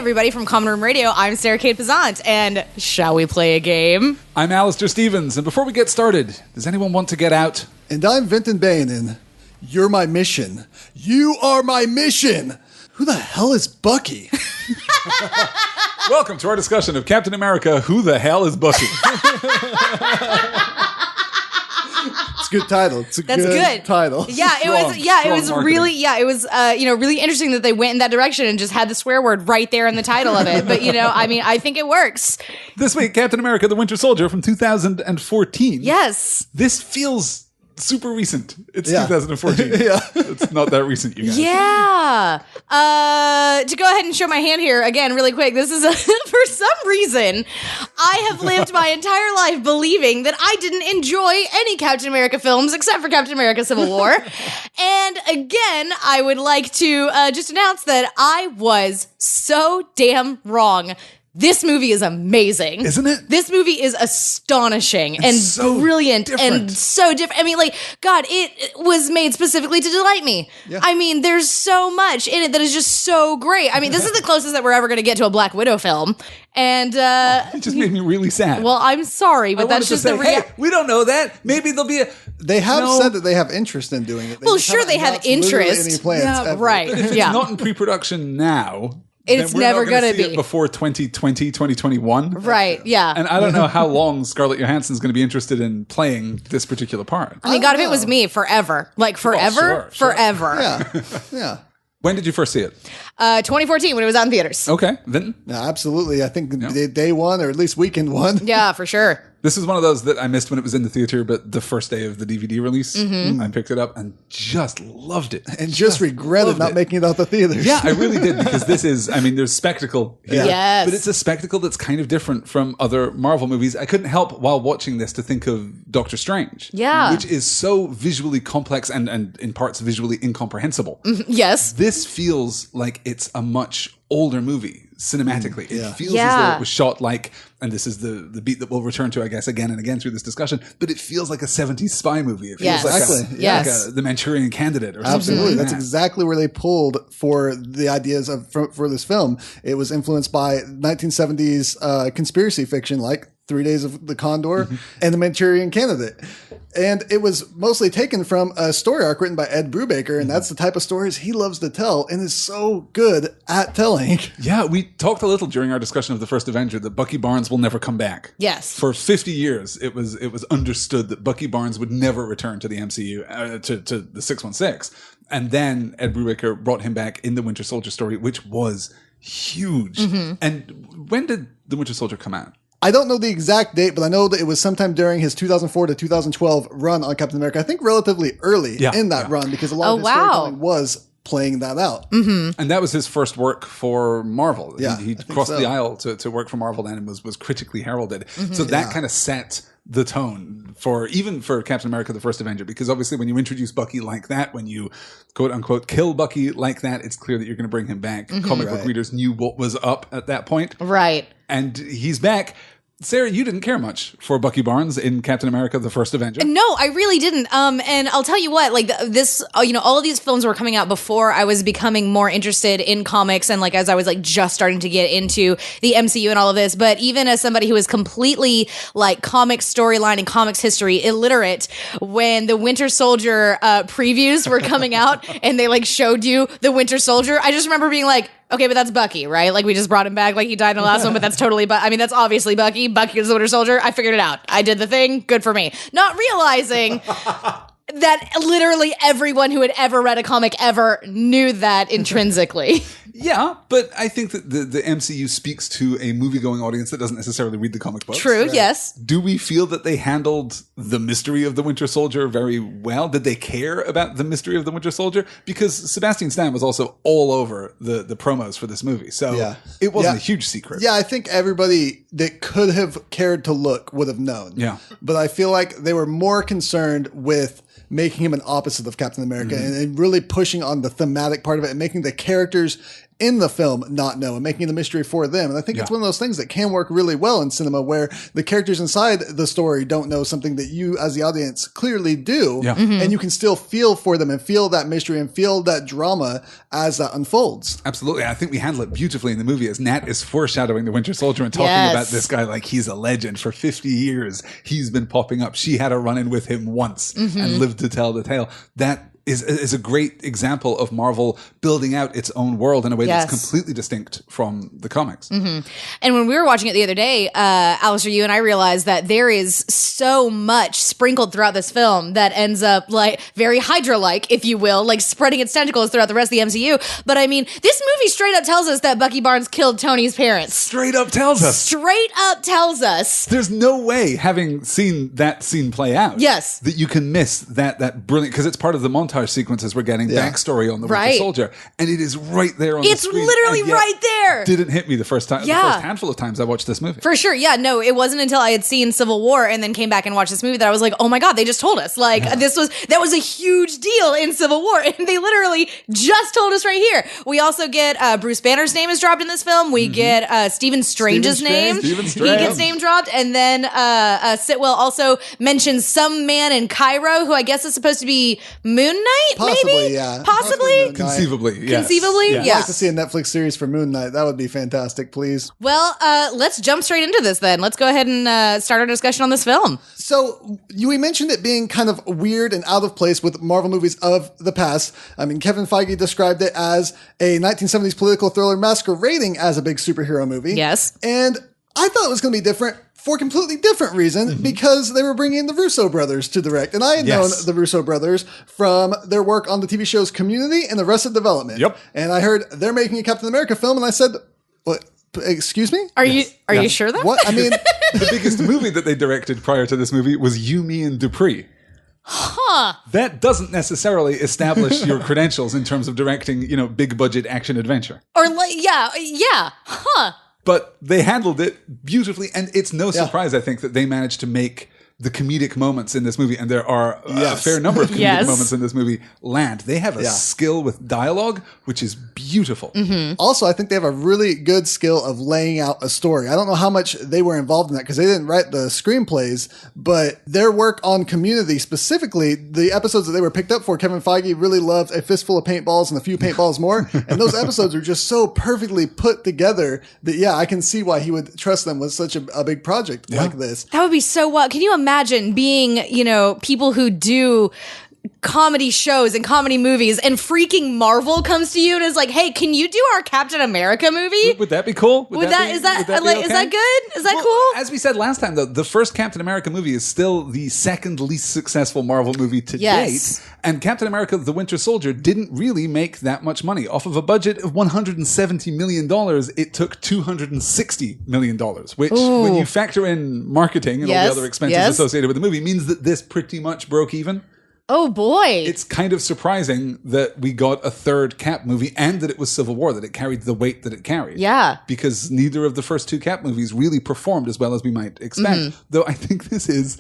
everybody, from Common Room Radio. I'm Sarah Kate Pazant, and shall we play a game? I'm Alistair Stevens, and before we get started, does anyone want to get out? And I'm Vinton Bayanin. You're my mission. You are my mission. Who the hell is Bucky? Welcome to our discussion of Captain America, Who the Hell is Bucky? It's a good title. It's a That's good title. Yeah, it was really interesting that they went in that direction and just had the swear word right there in the title of it. But, I think it works. This week, Captain America, the Winter Soldier from 2014. Yes. This feels super recent. It's Yeah. 2014. Yeah. It's not that recent, you guys. Yeah. To go ahead and show my hand here again really quick. This is for some reason, I have lived my entire life believing that I didn't enjoy any Captain America films except for Captain America Civil War. And again, I would like to just announce that I was so damn wrong. This movie is amazing. Isn't it? This movie is astonishing and so brilliant different. and so different. I mean, God, it was made specifically to delight me. Yeah. I mean, there's so much in it that is just so great. I mean, this is the closest that we're ever going to get to a Black Widow film. And, It just made me really sad. well, I'm sorry, but I that's wanted to just say, the reality. hey, we don't know that. Maybe there'll be a... They have No. said that they have interest in doing it. Well, just sure, haven't they have announced literally interest. Any plans Yeah, ever. right. But if it's Yeah. not in pre-production now... It's then we're never not gonna gonna see it be. before 2020, 2021. Right, yeah. And I don't know how long Scarlett Johansson's going to be interested in playing this particular part. I mean, God, if it was me, forever. Like, forever? sure. Forever. Yeah. Yeah. When did you first see it? 2014, when it was out in theaters. Okay, Vinton? No, absolutely. I think day one, or at least weekend one. Yeah, for sure. This is one of those that I missed when it was in the theater, but the first day of the DVD release, I picked it up and just loved it. And just regretted loved not it. making it out the theaters. Yeah, I really did, because this is, I mean, there's spectacle here, Yes. but it's a spectacle that's kind of different from other Marvel movies. I couldn't help while watching this to think of Doctor Strange, Yeah. which is so visually complex and in parts visually incomprehensible. Yes. This feels like it's a much older movie cinematically. It feels as Yeah. though it was shot like, and this is the beat that we'll return to, I guess, again and again through this discussion, but it feels like a 70s spy movie. It feels Yes. like, Exactly. Yes. like the Manchurian Candidate or something. Absolutely. like That's that. exactly where they pulled for the ideas of for this film. It was influenced by 1970s conspiracy fiction like 3 Days of the Condor and The Manchurian Candidate. And it was mostly taken from a story arc written by Ed Brubaker, and that's the type of stories he loves to tell and is so good at telling. Yeah, we talked a little during our discussion of the first Avenger that Bucky Barnes will never come back. Yes. For 50 years, it was understood that Bucky Barnes would never return to the MCU, to the 616. And then Ed Brubaker brought him back in the Winter Soldier story, which was huge. And when did the Winter Soldier come out? I don't know the exact date, but I know that it was sometime during his 2004 to 2012 run on Captain America. I think relatively early in that run, because a lot of his storytelling was playing that out. And that was his first work for Marvel. Yeah, he I think crossed so. the aisle to work for Marvel then and was critically heralded. So that kind of set the tone for Captain America, the First Avenger, because obviously when you introduce Bucky like that, when you quote unquote kill Bucky like that, it's clear that you're going to bring him back. Comic book readers knew what was up at that point. Right. And he's back. Sarah, you didn't care much for Bucky Barnes in Captain America, the First Avenger. No, I really didn't. And I'll tell you what, like this, all of these films were coming out before I was becoming more interested in comics, and like as I was like just starting to get into the MCU and all of this. But even as somebody who is completely like comics storyline and comics history illiterate, when the Winter Soldier previews were coming out and they like showed you the Winter Soldier, I just remember being like, okay, but that's Bucky, right? Like, we just brought him back like he died in the last one, but that's totally, that's obviously Bucky. Bucky is the Winter Soldier. I figured it out. I did the thing. Good for me. Not realizing that literally everyone who had ever read a comic ever knew that intrinsically. Yeah, but I think that the MCU speaks to a movie-going audience that doesn't necessarily read the comic books. True, yes. Do we feel that they handled the mystery of the Winter Soldier very well? Did they care about the mystery of the Winter Soldier? Because Sebastian Stan was also all over the promos for this movie, so it wasn't a huge secret. Yeah, I think everybody that could have cared to look would have known. Yeah. But I feel like they were more concerned with making him an opposite of Captain America and really pushing on the thematic part of it and making the characters in the film not know and making the mystery for them. And I think it's one of those things that can work really well in cinema where the characters inside the story don't know something that you as the audience clearly do. Yeah. And you can still feel for them and feel that mystery and feel that drama as that unfolds. Absolutely. I think we handle it beautifully in the movie as Nat is foreshadowing the Winter Soldier and talking Yes. about this guy like he's a legend. For 50 years, he's been popping up. She had a run-in with him once and lived to tell the tale. That is a great example of Marvel building out its own world in a way Yes. that's completely distinct from the comics. And when we were watching it the other day, Alistair, you and I realized that there is so much sprinkled throughout this film that ends up like very Hydra-like, if you will, like spreading its tentacles throughout the rest of the MCU. But I mean, this movie straight up tells us that Bucky Barnes killed Tony's parents. Straight up tells us. Straight up tells us. There's no way, having seen that scene play out, Yes. that you can miss that brilliant, because it's part of the montage sequences we're getting backstory on the Winter Right. Soldier, and it is right there on It's the screen. literally and yet right there. Didn't hit me the first time. Yeah. The first handful of times I watched this movie. For sure. Yeah, no, it wasn't until I had seen Civil War and then came back and watched this movie that I was like, oh my God, they just told us. Like, that was a huge deal in Civil War. And they literally just told us right here. We also get Bruce Banner's name is dropped in this film. We get Stephen Strange's name. Stephen He Strange. gets name dropped. And then Sitwell also mentions some man in Cairo who I guess is supposed to be Moon Knight, Possibly, maybe? yeah. Possibly? Moon Knight. Conceivably, yes. Conceivably? Yes. I'd Yeah. like to see a Netflix series for Moon Knight. That would be fantastic, please. Well, let's jump straight into this then. Let's go ahead and start our discussion on this film. So we mentioned it being kind of weird and out of place with Marvel movies of the past. I mean, Kevin Feige described it as a 1970s political thriller masquerading as a big superhero movie. Yes. And I thought it was going to be different for a completely different reason because they were bringing in the Russo brothers to direct. And I had known the Russo brothers from their work on the TV shows Community and Arrested Development. Yep. And I heard they're making a Captain America film and I said, what? Excuse me? Are you sure though? What? I mean, The biggest movie that they directed prior to this movie was You, Me, and Dupree. Huh. That doesn't necessarily establish your credentials in terms of directing, big budget action adventure. Or like, yeah. Huh. But they handled it beautifully, and it's no surprise, I think, that they managed to make the comedic moments in this movie, and there are a fair number of comedic moments in this movie, land. They have a skill with dialogue, which is beautiful. also, I think they have a really good skill of laying out a story. I don't know how much they were involved in that because they didn't write the screenplays, but their work on Community, specifically the episodes that they were picked up for, Kevin Feige really loved A Fistful of Paintballs and A Few Paintballs More. And those episodes are just so perfectly put together that, I can see why he would trust them with such a big project like this. That would be so wild. Can you imagine being, people who do comedy shows and comedy movies and freaking Marvel comes to you and is like, hey, can you do our Captain America movie? Would that be cool? Is that be like, is okay? that good? Is that Well, cool? As we said last time, though, the first Captain America movie is still the second least successful Marvel movie to Yes. date. And Captain America, the Winter Soldier, didn't really make that much money. Off of a budget of $170 million, it took $260 million, which, when you factor in marketing and all the other expenses associated with the movie, means that this pretty much broke even. Oh boy. It's kind of surprising that we got a third Cap movie and that it was Civil War, that it carried the weight that it carried. Yeah. Because neither of the first two Cap movies really performed as well as we might expect. Though I think this is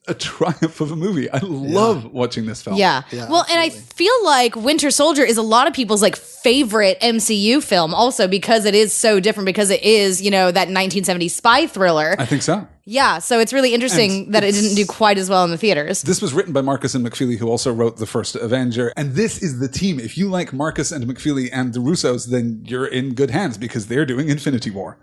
a triumph of a movie. I love watching this film. Yeah. Well, and I feel like Winter Soldier is a lot of people's like favorite MCU film also because it is so different, because it is, that 1970s spy thriller. I think so. Yeah, so it's really interesting that it didn't do quite as well in the theaters. This was written by Marcus and McFeely, who also wrote the first Avenger. And this is the team. If you like Marcus and McFeely and the Russos, then you're in good hands because they're doing Infinity War.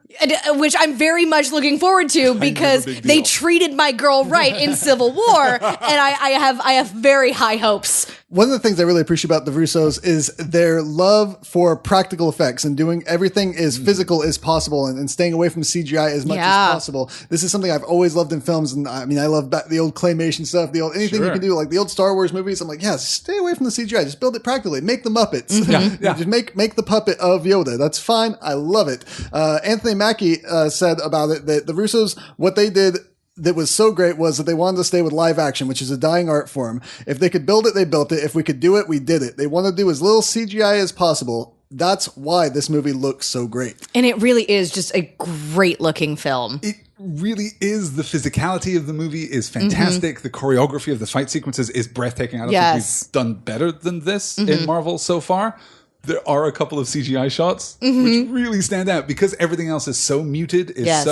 Which I'm very much looking forward to because they treated my girl right in Civil War, and I have very high hopes. One of the things I really appreciate about the Russos is their love for practical effects and doing everything as physical as possible and staying away from CGI as much as possible. This is something I've always loved in films. And I mean, I love the old claymation stuff, anything you can do, like the old Star Wars movies. I'm like, stay away from the CGI. Just build it practically. Make the Muppets. Just make the puppet of Yoda. That's fine. I love it. Anthony Mackie said about it that the Russos, what they did that was so great was that they wanted to stay with live action, which is a dying art form. If they could build it, they built it. If we could do it, we did it. They want to do as little CGI as possible. That's why this movie looks so great. And it really is just a great looking film. It really is. The physicality of the movie is fantastic. The choreography of the fight sequences is breathtaking. I don't think we've done better than this in Marvel so far. there are a couple of CGI shots which really stand out because everything else is so muted, is Yes.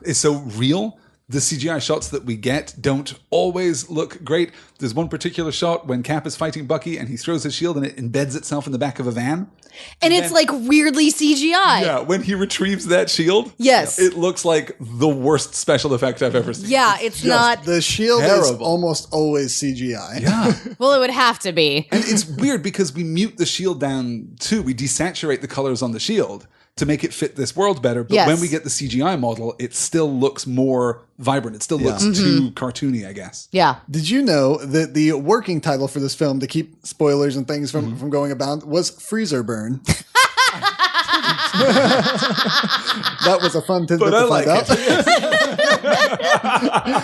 is so real. The CGI shots that we get don't always look great. There's one particular shot when Cap is fighting Bucky and he throws his shield and it embeds itself in the back of a van. And it's like weirdly CGI. Yeah, when he retrieves that shield, Yes. it looks like the worst special effect I've ever seen. Yeah, it's not. The shield is terrible. almost always CGI. Yeah. Well, it would have to be. And it's weird because we mute the shield down too. We desaturate the colors on the shield to make it fit this world better. But Yes. when we get the CGI model, it still looks more vibrant. It still looks too cartoony, I guess. Yeah. Did you know that the working title for this film, to keep spoilers and things from going about, was Freezer Burn? That was a fun tidbit But I to find like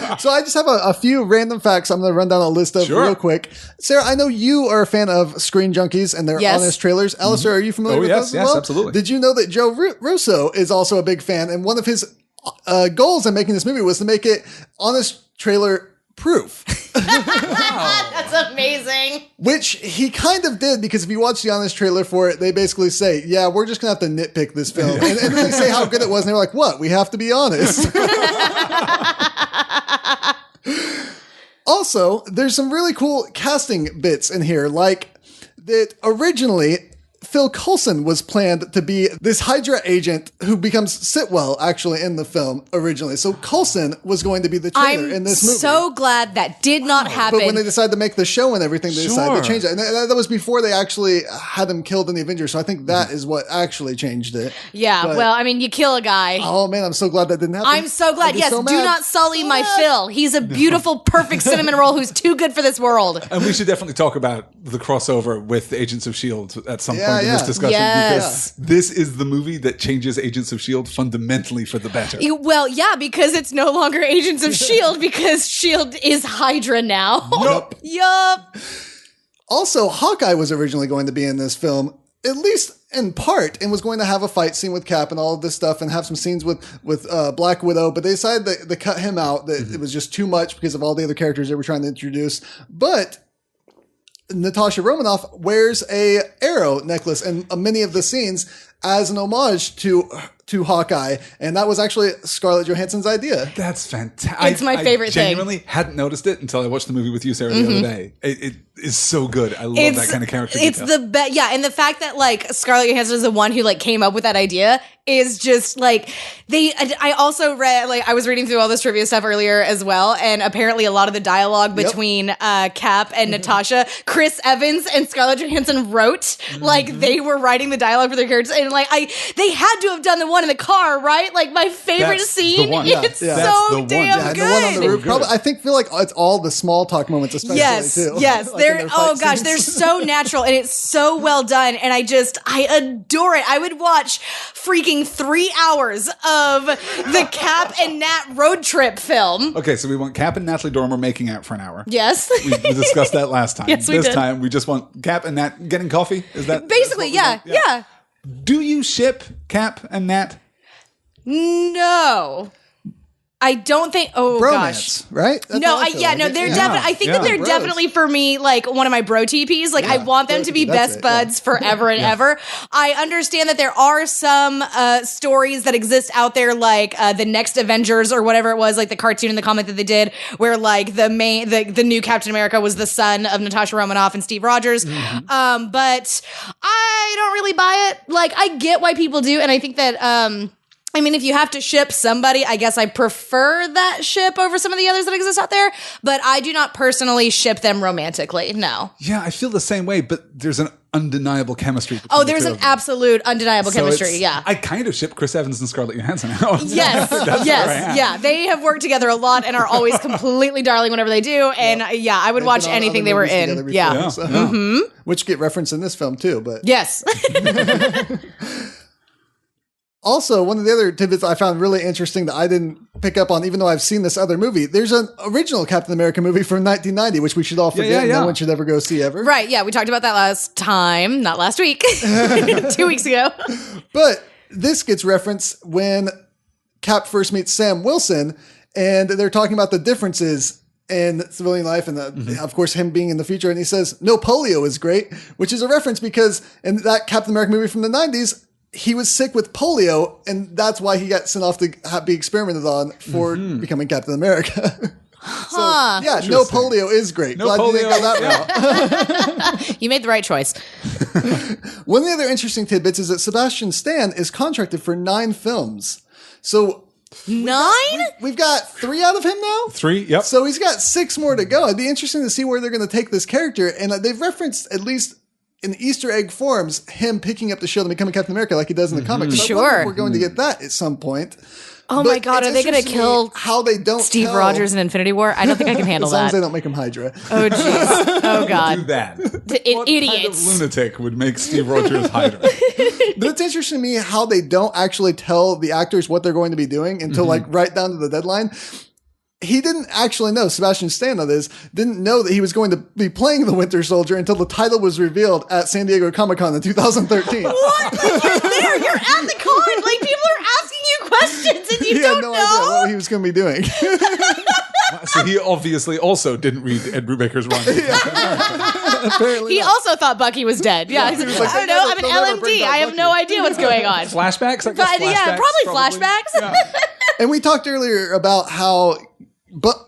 out. So I just have a few random facts I'm going to run down a list of Sure. real quick. Sarah, I know you are a fan of Screen Junkies and their Yes. honest trailers. Alistair, are you familiar Oh, with yes, those as yes, well? absolutely. Did you know that Joe Russo is also a big fan, and one of his goals in making this movie was to make it honest trailer proof? That's amazing. Which he kind of did, because if you watch the honest trailer for it, they basically say, yeah, we're just going to have to nitpick this film. And then they say how good it was, and they're like, what? We have to be honest. Also, there's some really cool casting bits in here, like that originally Phil Coulson was planned to be this Hydra agent who becomes Sitwell, actually, in the film originally. So Coulson was going to be the traitor I'm in this movie. so glad that did not happen. But when they decided to make the show and everything, they decided Sure. to change it. And that was before they actually had him killed in the Avengers. So I think that is what actually changed it. yeah, But- well, I mean, you kill a guy. Oh man, I'm so glad that didn't happen. I'm so glad. I'd be Yes, so do mad. not sully So my mad. Phil. He's a beautiful, perfect cinnamon roll who's too good for this world. And we should definitely talk about the crossover with Agents of S.H.I.E.L.D. at some Yeah, point in this yeah. discussion. Yes. Because this is the movie that changes Agents of S.H.I.E.L.D. fundamentally for the better. Well, yeah, because it's no longer Agents of S.H.I.E.L.D. because S.H.I.E.L.D. is Hydra now. Yup. Yup. Also, Hawkeye was originally going to be in this film, at least in part, and was going to have a fight scene with Cap and all of this stuff and have some scenes with Black Widow, but they decided to cut him out, that it was just too much because of all the other characters they were trying to introduce. But Natasha Romanoff wears a arrow necklace in many of the scenes as an homage to Hawkeye, and that was actually Scarlett Johansson's idea. That's fantastic. It's my favorite I thing. genuinely hadn't noticed it until I watched the movie with you, Sarah, the other day. It is so good. I love that kind of character It's detail. the best. Yeah, and the fact that like Scarlett Johansson is the one who like came up with that idea is just like I also read, like I was reading through all this trivia stuff earlier as well, and apparently a lot of the dialogue between Cap and Natasha, Chris Evans and Scarlett Johansson wrote. Like they were writing the dialogue for their characters, and like they had to have done the one in the car, right? Like my favorite That's the scene. one. It's Yeah. That's the so one. damn Yeah, And good. the one on the roof, Good. probably, I feel like it's all the small talk moments, especially Yes, too. yes. Like in They're their fight oh gosh, scenes. they're so natural and it's so well done, and I adore it. I would watch freaking 3 hours of the Cap and Nat road trip film. Okay, so we want Cap and Natalie Dormer making out for an hour. Yes. We discussed that last time. Yes, we this did. time we just want Cap and Nat getting coffee. Is that Basically, that's what we want? yeah. Do you ship Cap and Nat? No. I don't think. Oh gosh. Bromance, right? That's No, how I feel like it. they're Yeah. definitely. I think that yeah. they're Bros. definitely for me like one of my bro TPs. Like I want them to be That's best it, buds forever and ever. I understand that there are some stories that exist out there, like the next Avengers or whatever it was, like the cartoon and the comic that they did, where like the new Captain America was the son of Natasha Romanoff and Steve Rogers. But I don't really buy it. Like I get why people do, and I think that. I mean, if you have to ship somebody, I guess I prefer that ship over some of the others that exist out there, but I do not personally ship them romantically. No. Yeah, I feel the same way, but there's an undeniable chemistry. between Oh, the there's two an of them. absolute undeniable So chemistry. it's- Yeah. I kind of ship Chris Evans and Scarlett Johansson now. Yes, That's where I yes, am. yeah. They have worked together a lot and are always completely darling whenever they do. And yeah, I would They've watch been on anything other they were movies in. together Yeah. before, Yeah. so- Which get referenced in this film too, but Yes. also, one of the other tidbits I found really interesting that I didn't pick up on, even though I've seen this other movie, there's an original Captain America movie from 1990, which we should all forget and yeah. no one should ever go see ever. Right. Yeah. We talked about that last time, not last week, 2 weeks ago. But this gets referenced when Cap first meets Sam Wilson, and they're talking about the differences in civilian life, and of course him being in the future. And he says, no, polio is great, which is a reference because in that Captain America movie from the 90s, he was sick with polio, and that's why he got sent off to be experimented on for becoming Captain America. So, yeah, no polio is great. No Glad polio. you didn't go that route. You made the right choice. One of the other interesting tidbits is that Sebastian Stan is contracted for 9 films. So 9? we've got 3 out of him now? 3, yep. So he's got 6 more to go. It'd be interesting to see where they're going to take this character. And they've referenced, at least in Easter egg forms, him picking up the shield and becoming Captain America like he does in the comics. So I wonder Sure. if we're going to get that at some point. Oh But my God, it's are they going to interesting kill how they don't Steve tell, Rogers in Infinity War? I don't think I can handle as long as that. they don't make him Hydra. Oh, jeez. Oh, Do God. that. What kind of Idiots. lunatic would make Steve Rogers Hydra? But it's interesting to me how they don't actually tell the actors what they're going to be doing until like right down to the deadline. He didn't actually know, Sebastian Stan, that is, didn't know that he was going to be playing the Winter Soldier until the title was revealed at San Diego Comic-Con in 2013. What? Like, you're there. You're at the con. Like, people are asking you questions and you He don't had no know. idea what he was going to be doing. So he obviously also didn't read Ed Brubaker's run. Apparently He not. also thought Bucky was dead. Yeah. he was like, I don't know. I'm they'll never an bring LMD. back I have Bucky. no idea what's going on. Flashbacks? I guess But, yeah, probably flashbacks. And we talked earlier about how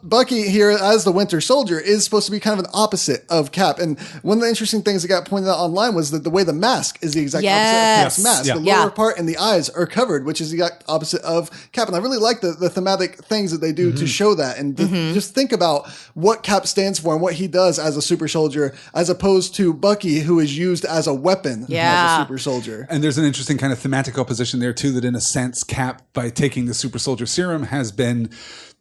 Bucky here as the Winter Soldier is supposed to be kind of an opposite of Cap. And one of the interesting things that got pointed out online was that the way the mask is the exact opposite of Cap's mask. Yeah. The Yeah. lower part and the eyes are covered, which is the exact opposite of Cap. And I really like the thematic things that they do to show that. And just think about what Cap stands for and what he does as a super soldier, as opposed to Bucky, who is used as a weapon as Yeah. a super soldier. And there's an interesting kind of thematic opposition there too, that in a sense, Cap, by taking the super soldier serum, has been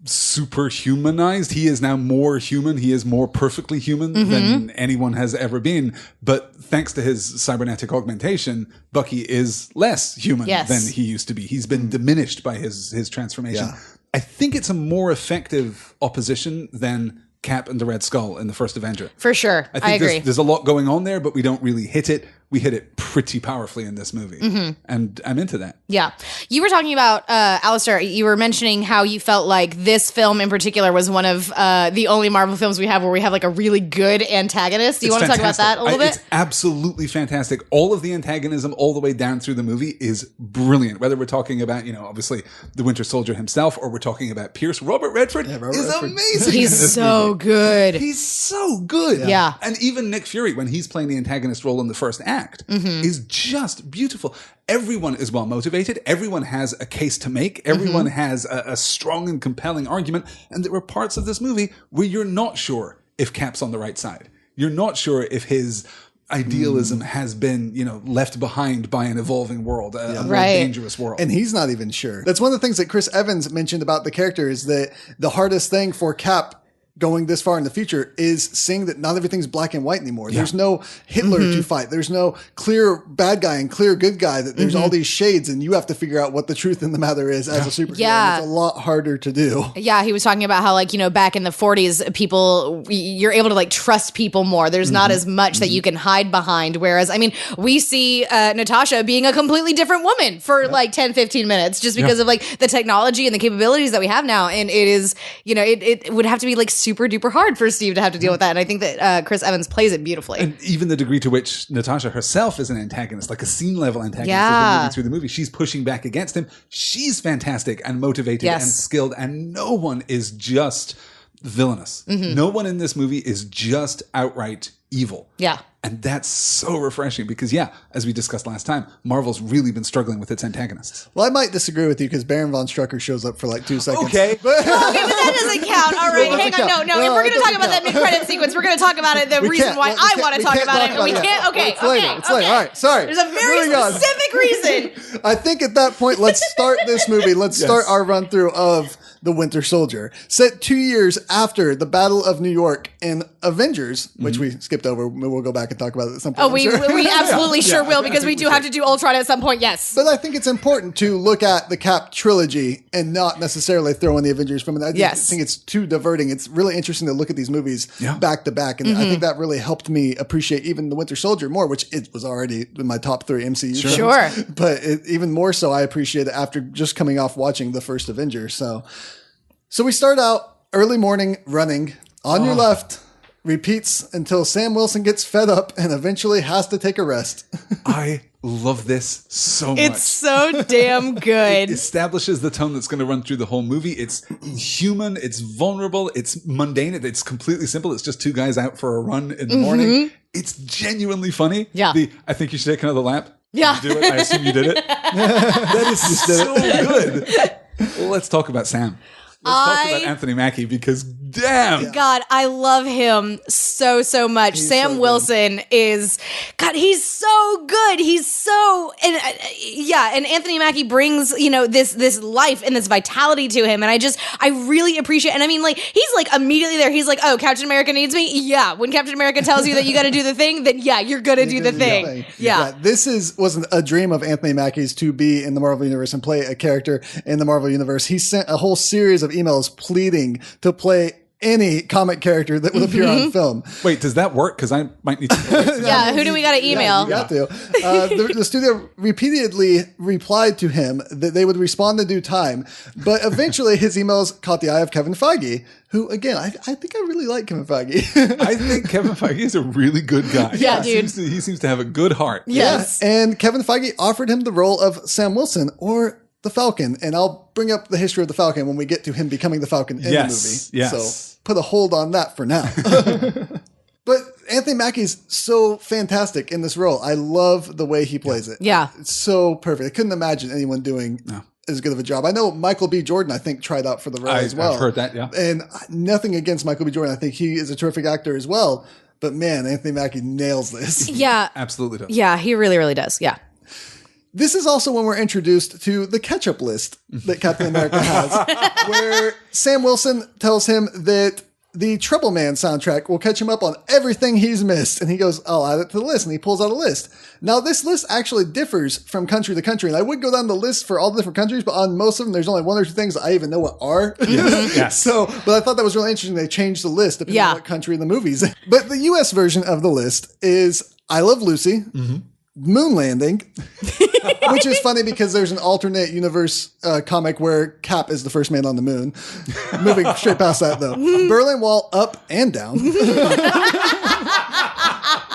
superhumanized. He is now more human. He is more perfectly human than anyone has ever been. But thanks to his cybernetic augmentation, Bucky is less human Yes. than he used to be. He's been diminished by his transformation. Yeah. I think it's a more effective opposition than Cap and the Red Skull in the first Avenger. For sure. I think I agree. There's a lot going on there, but we don't really hit it. We hit it pretty powerfully in this movie. And I'm into that. Yeah. You were talking about, Alistair, you were mentioning how you felt like this film in particular was one of the only Marvel films we have where we have like a really good antagonist. Do you want to talk about that a little bit? It's absolutely fantastic. All of the antagonism all the way down through the movie is brilliant. Whether we're talking about, obviously the Winter Soldier himself, or we're talking about Pierce. Robert Redford is Redford. amazing. in He's this so movie. good. He's so good. Yeah. And even Nick Fury, when he's playing the antagonist role in the first act, is just beautiful. Everyone is well motivated. Everyone has a case to make. Everyone has a strong and compelling argument. And there were parts of this movie where you're not sure if Cap's on the right side. You're not sure if his idealism has been, left behind by an evolving world, a more Right. dangerous world. And he's not even sure. That's one of the things that Chris Evans mentioned about the character is that the hardest thing for Cap going this far in the future is seeing that not everything's black and white anymore. There's no Hitler to fight. There's no clear bad guy and clear good guy. That there's all these shades, and you have to figure out what the truth in the matter is as a superhero. Yeah. And it's a lot harder to do. Yeah, he was talking about how, like, back in the 40s, you're able to, like, trust people more. There's not as much that you can hide behind. Whereas, I mean, we see Natasha being a completely different woman for, like, 10, 15 minutes just because of, like, the technology and the capabilities that we have now. And it is, it would have to be, like, super duper hard for Steve to have to deal with that. And I think that Chris Evans plays it beautifully. And even the degree to which Natasha herself is an antagonist, like a scene level antagonist, as Yeah. we're moving through the movie, she's pushing back against him. She's fantastic and motivated Yes. and skilled, and no one is just villainous. No one in this movie is just outright evil. Yeah. And that's so refreshing because, as we discussed last time, Marvel's really been struggling with its antagonists. Well, I might disagree with you because Baron von Strucker shows up for like 2 seconds. Okay. But Okay, but that doesn't count. All right, Well, hang doesn't on. count. No. No, If we're it going to talk doesn't about that count. mid-credit sequence, we're going to talk about it. The we reason can't. why Well, I we want to can't- talk about it, and we about can't. Okay, It's later. It's later. All right. Sorry. There's a very Moving on. specific reason. I think at that point, let's start this movie. Let's start our run through of the Winter Soldier. Set 2 years after the Battle of New York in Avengers, which we skipped over. We'll go back and talk about it at some point. Oh, I'm we sure. we absolutely sure will because we do have to do Ultron at some point. Yes. But I think it's important to look at the Cap trilogy and not necessarily throw in the Avengers from it. I Yes. think it's too diverting. It's really interesting to look at these movies back to back. And I think that really helped me appreciate even the Winter Soldier more, which it was already in my top 3 MCU films. Sure. But even more so, I appreciate it after just coming off watching the first Avenger. So we start out early morning running On your left, repeats until Sam Wilson gets fed up and eventually has to take a rest. I love this so much. It's so damn good. Establishes the tone that's going to run through the whole movie. It's human, it's vulnerable, it's mundane, it's completely simple. It's just two guys out for a run in the morning. It's genuinely funny. Yeah. I think you should take another lap. Yeah. Did you do it? I assume you did it. That is so good. Well, let's talk about Sam. Let's talk about Anthony Mackie because damn. God, I love him so much. Sam so Wilson is, God, he's so good. He's so, and Anthony Mackie brings, this life and this vitality to him. And I really appreciate, and I mean, like, he's like immediately there. He's like, oh, Captain America needs me? Yeah. When Captain America tells you that you got to do the thing, then yeah, you're going to do the thing. Yeah. This wasn't a dream of Anthony Mackie's to be in the Marvel Universe and play a character in the Marvel Universe. He sent a whole series of emails pleading to play any comic character that would appear on film. Wait, does that work? Because I might need to. Yeah, who do we got to email? Yeah, you got to. The studio repeatedly replied to him that they would respond in due time, but eventually his emails caught the eye of Kevin Feige, who, again, I think I really like Kevin Feige. I think Kevin Feige is a really good guy. Yeah, dude. He seems to have a good heart. Yes. Yeah, and Kevin Feige offered him the role of Sam Wilson, or the Falcon, and I'll bring up the history of the Falcon when we get to him becoming the Falcon in the movie. Yes. So put a hold on that for now. But Anthony Mackie's so fantastic in this role. I love the way he plays it. Yeah. It's so perfect. I couldn't imagine anyone doing as good of a job. I know Michael B. Jordan, I think, tried out for the role as well. I've heard that, yeah. And nothing against Michael B. Jordan. I think he is a terrific actor as well. But man, Anthony Mackie nails this. Yeah. Absolutely does. Yeah, he really, really does. Yeah. This is also when we're introduced to the ketchup list that Captain America has, where Sam Wilson tells him that the Trouble Man soundtrack will catch him up on everything he's missed. And he goes, I'll add it to the list. And he pulls out a list. Now, this list actually differs from country to country. And I would go down the list for all the different countries, but on most of them, there's only one or two things I even know what are. Yes. But I thought that was really interesting. They changed the list depending on what country in the movies. But the U.S. version of the list is I Love Lucy. Moon Landing, which is funny because there's an alternate universe comic where Cap is the first man on the moon. Moving straight past that, though. Berlin Wall, Up and Down.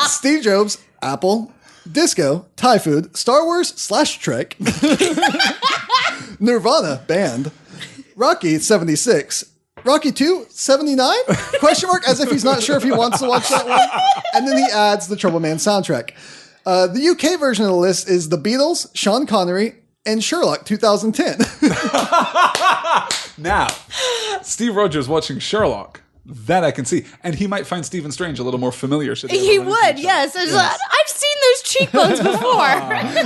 Steve Jobs, Apple. Disco, Thai Food. Star Wars / Trek. Nirvana, Band. Rocky, 76. Rocky 2, 79? Question mark, as if he's not sure if he wants to watch that one. And then he adds the Trouble Man soundtrack. The UK version of the list is The Beatles, Sean Connery, and Sherlock 2010. Now, Steve Rogers watching Sherlock. That I can see. And he might find Stephen Strange a little more familiar. He would, yes. I've seen those cheekbones before.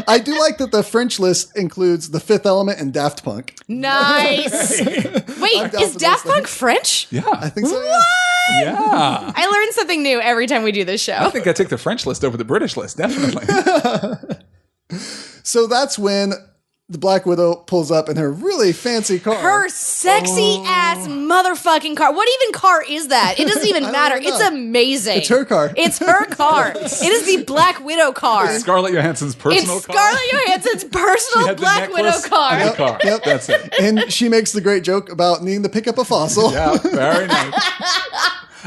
I do like that the French list includes The Fifth Element and Daft Punk. Nice. Wait, is Daft Punk French? Yeah. I think so, What? Yeah. I learn something new every time we do this show. I think I take the French list over the British list, definitely. So that's when the Black Widow pulls up in her really fancy car. Her sexy ass motherfucking car. What even car is that? It doesn't even matter. It's amazing. It's her car. It's her car. It is the Black Widow car. It's Scarlett Johansson's personal It's car. Scarlett Johansson's personal Black Widow car. And the car. Yep. That's it. And she makes the great joke about needing to pick up a fossil. Yeah, very nice.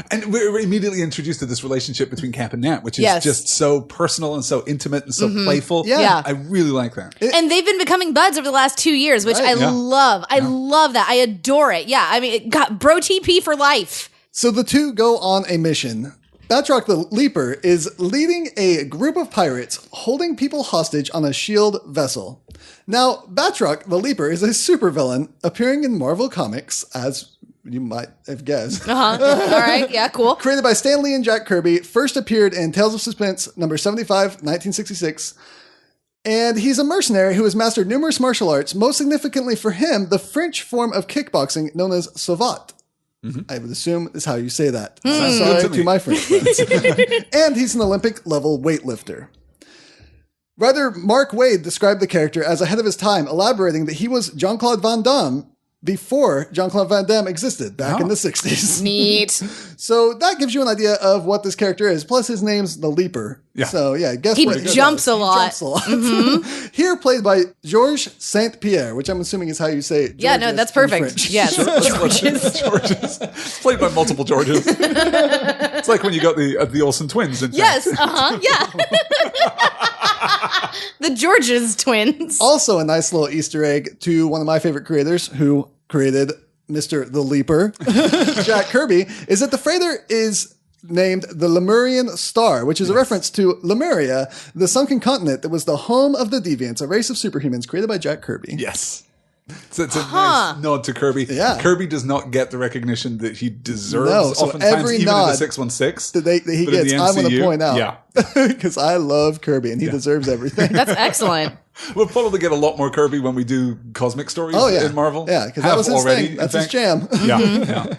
And we're immediately introduced to this relationship between Cap and Nat, which is just so personal and so intimate and so playful. Yeah. I really like that. And they've been becoming buds over the last 2 years, which I love. I love that. I adore it. Yeah, I mean, it got bro TP for life. So the two go on a mission. Batroc the Leaper is leading a group of pirates holding people hostage on a shield vessel. Now, Batroc the Leaper is a supervillain appearing in Marvel Comics, as you might have guessed. All right. Yeah, cool. Created by Stan Lee and Jack Kirby, first appeared in Tales of Suspense, number 75, 1966. And he's a mercenary who has mastered numerous martial arts, most significantly for him, the French form of kickboxing known as savate. I would assume is how you say that. Sorry to my French friends. And he's an Olympic-level weightlifter. Writer Mark Waid described the character as ahead of his time, elaborating that he was Jean-Claude Van Damme before Jean-Claude Van Damme existed back in the 60s. Neat. So that gives you an idea of what this character is. Plus his name's the Leaper. Yeah. So yeah, guess He what? jumps a lot. He jumps a lot. Here played by Georges Saint-Pierre, which I'm assuming is how you say it. Yeah, no, that's perfect. Yes. Georges. It's played by multiple Georges. It's like when you got the Olsen twins. Yes. Yeah. The Georges twins. Also a nice little Easter egg to one of my favorite creators who created Mr. the Leaper, Jack Kirby, is that the freighter is named the Lemurian Star, which is a reference to Lemuria, the sunken continent that was the home of the Deviants, a race of superhumans created by Jack Kirby. Yes. So it's a nice nod to Kirby. Yeah. Kirby does not get the recognition that he deserves. No, so oftentimes, every even nod in the 616 that he but in gets, the I want to MCU, point out. Yeah. Because I love Kirby and he deserves everything. That's excellent. We'll probably get a lot more Kirby when we do cosmic stories in Marvel. Yeah, because that was his thing. That's his jam. Yeah, yeah.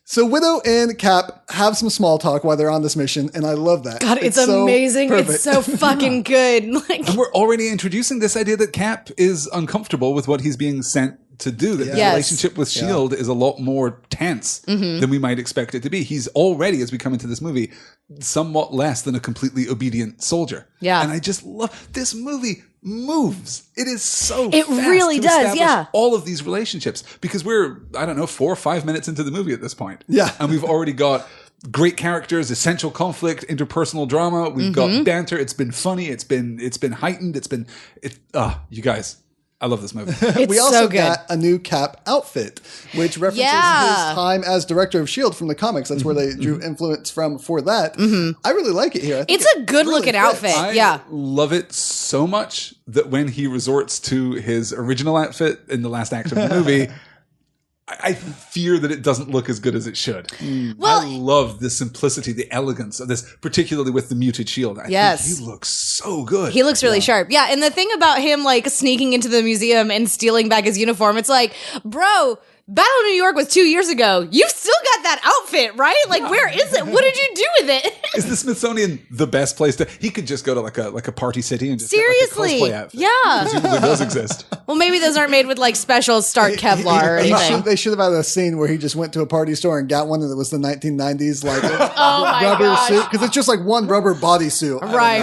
So Widow and Cap have some small talk while they're on this mission, and I love that. God, it's so amazing. perfect. It's so fucking good. Like, And we're already introducing this idea that Cap is uncomfortable with what he's being sent to do. That his Yes. relationship with S.H.I.E.L.D. is a lot more tense than we might expect it to be. He's already, as we come into this movie, somewhat less than a completely obedient soldier. Yeah. And I just love this movie moves. It is so It fast really to does, establish yeah. all of these relationships because we're, I don't know, 4 or 5 minutes into the movie at this point. Yeah. And we've already got great characters, essential conflict, interpersonal drama. We've got banter. It's been funny. It's been heightened. You guys, I love this movie. it's We also so good. got a new Cap outfit, which references his time as director of S.H.I.E.L.D. from the comics. That's where they drew influence from for that. I really like it here. I think It's a good really looking fits. outfit. I Yeah. love it so much that when he resorts to his original outfit in the last act of the movie, I fear that it doesn't look as good as it should. Well- I love the simplicity, the elegance of this, particularly with the muted shield. I Yes. think he looks so good. He looks really sharp. Yeah, and the thing about him like sneaking into the museum and stealing back his uniform, it's like, bro, Battle of New York was 2 years ago. You still got that outfit, right? Like, where is it? What did you do with it? Is the Smithsonian the best place to? He could just go to like a party city and just Seriously. get like a cosplay outfit. Yeah. Presumably does exist. Well, maybe those aren't made with like special Stark Kevlar or anything. They should have had a scene where he just went to a party store and got one that was the 1990s like Oh my rubber gosh. suit because it's just like one rubber bodysuit. Right.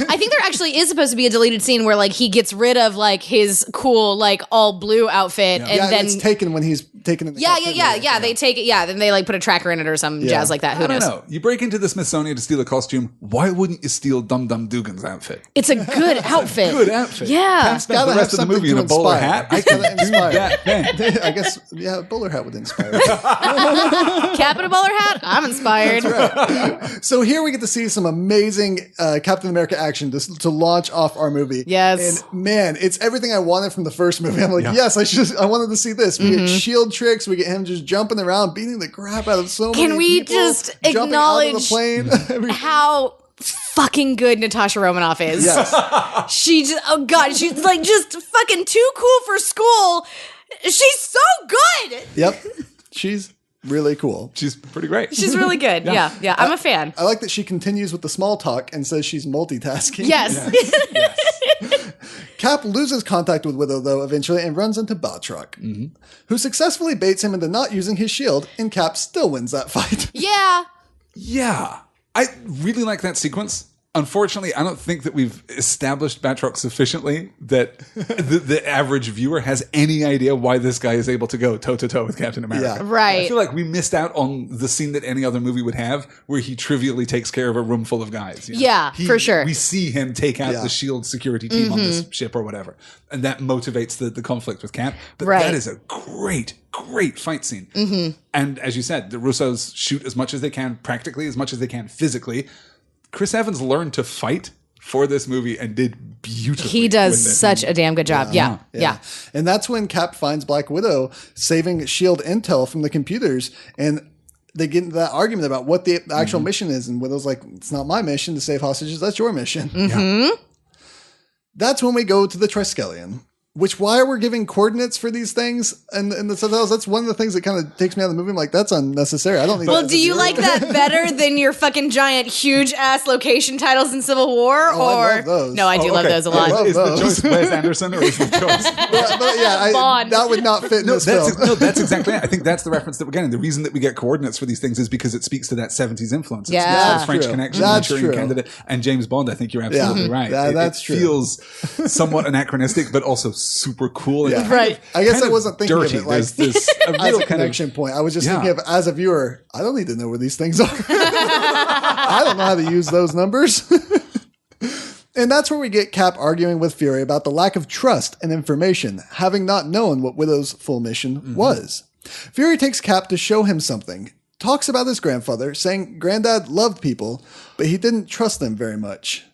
I think there actually is supposed to be a deleted scene where like he gets rid of like his cool like all blue outfit and Yeah, then it's taken when he's taken in the captivity. They take it. Yeah, then they like put a tracker in it or some jazz like that. Who I don't knows? know. You break into the Smithsonian to steal a costume. Why wouldn't you steal Dum Dum Dugan's outfit? It's a good outfit. Good outfit. Yeah. Can't spend Gotta the rest have of the movie in a something to bowler inspire. hat. I It's can gotta do inspire. that thing. I guess, yeah, a bowler hat would inspire. Cap and a bowler hat. I'm inspired. So here we get to see some amazing Captain America action to launch off our movie. Yes. And man, it's everything I wanted from the first movie. I'm like, yes, I wanted to see this. We get shield tricks. We get him just jumping around, beating the crap out of so many Can we people, just jumping out of the acknowledge plane. Every- how fucking good Natasha Romanoff is? Yes. She just, oh god, she's like just fucking too cool for school. She's so good. Yep. She's really cool. She's pretty great. She's really good. Yeah. I'm a fan. I like that she continues with the small talk and says she's multitasking. Yes. Cap loses contact with Widow, though, eventually, and runs into Batroc, who successfully baits him into not using his shield, and Cap still wins that fight. Yeah. Yeah. I really like that sequence. Unfortunately, I don't think that we've established Batroc sufficiently that the average viewer has any idea why this guy is able to go toe-to-toe with Captain America. Yeah. Right. I feel like we missed out on the scene that any other movie would have where he trivially takes care of a room full of guys. you know? Yeah, for sure. We see him take out Yeah. the S.H.I.E.L.D. security team on this ship or whatever. And that motivates the conflict with Cap. But Right. that is a great fight scene. And as you said, the Russos shoot as much as they can, practically as much as they can physically. Chris Evans learned to fight for this movie and did beautifully. He does with it. such a damn good job. Yeah. And that's when Cap finds Black Widow saving S.H.I.E.L.D. intel from the computers, and they get into that argument about what the actual mission is, and Widow's like, it's not my mission to save hostages, that's your mission. Yeah. That's when we go to the Triskelion. Which, why we're giving coordinates for these things and the subtitles, that's one of the things that kind of takes me out of the movie. I'm like, that's unnecessary. I don't need that. Well, do you like that better than your fucking giant, huge ass location titles in Civil War? Oh, I love those. No, I do love those a lot. love Is the those. choice Wes Anderson or is the choice? Bond. that would not fit in this film. That's exactly it. I think that's the reference that we're getting. The reason that we get coordinates for these things is because it speaks to that 70s influence. It Yeah. speaks to That's the French true. Connection, That's Manchurian true. Candidate, and James Bond. I think you're absolutely right. That's it true. feels somewhat anachronistic, but also super cool. And Yeah. kind Right. of- I guess kind I of wasn't thinking dirty. of it like There's a as real a kind connection point. I was just Yeah. thinking of, as a viewer, I don't need to know where these things are. I don't know how to use those numbers. And that's where we get Cap arguing with Fury about the lack of trust and information, having not known what Widow's full mission was. Fury takes Cap to show him something, talks about his grandfather, saying Granddad loved people, but he didn't trust them very much.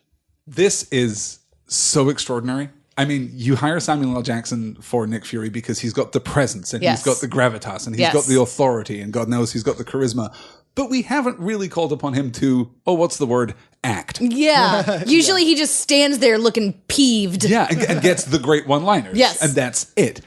This is so extraordinary. I mean, you hire Samuel L. Jackson for Nick Fury because he's got the presence and Yes. he's got the gravitas and he's Yes. got the authority and God knows he's got the charisma. But we haven't really called upon him to, what's the word? Act. Yeah. Usually he just stands there looking peeved. Yeah, and gets the great one-liners. Yes. And that's it.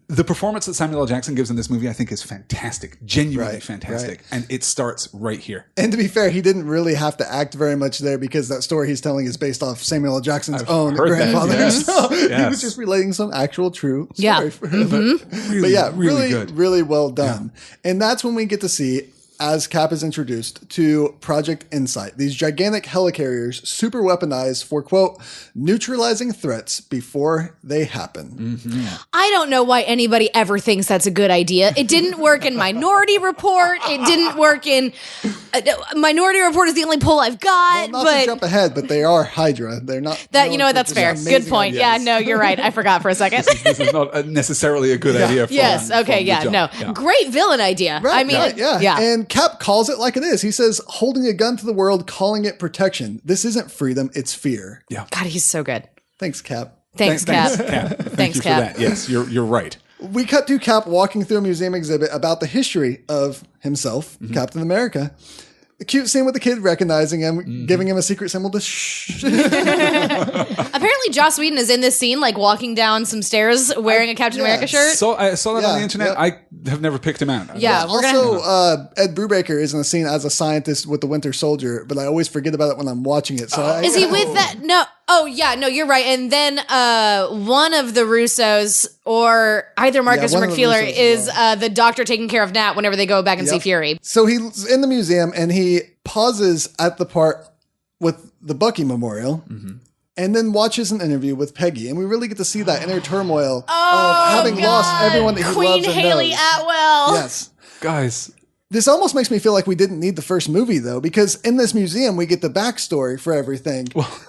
The performance that Samuel L. Jackson gives in this movie, I think, is fantastic. Genuinely Right, fantastic. right. And it starts right here. And to be fair, he didn't really have to act very much there because that story he's telling is based off Samuel L. Jackson's own heard that, grandfather. yes. So he Yes. was just relating some actual true story Yeah. for him. But yeah, really, good. really well done. And that's when we get to see, as Cap is introduced, to Project Insight. These gigantic helicarriers, super weaponized for, quote, neutralizing threats before they happen. I don't know why anybody ever thinks that's a good idea. It didn't work in Minority Report. It didn't work in Minority Report is the only poll I've got. Not to but jump ahead, but they are Hydra. They're not. that, you know known what? for That's just fair. amazing Good point. ideas. Yeah, no, you're right. I forgot for a second. This is not necessarily a good idea for Yes. Okay. from Yeah. the No. jump. Yeah. Great villain idea. Right, I mean, right, yeah. yeah. And Cap calls it like it is. He says, holding a gun to the world, calling it protection. This isn't freedom, it's fear. Yeah. God, he's so good. Thanks, Cap. Thanks, Cap. Thank Thanks, you Cap. for that. Yes, you're right. We cut to Cap walking through a museum exhibit about the history of himself, Captain America. A cute scene with the kid recognizing him, giving him a secret symbol to shh. Apparently, Joss Whedon is in this scene, like walking down some stairs wearing a Captain America shirt. So I saw that on the Yeah, internet. yep. I have never picked him out. Yeah, we're Also, gonna. Ed Brubaker is in the scene as a scientist with the Winter Soldier, but I always forget about it when I'm watching it. So Is he with that? No. Oh, yeah. No, you're right. And then one of the Russos, or either Marcus or one of the McFeeler, Russos is as the doctor taking care of Nat whenever they go back and see Yep. Fury. So he's in the museum and he pauses at the part with the Bucky Memorial and then watches an interview with Peggy. And we really get to see that inner turmoil of having lost everyone that he Queen loves and Haley knows. Atwell. Yes. Guys, This almost makes me feel like we didn't need the first movie, though, because in this museum, we get the backstory for everything.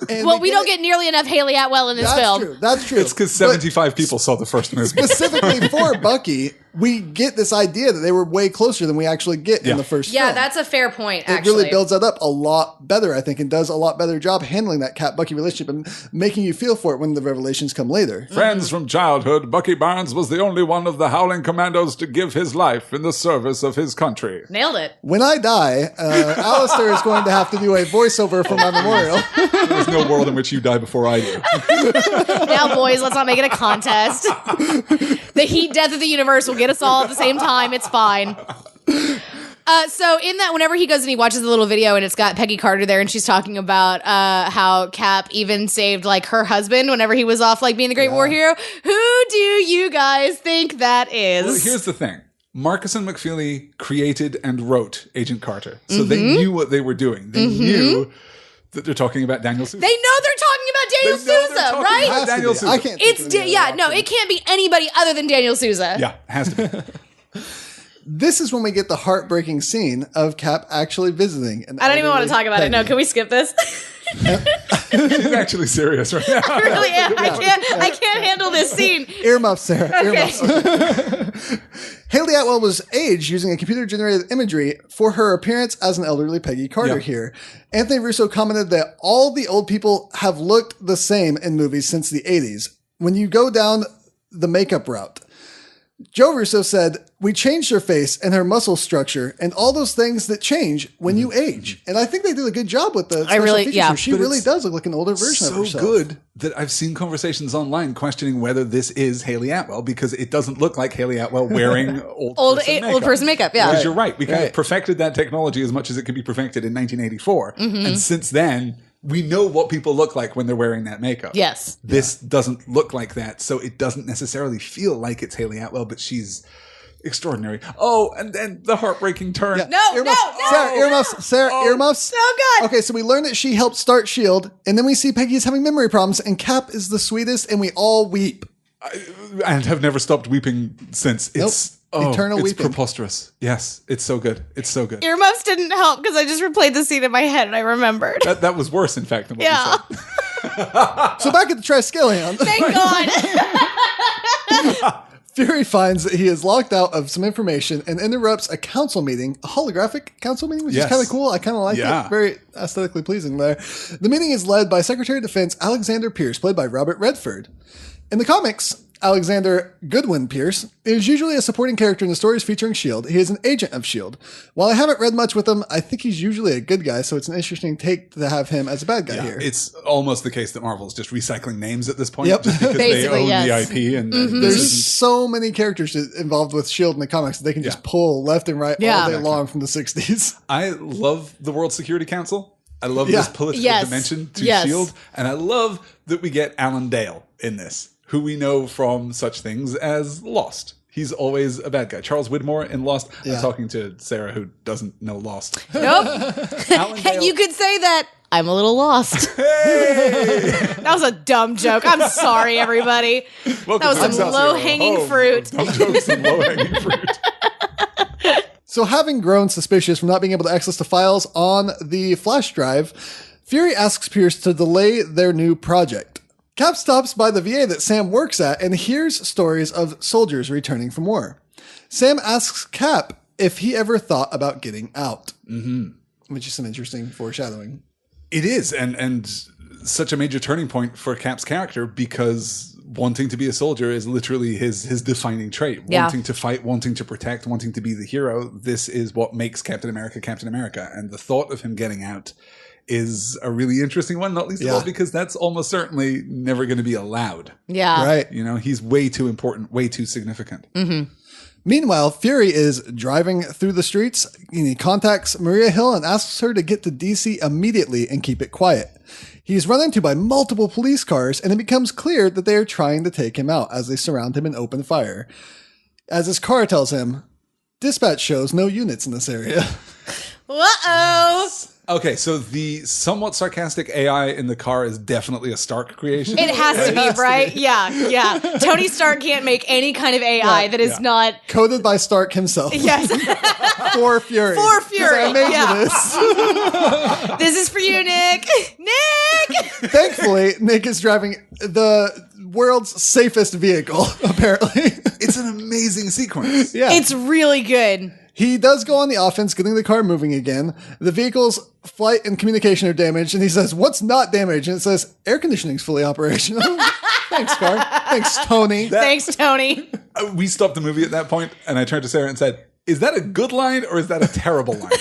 And Well, we don't get nearly enough Haley Atwell in this That's film. true. That's true. it's because But 75 people saw the first movie. specifically for Bucky, we get this idea that they were way closer than we actually get Yeah. in the first Yeah, film. that's a fair point, It actually. really builds that up a lot better, I think, and does a lot better job handling that Cap-Bucky relationship and making you feel for it when the revelations come later. Friends from childhood, Bucky Barnes was the only one of the Howling Commandos to give his life in the service of his country. Nailed it. When I die, Alistair is going to have to do a voiceover for my memorial. There's no world in which you die before I do. Now, boys, let's not make it a contest. The heat death of the universe will get us all at the same time. It's fine. So in that, whenever he goes and he watches the little video and it's got Peggy Carter there and she's talking about how Cap even saved like her husband whenever he was off like being the great war hero. Who do you guys think that is? Well, here's the thing. Marcus and McFeely created and wrote Agent Carter. So they knew what they were doing. They knew that they're talking about Daniel Sousa. They know they're talking about Daniel They know they're Sousa, talking right? about Has to Daniel be. Sousa. I can't think It's of any other no, option. it can't be anybody other than Daniel Sousa. Yeah, it has to be. This is when we get the heartbreaking scene of Cap actually visiting. I don't even want to talk about it. No, can we skip this? She's actually serious right now. I really am. I can't handle this scene. Earmuffs, Sarah. Earmuffs. Haley Atwell was aged using a computer-generated imagery for her appearance as an elderly Peggy Carter Yeah. here. Anthony Russo commented that all the old people have looked the same in movies since the 80s. When you go down the makeup route, Joe Russo said, "We changed her face and her muscle structure and all those things that change when you age." And I think they did a good job with the special features. yeah. She But really it's does look like an older version of so herself. good that I've seen conversations online questioning whether this is Haley Atwell because it doesn't look like Haley Atwell wearing old person makeup. Yeah. Because you're right. We kind Right. of perfected that technology as much as it could be perfected in 1984. Mm-hmm. And since then, we know what people look like when they're wearing that makeup. Yes. This doesn't look like that, so it doesn't necessarily feel like it's Haley Atwell, but she's extraordinary. Oh, and then the heartbreaking turn. Yeah. No, Earmuffs. no, no. Sarah, earmuffs. Sarah, earmuffs. Oh, God. Okay, so we learn that she helped start S.H.I.E.L.D., and then we see Peggy is having memory problems, and Cap is the sweetest, and we all weep. And have never stopped weeping since. It's Eternal it's weeping. preposterous. Yes, it's so good. It's so good. Earmuffs didn't help because I just replayed the scene in my head and I remembered. That was worse, in fact, than what Yeah. you said. So back at the Triskelion, Thank God. Fury finds that he is locked out of some information and interrupts a council meeting, a holographic council meeting, which Yes. is kind of cool. I kind of like Yeah. it. Very aesthetically pleasing there. The meeting is led by Secretary of Defense Alexander Pierce, played by Robert Redford. In the comics, Alexander Goodwin Pierce is usually a supporting character in the stories featuring S.H.I.E.L.D. He is an agent of S.H.I.E.L.D. While I haven't read much with him, I think he's usually a good guy, so it's an interesting take to have him as a bad guy here. It's almost the case that Marvel's just recycling names at this point, Yep. just because they Basically, own yes. the IP. And this There's isn't- so many characters involved with S.H.I.E.L.D. in the comics that they can just pull left and right Yeah. all day long from the 60s. I love the World Security Council. I love Yeah. this political Yes. dimension to Yes. S.H.I.E.L.D. And I love that we get Alan Dale in this, who we know from such things as Lost. He's always a bad guy. Charles Widmore in Lost. Yeah. I'm talking to Sarah, who doesn't know Lost. Nope. Alan Dale. You could say that. I'm a little lost. That was a dumb joke. I'm sorry, everybody. Welcome That was to some Excelsior, low-hanging home fruit. of Dumb jokes and low-hanging fruit. So having grown suspicious from not being able to access the files on the flash drive, Fury asks Pierce to delay their new project. Cap stops by the VA that Sam works at and hears stories of soldiers returning from war. Sam asks Cap if he ever thought about getting out, which is some interesting foreshadowing. It is, and such a major turning point for Cap's character because wanting to be a soldier is literally his defining trait. Yeah. Wanting to fight, wanting to protect, wanting to be the hero. This is what makes Captain America Captain America. And the thought of him getting out is a really interesting one, not least of all because that's almost certainly never going to be allowed. Yeah. Right. You know, he's way too important, way too significant. Meanwhile, Fury is driving through the streets and he contacts Maria Hill and asks her to get to DC immediately and keep it quiet. He's run into by multiple police cars and it becomes clear that they are trying to take him out as they surround him and open fire. As his car tells him, dispatch shows no units in this area. Uh-oh. Okay, so the somewhat sarcastic AI in the car is definitely a Stark creation. It has to be, right? Yeah. Tony Stark can't make any kind of AI that is not... Coded by Stark himself. Yes. For Fury. For Fury, I made yeah. you this. This is for you, Nick. Nick! Thankfully, Nick is driving the world's safest vehicle, apparently. It's an amazing sequence. Yeah. It's really good. He does go on the offense, getting the car moving again. The vehicle's flight and communication are damaged, and he says, "What's not damaged?" And it says, "Air conditioning's fully operational." Thanks, car. Thanks, Tony. Thanks, Tony. We stopped the movie at that point, and I turned to Sarah and said, "Is that a good line or is that a terrible line?"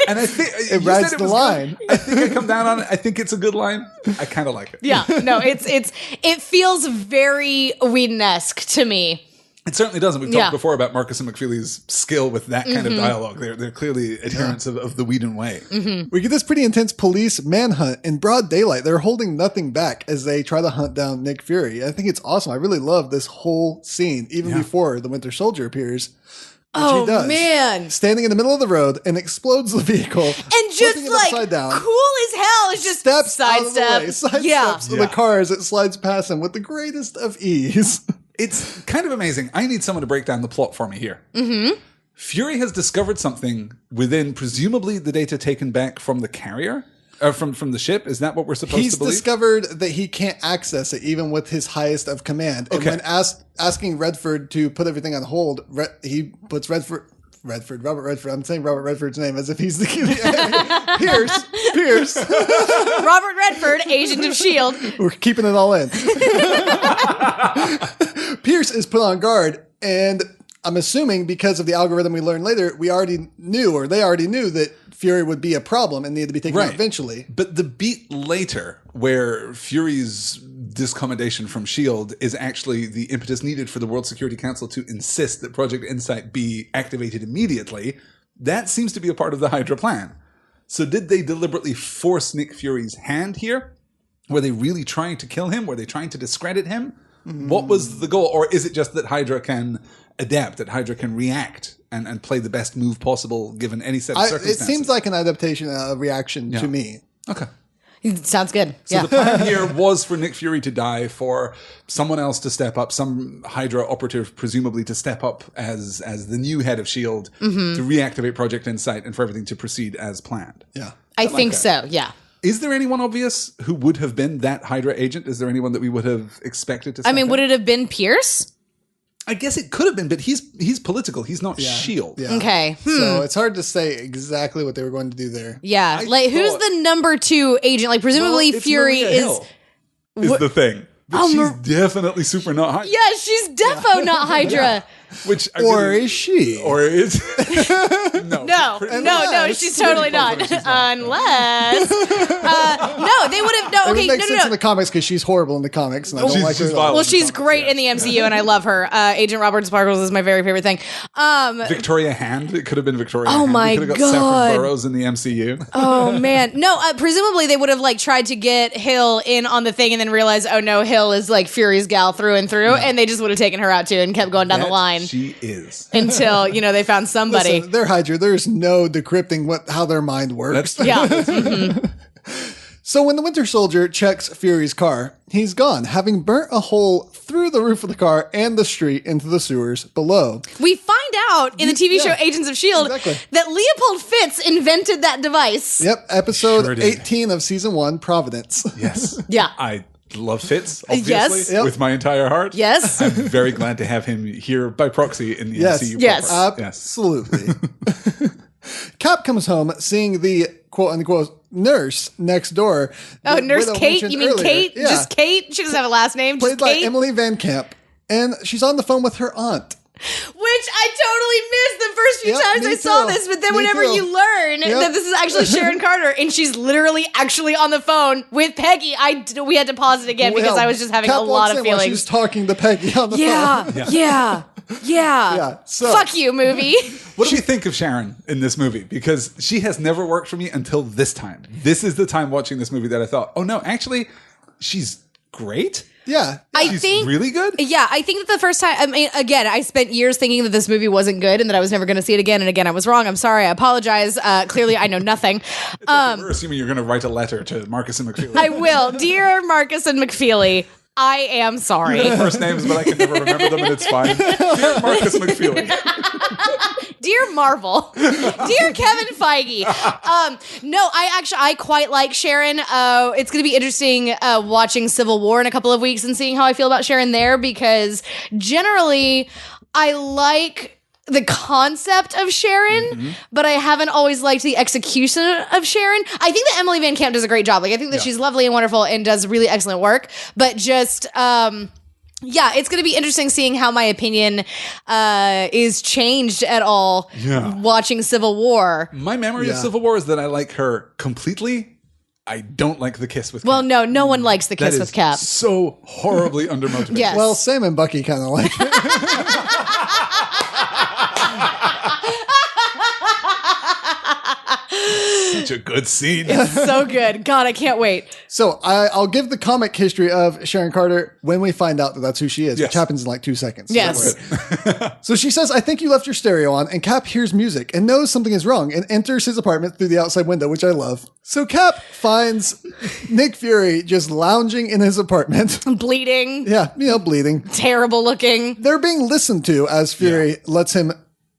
And I think It rides the line. I think I come down on it. I think it's a good line. I kind of like it. Yeah, no, it feels very Whedon-esque to me. It certainly doesn't. We've Yeah. talked before about Marcus and McFeely's skill with that kind of dialogue. They're clearly adherents of the Whedon way. We get this pretty intense police manhunt in broad daylight. They're holding nothing back as they try to hunt down Nick Fury. I think it's awesome. I really love this whole scene, even before the Winter Soldier appears. Which Oh, he does. man. Standing in the middle of the road and explodes the vehicle. And flipping just it like upside down. cool as hell is just Steps out of the way, sidestep. Yeah. sidesteps the car as it slides past him with the greatest of ease. It's kind of amazing. I need someone to break down the plot for me here. Fury has discovered something within presumably the data taken back from the carrier, from the ship. Is that what we're supposed He's to believe? discovered that he can't access it even with his highest of command. And Okay. when asking Redford to put everything on hold, he puts Robert Redford. I'm saying Robert Redford's name as if he's the Pierce. Robert Redford, agent of S.H.I.E.L.D. We're keeping it all in. Pierce is put on guard, and I'm assuming because of the algorithm we learned later, they already knew that Fury would be a problem and needed to be taken out eventually. But the beat later, where Fury's discommendation from S.H.I.E.L.D. is actually the impetus needed for the World Security Council to insist that Project Insight be activated immediately, that seems to be a part of the Hydra plan. So did they deliberately force Nick Fury's hand here? Were they really trying to kill him? Were they trying to discredit him? What was the goal? Or is it just that Hydra can adapt, that Hydra can react and play the best move possible given any set of circumstances? It seems like an adaptation, a reaction to me. Okay. Sounds good. So the plan here was for Nick Fury to die, for someone else to step up, some Hydra operative presumably to step up as the new head of S.H.I.E.L.D. To reactivate Project Insight and for everything to proceed as planned. Yeah. I think so, yeah. Is there anyone obvious who would have been that Hydra agent? Is there anyone that we would have expected to step in? would it have been Pierce? I guess it could have been, but he's political. He's not S.H.I.E.L.D. Yeah. Okay. So it's hard to say exactly what they were going to do there. Yeah. I Who's the number 2 agent? Like, presumably Well, it's Fury Maria is... Hill is the thing. But she's definitely super not Hydra. Yeah, she's defo not Hydra. Which Or is she? Or is... No, she's totally not. Unless... no, they would have... No, It okay, would make sense no. in the comics because she's horrible in the comics, and I don't like her she's at all. violent. Well, she's great in the MCU, and I love her. Agent Robert Sparkles is my very favorite thing. Victoria Hand. It could have been Victoria Oh Hand. my We could have got God. Saffron Burrows in the MCU. Oh, man. No, presumably they would have, like, tried to get Hill in on the thing and then realized, oh, no, Hill is, like, Fury's gal through and through, and they just would have taken her out, too, and kept going down the That line She is. until, they found somebody. Listen, they're Hydra. There's no decrypting how their mind works. Yeah. So when the Winter Soldier checks Fury's car, he's gone, having burnt a hole through the roof of the car and the street into the sewers below. We find out in the TV show Agents of S.H.I.E.L.D. Exactly. that Leopold Fitz invented that device. Yep, episode Sure did. 18 of season 1, Providence. Yes. Yeah. I love Fitz, obviously, Yes. Yep. with my entire heart. Yes. I'm very glad to have him here by proxy in the MCU. Yes. proper. Absolutely. Cap comes home seeing the quote-unquote nurse next door. Oh, that Nurse Widow Kate? mentioned You mean earlier. Kate? Yeah. Just Kate? She doesn't have a last name. Played Just by Kate? Emily Van Camp. And she's on the phone with her aunt. Which I totally missed the first few Yep, times me I saw too. this, but then Me whenever too. you learn Yep. that this is actually Sharon Carter and she's literally actually on the phone with Peggy, we had to pause it again because Well, I was just having Cap a lot walks of in while feelings. she's talking to Peggy on the phone. Yeah. Yeah, so- Fuck you, movie. What do we think of Sharon in this movie? Because she has never worked for me until this time. This is the time watching this movie that I thought, oh no, actually, she's great. Yeah. She's really good. Yeah, I think that the first time, I mean, again, I spent years thinking that this movie wasn't good and that I was never going to see it again. And again, I was wrong. I'm sorry. I apologize. Clearly, I know nothing. We're assuming you're going to write a letter to Marcus and McFeely. I will. Dear Marcus and McFeely, I am sorry. First names, but I can never remember them, and it's fine. Dear Marcus McFeely. Dear Marvel, dear Kevin Feige. No, I quite like Sharon. It's going to be interesting watching Civil War in a couple of weeks and seeing how I feel about Sharon there, because generally I like the concept of Sharon, but I haven't always liked the execution of Sharon. I think that Emily Van Camp does a great job. Like, I think that she's lovely and wonderful and does really excellent work, but just yeah, it's going to be interesting seeing how my opinion is changed at all watching Civil War. My memory of Civil War is that I like her completely. I don't like the kiss with Cap. Well, no one likes the kiss That with is Cap. so horribly undermotivated. Yes. Well, Sam and Bucky kind of like it. Such a good scene. So good. God, I can't wait. So I'll give the comic history of Sharon Carter when we find out that that's who she is, Yes. which happens in like 2 seconds. So Yes. don't worry. So she says, I think you left your stereo on, and Cap hears music and knows something is wrong and enters his apartment through the outside window, which I love. So Cap finds Nick Fury just lounging in his apartment. Bleeding. Yeah, bleeding. Terrible looking. They're being listened to as Fury lets him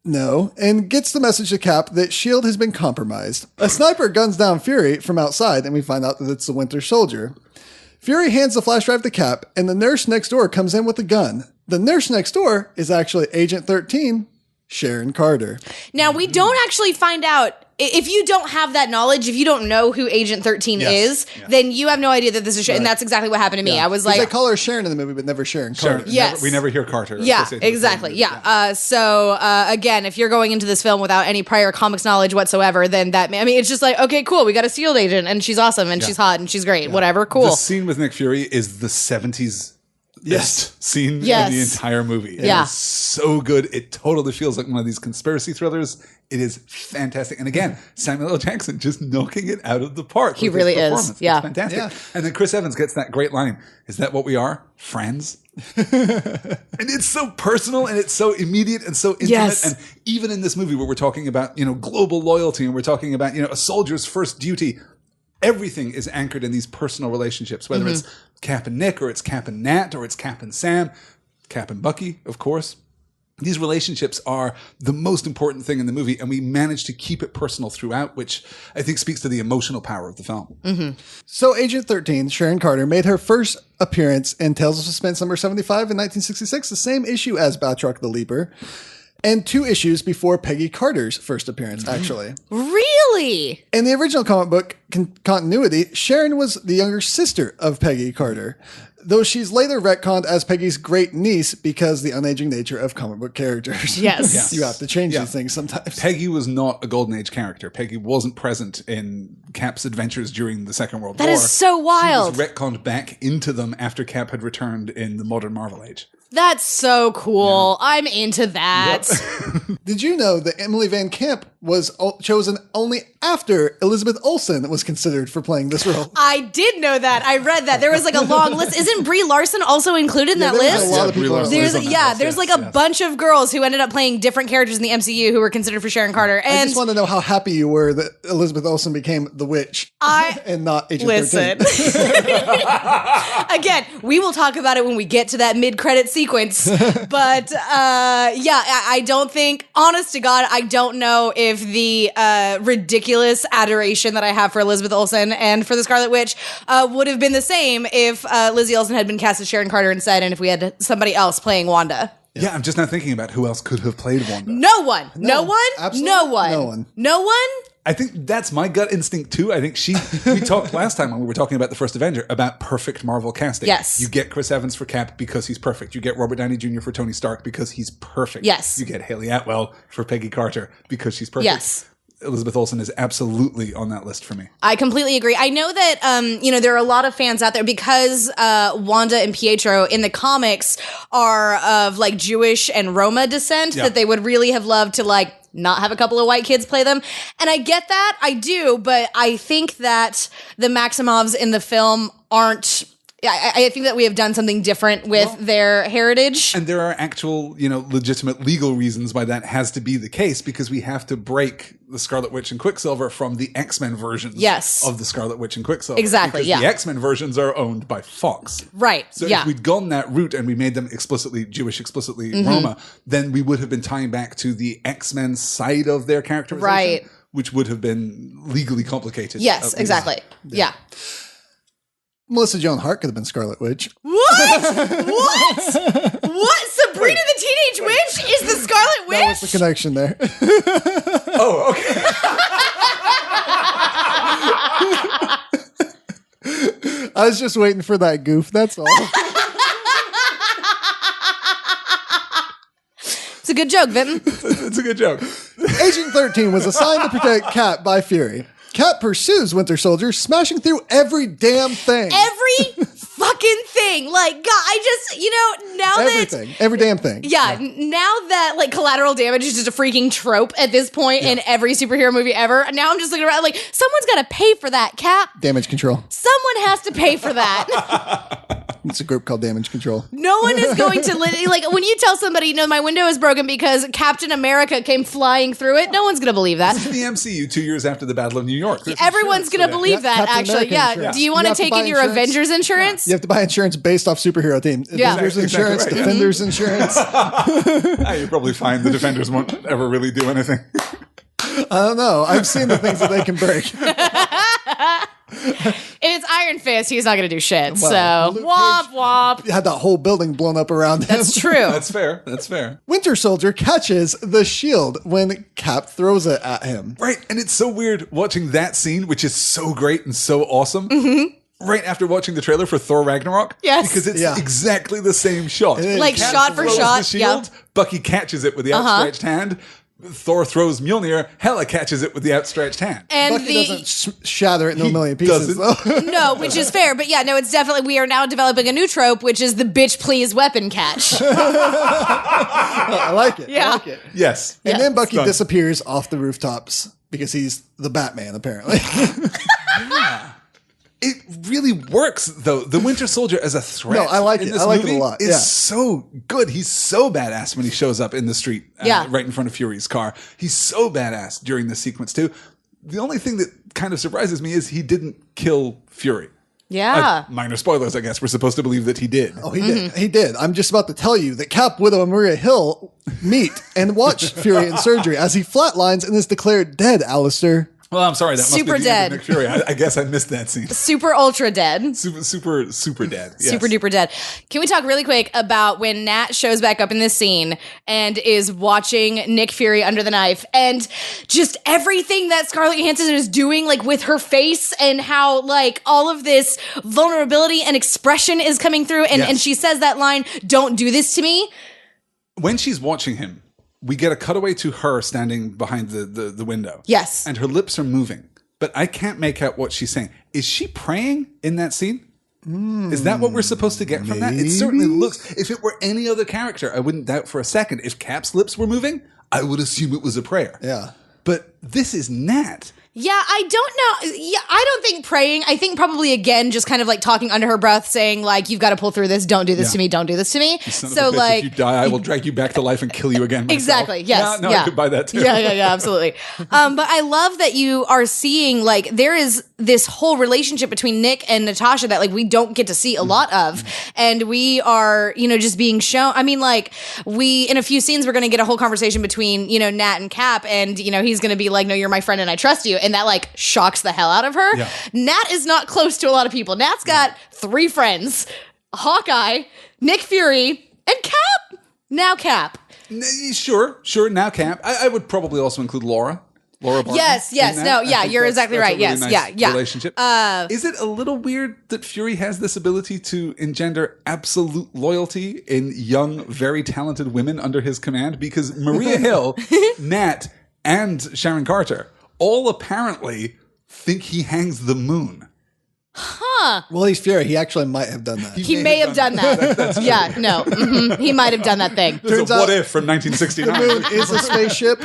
know and gets the message to Cap that S.H.I.E.L.D. has been compromised. A sniper guns down Fury from outside, and we find out that it's the Winter Soldier. Fury hands the flash drive to Cap, and the nurse next door comes in with a gun. The nurse next door is actually Agent 13, Sharon Carter. Now, we don't actually find out if you don't have that knowledge, if you don't know who Agent 13 is, then you have no idea that this is and that's exactly what happened to me. I was like, they call her Sharon in the movie, but never Sharon Carter. Yes. We never hear Carter. Yeah, exactly. Yeah. So again, if you're going into this film without any prior comics knowledge whatsoever, then it's just like, okay, cool. We got a sealed agent and she's awesome and she's hot and she's great. Whatever. Cool. The scene with Nick Fury is the 70s scene in the entire movie. It is so good. It totally feels like one of these conspiracy thrillers. It is fantastic. And again, Samuel L. Jackson just knocking it out of the park. He really is. Yeah. It's fantastic. Yeah. And then Chris Evans gets that great line. Is that what we are? Friends? And it's so personal and it's so immediate and so intimate. Yes. And even in this movie where we're talking about, global loyalty and we're talking about, a soldier's first duty, everything is anchored in these personal relationships, whether it's Cap and Nick or it's Cap and Nat or it's Cap and Sam, Cap and Bucky, of course. These relationships are the most important thing in the movie, and we manage to keep it personal throughout, which I think speaks to the emotional power of the film. So Agent 13, Sharon Carter, made her first appearance in Tales of Suspense number 75 in 1966, the same issue as Batroc the Leaper, and 2 issues before Peggy Carter's first appearance, actually. Really? In the original comic book continuity, Sharon was the younger sister of Peggy Carter, though she's later retconned as Peggy's great niece because the unaging nature of comic book characters. Yes. You have to change these things sometimes. Peggy was not a Golden Age character. Peggy wasn't present in Cap's adventures during the Second World War. That is so wild. She was retconned back into them after Cap had returned in the modern Marvel Age. That's so cool. Yeah. I'm into that. Yep. Did you know that Emily Van Camp was chosen only after Elizabeth Olsen was considered for playing this role? I did know that. I read that. There was like a long list. Isn't Brie Larson also included in that list? A lot of people there's like a bunch of girls who ended up playing different characters in the MCU who were considered for Sharon Carter. And I just want to know how happy you were that Elizabeth Olsen became the witch and not Agent 13. Again, we will talk about it when we get to that mid-credit sequence. But I don't think, honest to God, I don't know if the ridiculous adoration that I have for Elizabeth Olsen and for the Scarlet Witch would have been the same if Lizzie Olsen had been cast as Sharon Carter instead and if we had somebody else playing Wanda. Yeah, I'm just not thinking about who else could have played Wanda. No one. Absolutely no one. I think that's my gut instinct too. I think we talked last time when we were talking about the first Avenger about perfect Marvel casting. Yes. You get Chris Evans for Cap because he's perfect. You get Robert Downey Jr. for Tony Stark because he's perfect. Yes. You get Haley Atwell for Peggy Carter because she's perfect. Yes. Elizabeth Olsen is absolutely on that list for me. I completely agree. I know that, there are a lot of fans out there because Wanda and Pietro in the comics are of like Jewish and Roma descent that they would really have loved to like not have a couple of white kids play them. And I get that. I do. But I think that the Maximovs in the film aren't. I think that we have done something different with their heritage. And there are actual, legitimate legal reasons why that has to be the case because we have to break the Scarlet Witch and Quicksilver from the X-Men versions of the Scarlet Witch and Quicksilver. Exactly, because the X-Men versions are owned by Fox. Right, So if we'd gone that route and we made them explicitly Jewish, explicitly Roma, then we would have been tying back to the X-Men side of their characterization. Right. Which would have been legally complicated. Yes, exactly. Yeah. Melissa Joan Hart could have been Scarlet Witch. What? What? Sabrina the Teenage Witch is the Scarlet Witch? That was the connection there. Oh, okay. I was just waiting for that goof, that's all. It's a good joke, Vinton. It's a good joke. Agent 13 was assigned to protect Cap by Fury. Cap pursues Winter Soldier, smashing through every damn thing. Every fucking thing. Like, God, I just, now Everything. Every damn thing. Yeah, now that, like, collateral damage is just a freaking trope at this point in every superhero movie ever, now I'm just looking around like, someone's got to pay for that, Cap. Damage Control. Someone has to pay for that. It's a group called Damage Control. No one is going to, like, when you tell somebody, my window is broken because Captain America came flying through it, no one's going to believe that. This is the MCU 2 years after the Battle of New York. Everyone's going to believe that, Captain actually. America insurance. Do you want to take in your insurance. Avengers insurance? You have to buy insurance based off superhero team. Avengers insurance, exactly right, Defenders insurance. You're probably fine. The Defenders won't ever really do anything. I don't know. I've seen the things that they can break. If it's Iron Fist, he's not going to do shit. Well, so, Luke womp Cage womp. had that whole building blown up around him. That's true. That's fair. That's fair. Winter Soldier catches the shield when Cap throws it at him. Right. And it's so weird watching that scene, which is so great and so awesome. Right after watching the trailer for Thor Ragnarok. Yes. Because it's exactly the same shot. Like Cap shot for throws shot. The shield, Bucky catches it with the outstretched hand. Thor throws Mjolnir. Hela catches it with the outstretched hand. And Bucky doesn't shatter it into a million pieces, doesn't. though. No, which is fair. But yeah, no, it's definitely, we are now developing a new trope, which is the bitch please weapon catch. I like it. Yeah. I like it. Yes. And then Bucky Done. disappears off the rooftops because he's the Batman, apparently. It really works, though. The Winter Soldier as a threat. No, I like in it. this I like it movie a lot. Is Yeah. so good. He's so badass when he shows up in the street, right in front of Fury's car. He's so badass during this sequence too. The only thing that kind of surprises me is he didn't kill Fury. Yeah. Minor spoilers, I guess. We're supposed to believe that he did. Oh, he did. He did. I'm just about to tell you that Cap, Widow, and Maria Hill meet and watch Fury in surgery as he flatlines and is declared dead, Alistair. Well, I'm sorry. That must Super be the end of dead. Nick Fury. I guess I missed that scene. Super ultra dead. Super dead. Yes. Super duper dead. Can we talk really quick about when Nat shows back up in this scene and is watching Nick Fury under the knife and just everything that Scarlett Johansson is doing, like with her face and how like all of this vulnerability and expression is coming through. And she says that line, "Don't do this to me." When she's watching him, we get a cutaway to her standing behind the window. Yes. And her lips are moving, but I can't make out what she's saying. Is she praying in that scene? Is that what we're supposed to get from that? It certainly looks. If it were any other character, I wouldn't doubt for a second. If Cap's lips were moving, I would assume it was a prayer. Yeah. But this is Nat. Yeah, I don't know. Yeah, I don't think praying. I think probably again just kind of like talking under her breath, saying like, "You've got to pull through this. Don't do this to me. Don't do this to me." Son of So a bitch, like, if you die, I will drag you back to life and kill you again. Myself. Exactly. Yes. Yeah, no, I could buy that too. Yeah, absolutely. But I love that you are seeing like there is this whole relationship between Nick and Natasha that like we don't get to see a lot of, and we are just being shown. I mean, like we in a few scenes we're going to get a whole conversation between Nat and Cap, and he's going to be like, "No, you're my friend and I trust you," and that like shocks the hell out of her. Yeah. Nat is not close to a lot of people. Nat's got 3 friends: Hawkeye, Nick Fury, and Cap. Now Cap. Sure. Now Cap. I would probably also include Laura. Laura Barton. Yes. in that. No, I yeah, think you're that's exactly a right. really Yes, nice yeah. Relationship. Is it a little weird that Fury has this ability to engender absolute loyalty in young, very talented women under his command? Because Maria Hill, Nat, and Sharon Carter all apparently think he hangs the moon. Well, he's Fury. He actually might have done that. He may have done that. Yeah, no. He might have done that thing. There's a out- what if from The 1969. moon is a spaceship,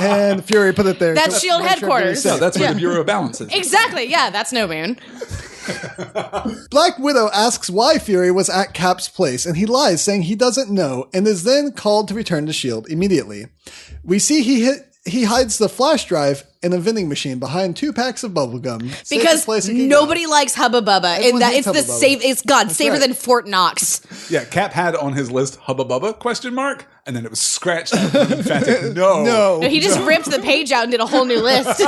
and Fury put it there. That's to SHIELD make sure headquarters. everybody's No, safe. that's where the Bureau of Balance is. Exactly. Yeah, that's no moon. Black Widow asks why Fury was at Cap's place, and he lies, saying he doesn't know, and is then called to return to S.H.I.E.L.D. immediately. We see he hides the flash drive in a vending machine behind 2 packs of bubblegum. Because nobody likes Hubba Bubba. Everyone And that hates it's the Hubba Bubba. safe. It's God safer right. than Fort Knox. Yeah, Cap had on his list Hubba Bubba, question mark, and then it was scratched out with an emphatic no. No, No, he just ripped the page out and did a whole new list.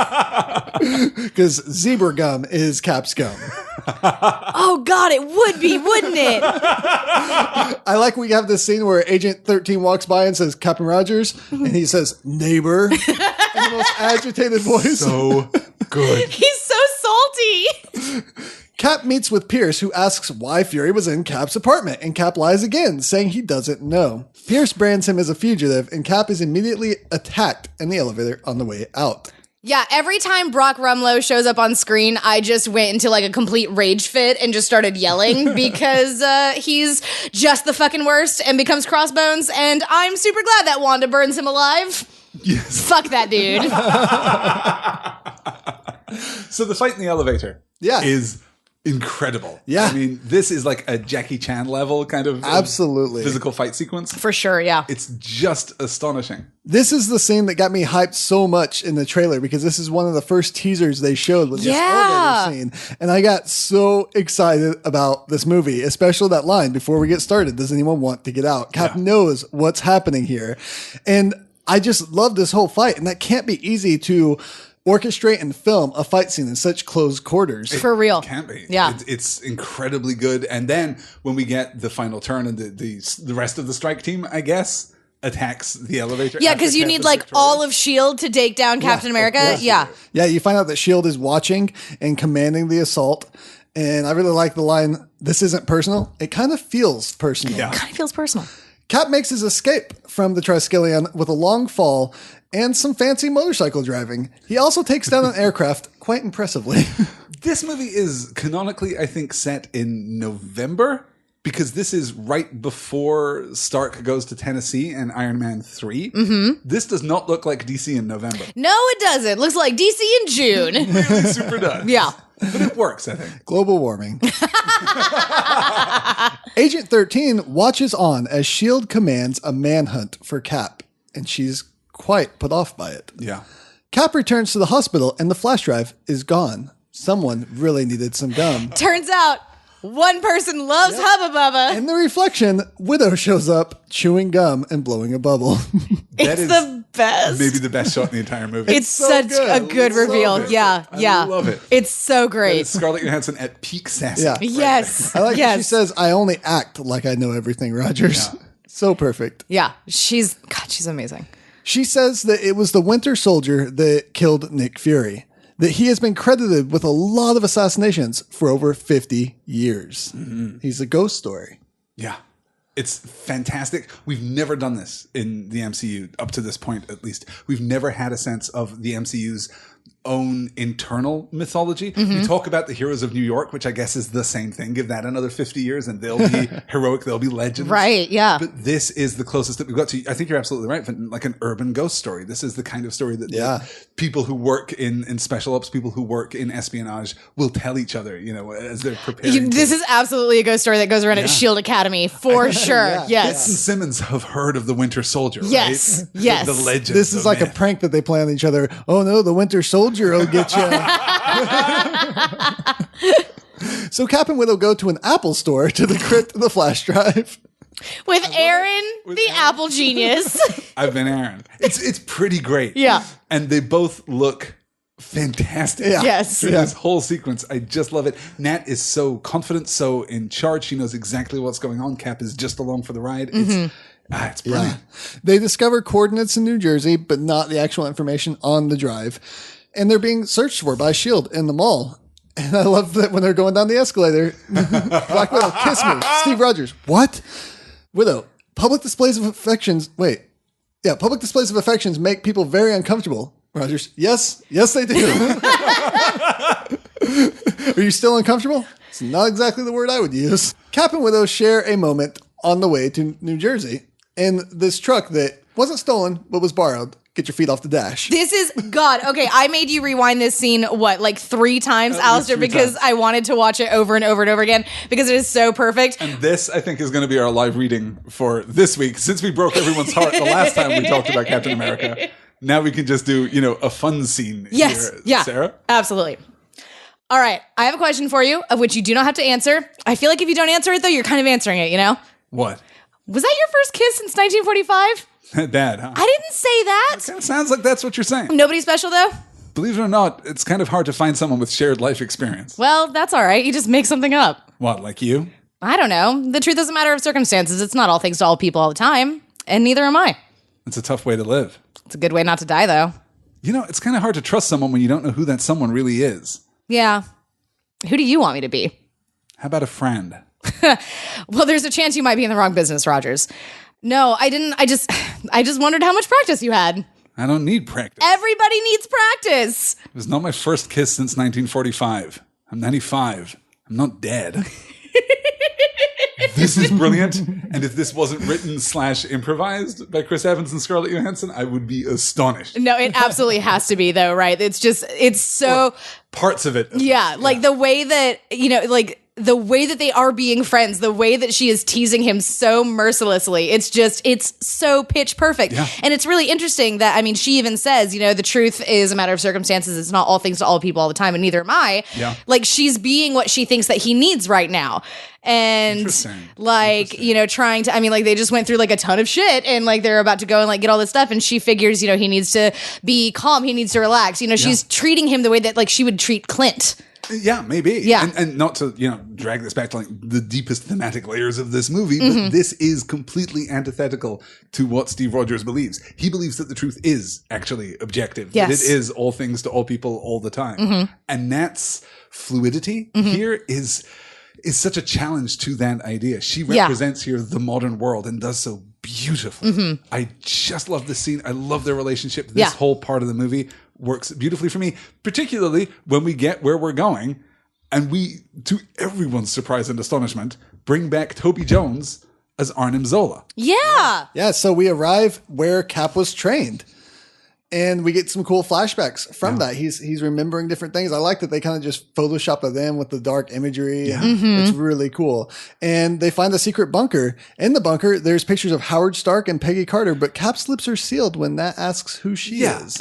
because zebra gum is Cap's gum. Oh God, it would be, wouldn't it? I like we have this scene where Agent 13 walks by and says, Captain Rogers, and he says, neighbor, in the most agitated voice. So good. He's so salty. Cap meets with Pierce, who asks why Fury was in Cap's apartment, and Cap lies again, saying he doesn't know. Pierce brands him as a fugitive, and Cap is immediately attacked in the elevator on the way out. Yeah, every time Brock Rumlow shows up on screen, I just went into like a complete rage fit and just started yelling because he's just the fucking worst and becomes Crossbones, and I'm super glad that Wanda burns him alive. Yes. Fuck that dude. So the fight in the elevator is incredible. Yeah. I mean, this is like a Jackie Chan level kind of Absolutely. physical fight sequence. For sure, yeah. It's just astonishing. This is the scene that got me hyped so much in the trailer because this is one of the first teasers they showed with this elevator scene. And I got so excited about this movie, especially that line, before we get started, does anyone want to get out? Cap knows what's happening here. And I just love this whole fight. And that can't be easy to orchestrate and film a fight scene in such close quarters. For real. It can't be. Yeah. It's incredibly good. And then when we get the final turn and the rest of the strike team, I guess, attacks the elevator. Yeah, because you need like all of S.H.I.E.L.D. to take down Captain America. Yeah. Yeah, you find out that S.H.I.E.L.D. is watching and commanding the assault. And I really like the line, "This isn't personal." It kind of feels personal. Yeah. Kind of feels personal. Cap makes his escape from the Triskelion with a long fall and some fancy motorcycle driving. He also takes down an aircraft quite impressively. This movie is canonically, I think, set in November, because this is right before Stark goes to Tennessee and Iron Man 3. Mm-hmm. This does not look like DC in November. No, it doesn't. It looks like DC in June. Really super does. Yeah. But it works, I think. Global warming. Agent 13 watches on as S.H.I.E.L.D. commands a manhunt for Cap, and she's quite put off by it. Yeah. Cap returns to the hospital, and the flash drive is gone. Someone really needed some gum. Turns out one person loves Hubba Bubba. In the reflection, Widow shows up, chewing gum and blowing a bubble. It's the best. Maybe the best shot in the entire movie. It's so such good. a good reveal. it. Yeah, yeah. I love it. It's so great. It's Scarlett Johansson at peak sassy. Yeah. Yes. I like yes. that she says, "I only act like I know everything, Rogers." Yeah. So perfect. Yeah, she's amazing. She says that it was the Winter Soldier that killed Nick Fury, that he has been credited with a lot of assassinations for over 50 years. Mm-hmm. He's a ghost story. Yeah. It's fantastic. We've never done this in the MCU, up to this point at least. We've never had a sense of the MCU's own internal mythology. We talk about the heroes of New York, which I guess is the same thing. Give that another 50 years and they'll be heroic, they'll be legends. Right, yeah. But this is the closest that we've got to, I think you're absolutely right, like an urban ghost story. This is the kind of story that people who work in special ops, people who work in espionage will tell each other, as they're preparing. This is absolutely a ghost story that goes around at S.H.I.E.L.D. Academy, for sure. Yeah. Yes. Fitz and Simmons have heard of the Winter Soldier, Yes, right? yes. The legend. This is like a prank that they play on each other. "Oh no, the Winter Soldier will get you." So Cap and Widow go to an Apple store to decrypt the flash drive. With Aaron, the Apple genius. I've been Aaron. It's pretty great. Yeah. And they both look fantastic. Yeah. Yes. Through this whole sequence. I just love it. Nat is so confident, so in charge. She knows exactly what's going on. Cap is just along for the ride. It's brilliant. They discover coordinates in New Jersey, but not the actual information on the drive. And they're being searched for by S.H.I.E.L.D. in the mall. And I love that when they're going down the escalator, Black Widow, "Kiss me." Steve Rogers, "What?" Widow, "Public displays of affections." Wait. Yeah, "Public displays of affections make people very uncomfortable." Rogers, Yes, they do." "Are you still uncomfortable?" It's not exactly the word I would use. Cap and Widow share a moment on the way to New Jersey in this truck that wasn't stolen, but was borrowed. Get your feet off the dash. This is God. Okay, I made you rewind this scene, like 3 times, Alistair, because I wanted to watch it over and over and over again because it is so perfect. And this, I think, is going to be our live reading for this week. Since we broke everyone's heart the last time we talked about Captain America, now we can just do, a fun scene Yes. here. Yeah. Sarah? Absolutely. All right. I have a question for you, of which you do not have to answer. I feel like if you don't answer it, though, you're kind of answering it, What? Was that your first kiss since 1945? Dad, huh? I didn't say that. Kind of sounds like that's what you're saying. Nobody special, though? Believe it or not, it's kind of hard to find someone with shared life experience. Well, that's all right. You just make something up. What, like you? I don't know. The truth is a matter of circumstances. It's not all things to all people all the time. And neither am I. It's a tough way to live. It's a good way not to die, though. It's kind of hard to trust someone when you don't know who that someone really is. Yeah. Who do you want me to be? How about a friend? Well, there's a chance you might be in the wrong business, Rogers. No, I didn't. I just wondered how much practice you had. I don't need practice. Everybody needs practice. It was not my first kiss since 1945. I'm 95. I'm not dead. This is brilliant. And if this wasn't written / improvised by Chris Evans and Scarlett Johansson, I would be astonished. No, it absolutely has to be, though, right? It's so... Parts of it. Yeah, like the way that, the way that they are being friends, the way that she is teasing him so mercilessly, it's so pitch perfect. Yeah. And it's really interesting that, I mean, she even says, the truth is a matter of circumstances. It's not all things to all people all the time, and neither am I. Yeah. Like, she's being what she thinks that he needs right now. And trying to, I mean, like, they just went through like a ton of shit, and like they're about to go and like get all this stuff, and she figures, he needs to be calm, he needs to relax. She's treating him the way that like she would treat Clint. Yeah, maybe. Yeah. And not to, drag this back to like the deepest thematic layers of this movie, but this is completely antithetical to what Steve Rogers believes. He believes that the truth is actually objective. Yes. That it is all things to all people all the time. And that's fluidity here is such a challenge to that idea. She represents here the modern world and does so beautifully. I just love this scene. I love their relationship. This whole part of the movie works beautifully for me, particularly when we get where we're going and we, to everyone's surprise and astonishment, bring back Toby Jones as Arnim Zola. Yeah. Yeah, so we arrive where Cap was trained. And we get some cool flashbacks from that. He's remembering different things. I like that they kind of just Photoshop of them with the dark imagery. Yeah. It's really cool. And they find a secret bunker. In the bunker, there's pictures of Howard Stark and Peggy Carter, but Cap's lips are sealed when Nat asks who she is.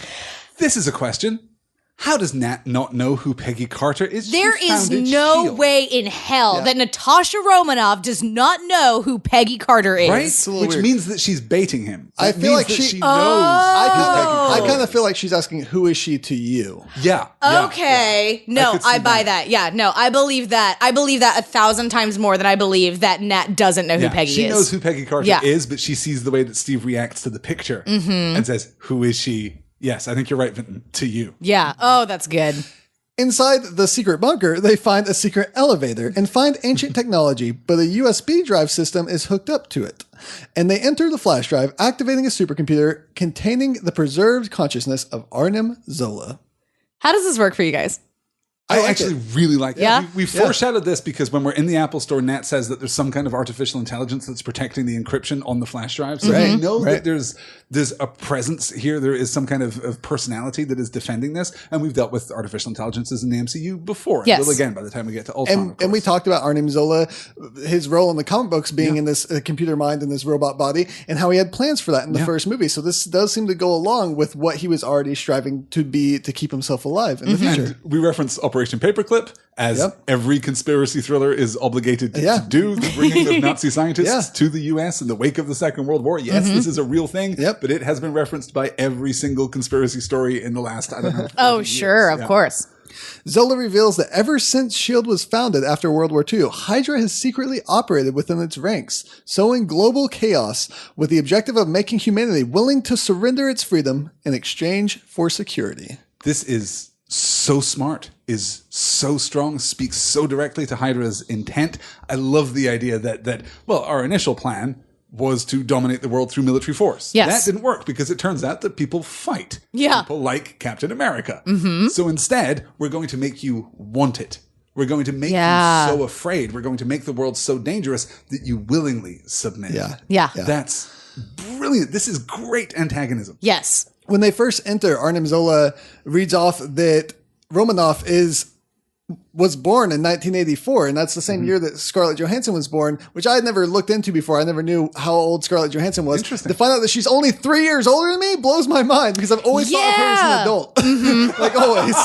This is a question. How does Nat not know who Peggy Carter is? There is no S.H.I.E.L.D. way in hell that Natasha Romanoff does not know who Peggy Carter is. Right? Which means that she's baiting him. I feel like she knows. I kind of feel like she's asking, who is she to you? Yeah. Okay. No, I buy that. Yeah. No, I believe that. I believe that 1,000 times more than I believe that Nat doesn't know who Peggy is. She knows who Peggy Carter is, but she sees the way that Steve reacts to the picture and says, who is she? Yes, I think you're right, Vinton, to you. Yeah. Oh, that's good. Inside the secret bunker, they find a secret elevator and find ancient technology, but a USB drive system is hooked up to it. And they enter the flash drive, activating a supercomputer containing the preserved consciousness of Arnim Zola. How does this work for you guys? I actually really like that. Yeah? We foreshadowed this because when we're in the Apple store, Nat says that there's some kind of artificial intelligence that's protecting the encryption on the flash drive. So we know that there's a presence here. There is some kind of personality that is defending this. And we've dealt with artificial intelligences in the MCU before. Yes. Well, again, by the time we get to Ultron. And we talked about Arnim Zola, his role in the comic books being in this computer mind in this robot body, and how he had plans for that in the first movie. So this does seem to go along with what he was already striving to be to keep himself alive in the future. And we reference Operation Paperclip, as every conspiracy thriller is obligated to do, the bringing of Nazi scientists to the U.S. in the wake of the Second World War. Yes, this is a real thing, but it has been referenced by every single conspiracy story in the last, I don't know. Oh, sure, years. of course. Zola reveals that ever since S.H.I.E.L.D. was founded after World War II, Hydra has secretly operated within its ranks, sowing global chaos with the objective of making humanity willing to surrender its freedom in exchange for security. This is so smart, is so strong, speaks so directly to Hydra's intent. I love the idea that our initial plan was to dominate the world through military force. Yes. That didn't work because it turns out that people fight. Yeah. People like Captain America. So instead, we're going to make you want it. We're going to make you so afraid. We're going to make the world so dangerous that you willingly submit. Yeah. That's brilliant. This is great antagonism. Yes. When they first enter, Arnim Zola reads off that Romanoff was born in 1984, and that's the same year that Scarlett Johansson was born, which I had never looked into before. I never knew how old Scarlett Johansson was. Interesting. To find out that she's only 3 years older than me blows my mind because I've always thought of her as an adult. Like always.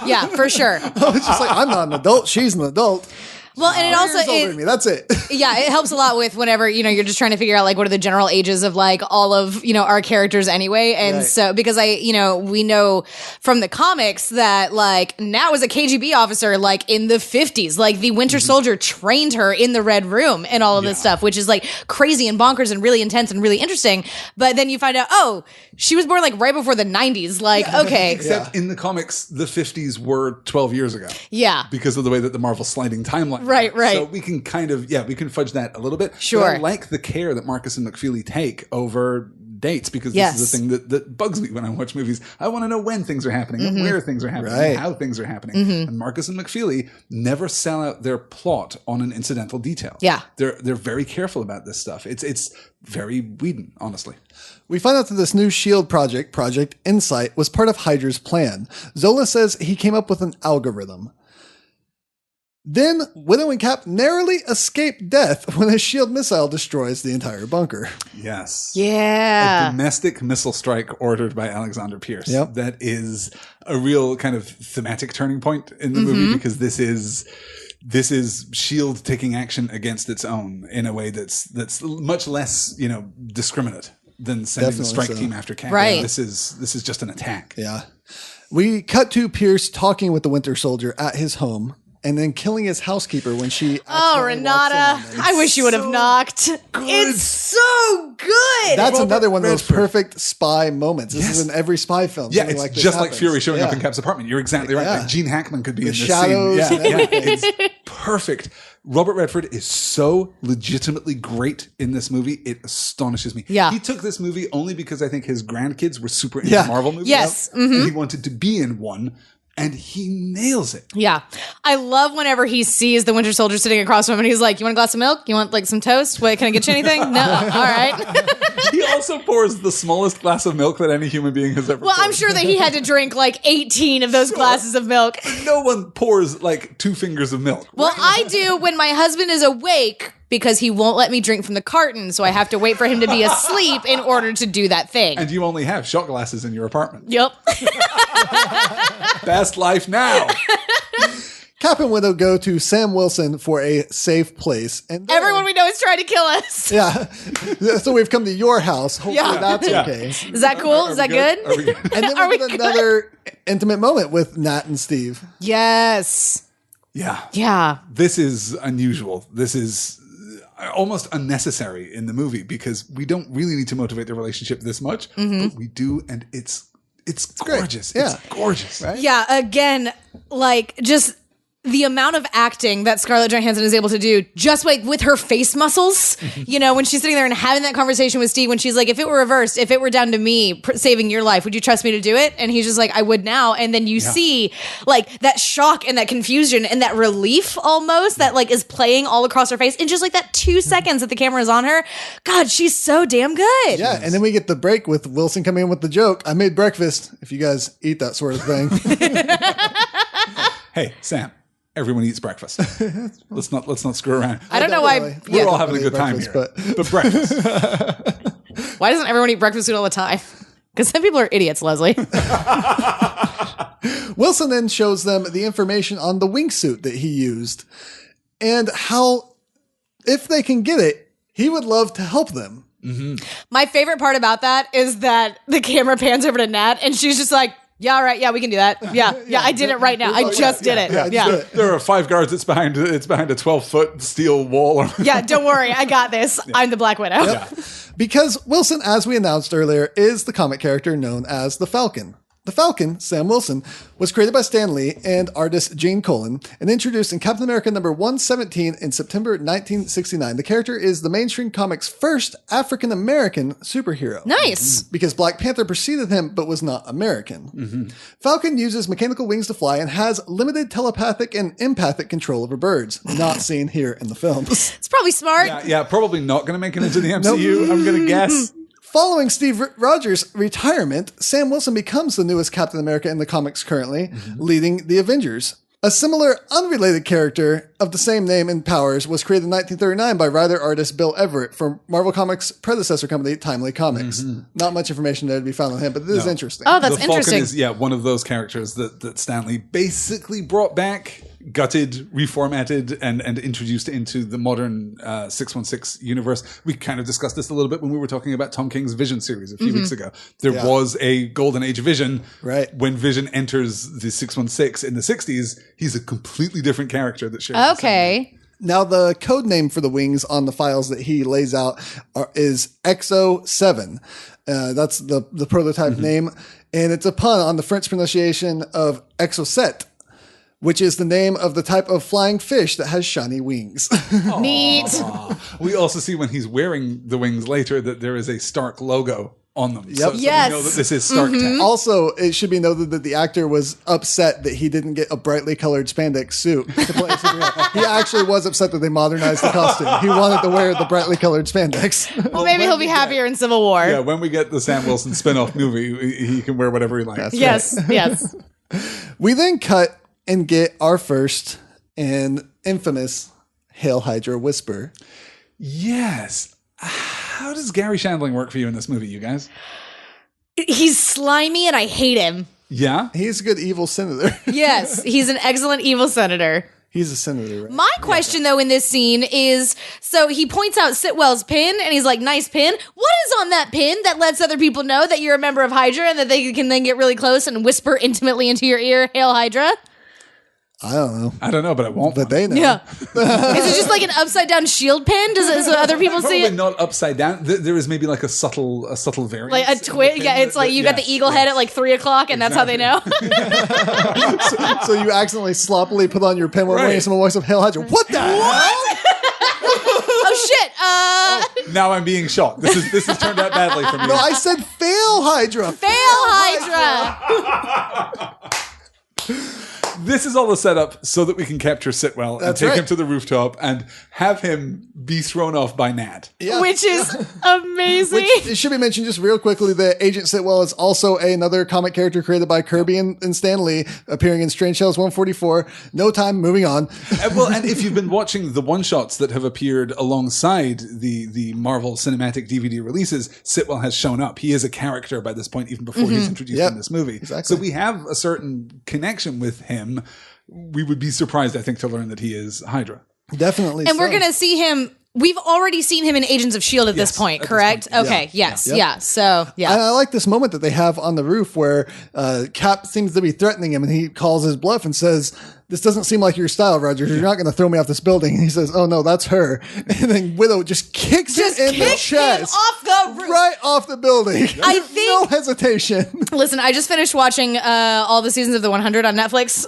Yeah, for sure. I was just like, I'm not an adult. She's an adult. Well, and it also Years older than me. That's it. Yeah, it helps a lot with whenever, you're just trying to figure out like what are the general ages of like all of, our characters anyway. And so because we know from the comics that like Nat was a KGB officer like in the 50s, like the Winter Soldier trained her in the Red Room and all of this stuff, which is like crazy and bonkers and really intense and really interesting. But then you find out, oh, she was born like right before the 90s. Like, okay. Except in the comics, the 50s were 12 years ago. Yeah. Because of the way that the Marvel sliding timeline. Right. So we can kind of, we can fudge that a little bit. Sure. But I like the care that Marcus and McFeely take over dates because this is the thing that bugs me when I watch movies. I want to know when things are happening, and where things are happening, and how things are happening. And Marcus and McFeely never sell out their plot on an incidental detail. Yeah. They're very careful about this stuff. It's very Whedon, honestly. We find out that this new S.H.I.E.L.D. Project Insight, was part of Hydra's plan. Zola says he came up with an algorithm. Then Widow and Cap narrowly escape death when a shield missile destroys the entire bunker. Yes. Yeah. A domestic missile strike ordered by Alexander Pierce. Yep. That is a real kind of thematic turning point in the movie, because this is S.H.I.E.L.D. taking action against its own in a way that's much less, discriminate than sending the strike team after Cap. Right. This is just an attack. Yeah. We cut to Pierce talking with the Winter Soldier at his home, and then killing his housekeeper when she Renata, I wish you would have knocked. It's so good. That's another one of those Redford. perfect spy moments. This is in every spy film. Yeah, Something it's like this just like happens. Fury showing up Yeah. in Cap's apartment. You're exactly right. Yeah. Like Gene Hackman could be in this shadows scene. and everything. It's perfect. Robert Redford is so legitimately great in this movie. It astonishes me. Yeah. He took this movie only because I think his grandkids were super into Yeah. Marvel movies. Yes. And he wanted to be in one. And he nails it. Yeah. I love whenever he sees the Winter Soldier sitting across from him and he's like, you want a glass of milk? You want like some toast? Wait, can I get you anything? No. All right. He also pours the smallest glass of milk that any human being has ever Well, poured. I'm sure that he had to drink like 18 of those glasses of milk. No one pours like 2 fingers of milk. Well, I do when my husband is awake because he won't let me drink from the carton. So I have to wait for him to be asleep in order to do that thing. And you only have shot glasses in your apartment. Yep. Best life now. Cap and Widow go to Sam Wilson for a safe place. And then- Everyone we know is trying to kill us. Yeah. So we've come to your house. Hopefully Yeah. that's Yeah. okay. Is that cool? Is that good? Are we good? And then Are we we get good? another intimate moment with Nat and Steve. Yes. Yeah. Yeah. This is unusual. This is almost unnecessary in the movie because we don't really need to motivate the relationship this much, but we do, and it's gorgeous. Yeah. It's gorgeous. Right? Yeah. Again, like just the amount of acting that Scarlett Johansson is able to do just like with her face muscles, when she's sitting there and having that conversation with Steve, when she's like, if it were reversed, if it were down to me saving your life, would you trust me to do it? And he's just like, I would now. And then you see like that shock and that confusion and that relief almost that like is playing all across her face in just like that 2 seconds that the camera is on her. God, she's so damn good. Yeah. And then we get the break with Wilson coming in with the joke. I made breakfast if you guys eat that sort of thing. Hey, Sam. Everyone eats breakfast. Let's not screw around. I don't know why. We're all Yeah. having a good time here. Breakfast, But breakfast. Why doesn't everyone eat breakfast food all the time? Because some people are idiots, Leslie. Wilson then shows them the information on the wingsuit that he used and how, if they can get it, he would love to help them. My favorite part about that is that the camera pans over to Nat and she's just like, yeah, all right. Yeah, we can do that. Yeah. I did it right now. I just did it. Yeah. There are 5 guards. It's behind a 12-foot steel wall. Yeah, don't worry. I got this. I'm the Black Widow. Yeah. Because Wilson, as we announced earlier, is the comic character known as the Falcon. The Falcon, Sam Wilson, was created by Stan Lee and artist Gene Colan and introduced in Captain America number 117 in September 1969. The character is the mainstream comics' first African-American superhero. Nice. Because Black Panther preceded him but was not American. Falcon uses mechanical wings to fly and has limited telepathic and empathic control over birds, not seen here in the films. It's probably smart. Yeah, probably not going to make it into the MCU, I'm going to guess. Following Steve Rogers' retirement, Sam Wilson becomes the newest Captain America in the comics currently, leading the Avengers. A similar, unrelated character of the same name and powers was created in 1939 by writer-artist Bill Everett for Marvel Comics' predecessor company, Timely Comics. Not much information there to be found on him, but it is interesting. Oh, that's The Falcon interesting. is, one of those characters that Stanley basically brought back, gutted, reformatted, and introduced into the modern 616 universe. We kind of discussed this a little bit when we were talking about Tom King's Vision series a few weeks ago. There was a Golden Age Vision. Right. When Vision enters the 616 in the 60s, he's a completely different character that shares the same name. Okay. Now, the code name for the wings on the files that he lays out is XO7. That's the prototype name, and it's a pun on the French pronunciation of exocet, which is the name of the type of flying fish that has shiny wings. Neat. We also see when he's wearing the wings later that there is a Stark logo on them. So Yes. we know that this is Stark tech. Also, it should be noted that the actor was upset that he didn't get a brightly colored spandex suit to play Superman. He actually was upset that they modernized the costume. He wanted to wear the brightly colored spandex. Well, maybe he'll be happier in Civil War. Yeah, when we get the Sam Wilson spin-off movie, he can wear whatever he likes. Yes. Yes. We then cut and get our first and infamous Hail Hydra whisper. Yes. How does Gary Shandling work for you in this movie, you guys? He's slimy and I hate him. Yeah? He's a good evil senator. Yes, he's an excellent evil senator. He's a senator, right? My question, though, in this scene is, so he points out Sitwell's pin, and he's like, nice pin. What is on that pin that lets other people know that you're a member of Hydra and that they can then get really close and whisper intimately into your ear, Hail Hydra? I don't know. I don't know, but I won't. But they know. Yeah. Is it just like an upside-down shield pin? Does it, so other people see Probably it? not upside down. There is maybe like a subtle variant. Like a twist? Yeah, it's like you got the eagle head at like 3 o'clock, and that's how they know. So you accidentally sloppily put on your pin when Right. someone walks up, Hail Hydra. What the hell? Oh, shit. Now I'm being shot. This has turned out badly for me. No, I said fail Hydra. Fail Hydra. This is all the setup so that we can capture Sitwell and That's take right. him to the rooftop and have him be thrown off by Nat. Yeah. Which is amazing. Which, it should be mentioned just real quickly that Agent Sitwell is also another comic character created by Kirby and Stan Lee, appearing in Strange Tales 144. No time, moving on. And if you've been watching the one-shots that have appeared alongside the Marvel Cinematic DVD releases, Sitwell has shown up. He is a character by this point, even before he's introduced Yep. in this movie. Exactly. So we have a certain connection with him. We would be surprised, I think, to learn that he is Hydra. Definitely. And so. we're going to see him. We've already seen him in Agents of S.H.I.E.L.D. at this Yes, point, at this correct? point. Okay, Yeah. yes, Yep. yeah. So, yeah. I like this moment that they have on the roof where Cap seems to be threatening him and he calls his bluff and says, this doesn't seem like your style, Rogers. You're not going to throw me off this building. And he says, oh no, that's her. And then Widow just kicks Just it in the kicked him chest. off the roof. Right off the building. I With think- no hesitation. Listen, I just finished watching all the seasons of The 100 on Netflix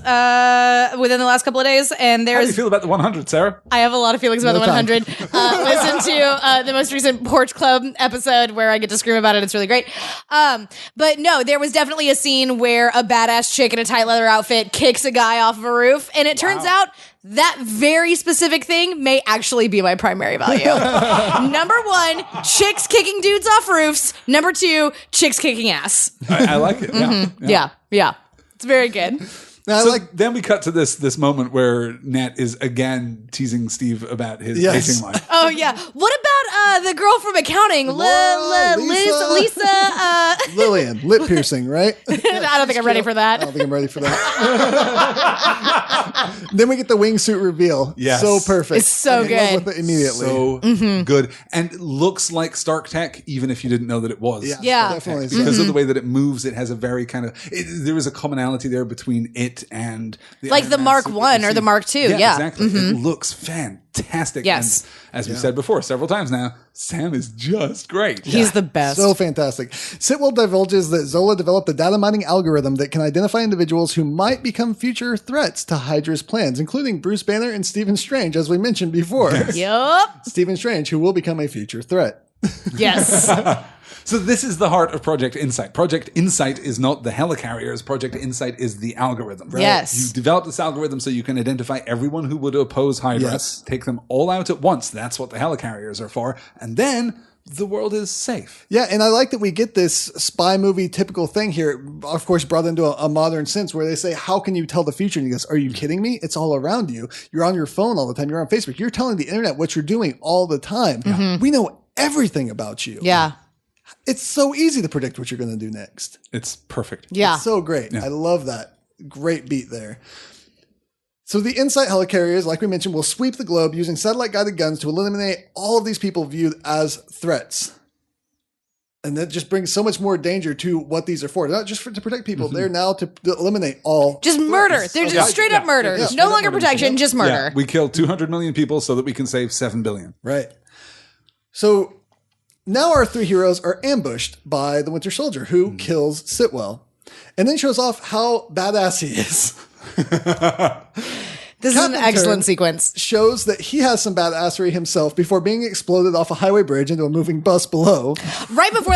within the last couple of days, and How do you there's feel about the 100, Sarah? I have a lot of feelings about No The 100. Listen to the most recent Porch Club episode where I get to scream about it. It's really great. But no, there was definitely a scene where a badass chick in a tight leather outfit kicks a guy off of a roof, and it turns out that very specific thing may actually be my primary value. Number 1, chicks kicking dudes off roofs. Number 2, chicks kicking ass. I like it. Yeah. It's very good. Now, So then we cut to this moment where Nat is again teasing Steve about his Yes. dating life. Oh yeah. What about the girl from accounting, Lisa? Lillian, lip piercing, right? I don't think I'm ready for I that. don't think I'm ready for that. Then we get the wingsuit reveal. Yes. So perfect. It's so I'm in love good. with it immediately. So good. And looks like Stark Tech, even if you didn't know that it was. Yeah. Definitely. Because of the way that it moves, it has a very kind of, there is a commonality there between it and Like Iron the Man Mark suit that I we or see. the Mark II, yeah. Exactly. It looks fantastic. Yes. And as we've said before several times now, Sam is just great. He's the best. So fantastic. Sitwell divulges that Zola developed a data mining algorithm that can identify individuals who might become future threats to Hydra's plans, including Bruce Banner and Stephen Strange, as we mentioned before. Yup. Stephen Strange, who will become a future threat. Yes. So this is the heart of Project Insight. Project Insight is not the helicarriers. Project Insight is the algorithm. Right? Yes. You develop this algorithm so you can identify everyone who would oppose Hydra, Yes. take them all out at once. That's what the helicarriers are for. And then the world is safe. Yeah, and I like that we get this spy movie typical thing here, of course, brought into a modern sense where they say, how can you tell the future? And he goes, are you kidding me? It's all around you. You're on your phone all the time. You're on Facebook. You're telling the internet what you're doing all the time. We know everything about you. Yeah. It's so easy to predict what you're going to do next. It's perfect. Yeah. It's so great. I love that. Great beat there. So the Insight helicarriers, like we mentioned, will sweep the globe using satellite-guided guns to eliminate all of these people viewed as threats. And that just brings so much more danger to what these are for. They're not just to protect people. They're now to eliminate all Just threats. murder. They're just straight up murder. Yeah. No longer protection, just murder. Yeah, we killed 200 million people so that we can save 7 billion. Right. So now our three heroes are ambushed by the Winter Soldier, who kills Sitwell, and then shows off how badass he is. This is an Captain excellent Turn sequence. shows that he has some badassery himself before being exploded off a highway bridge into a moving bus below. Right before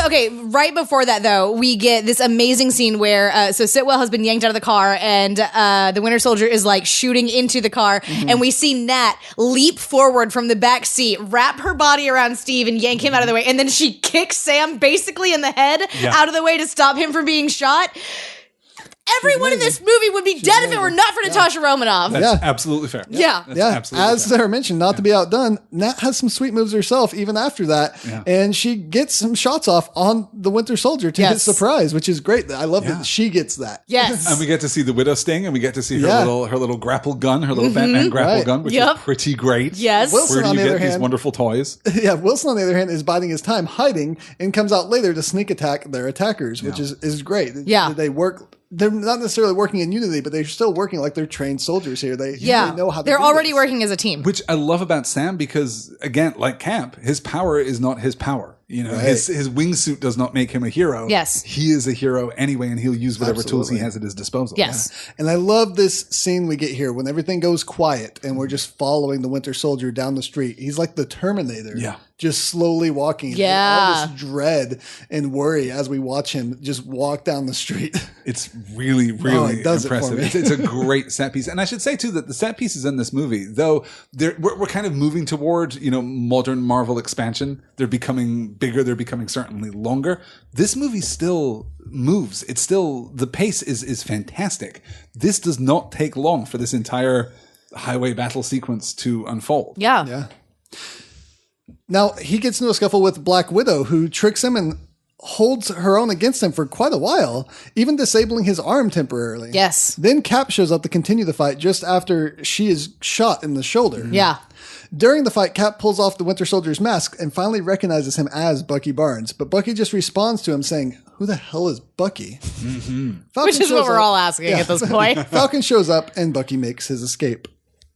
that though, we get this amazing scene where so Sitwell has been yanked out of the car, and the Winter Soldier is like shooting into the car, and we see Nat leap forward from the back seat, wrap her body around Steve, and yank him out of the way, and then she kicks Sam basically in the head out of the way to stop him from being shot. everyone in this movie would be dead if it were not for Natasha Romanoff. That's absolutely fair. Yeah. That's Yeah, absolutely as fair. Sarah mentioned, not to be outdone, Nat has some sweet moves herself even after that, and she gets some shots off on the Winter Soldier to his surprise, which is great. I love that she gets that. Yes. And we get to see the Widow sting, and we get to see her little grapple gun, her little Batman grapple gun, which is pretty great. Yes. Wilson, Where do on you the get other these hand, wonderful toys? Yeah, Wilson, on the other hand, is biding his time, hiding, and comes out later to sneak attack their attackers, which is great. Yeah. They work. They're not necessarily working in unity, but they're still working like they're trained soldiers here. They know how they're already working as a team. Which I love about Sam because, again, like Camp, his power is not his power. You know, his wingsuit does not make him a hero. Yes. He is a hero anyway, and he'll use whatever tools he has at his disposal. Yes. And I love this scene we get here when everything goes quiet and we're just following the Winter Soldier down the street. He's like the Terminator. Yeah. Just slowly walking. Yeah. All this dread and worry as we watch him just walk down the street. It's really, really it does it for impressive. me. It's a great set piece. And I should say, too, that the set pieces in this movie, though we're kind of moving toward, modern Marvel expansion. They're becoming bigger. They're becoming certainly longer. This movie still moves. It's still, the pace is fantastic. This does not take long for this entire highway battle sequence to unfold. Yeah. Yeah. Now, he gets into a scuffle with Black Widow, who tricks him and holds her own against him for quite a while, even disabling his arm temporarily. Yes. Then Cap shows up to continue the fight just after she is shot in the shoulder. Yeah. During the fight, Cap pulls off the Winter Soldier's mask and finally recognizes him as Bucky Barnes. But Bucky just responds to him saying, "Who the hell is Bucky?" Which is what we're all asking at this point. Falcon shows up and Bucky makes his escape.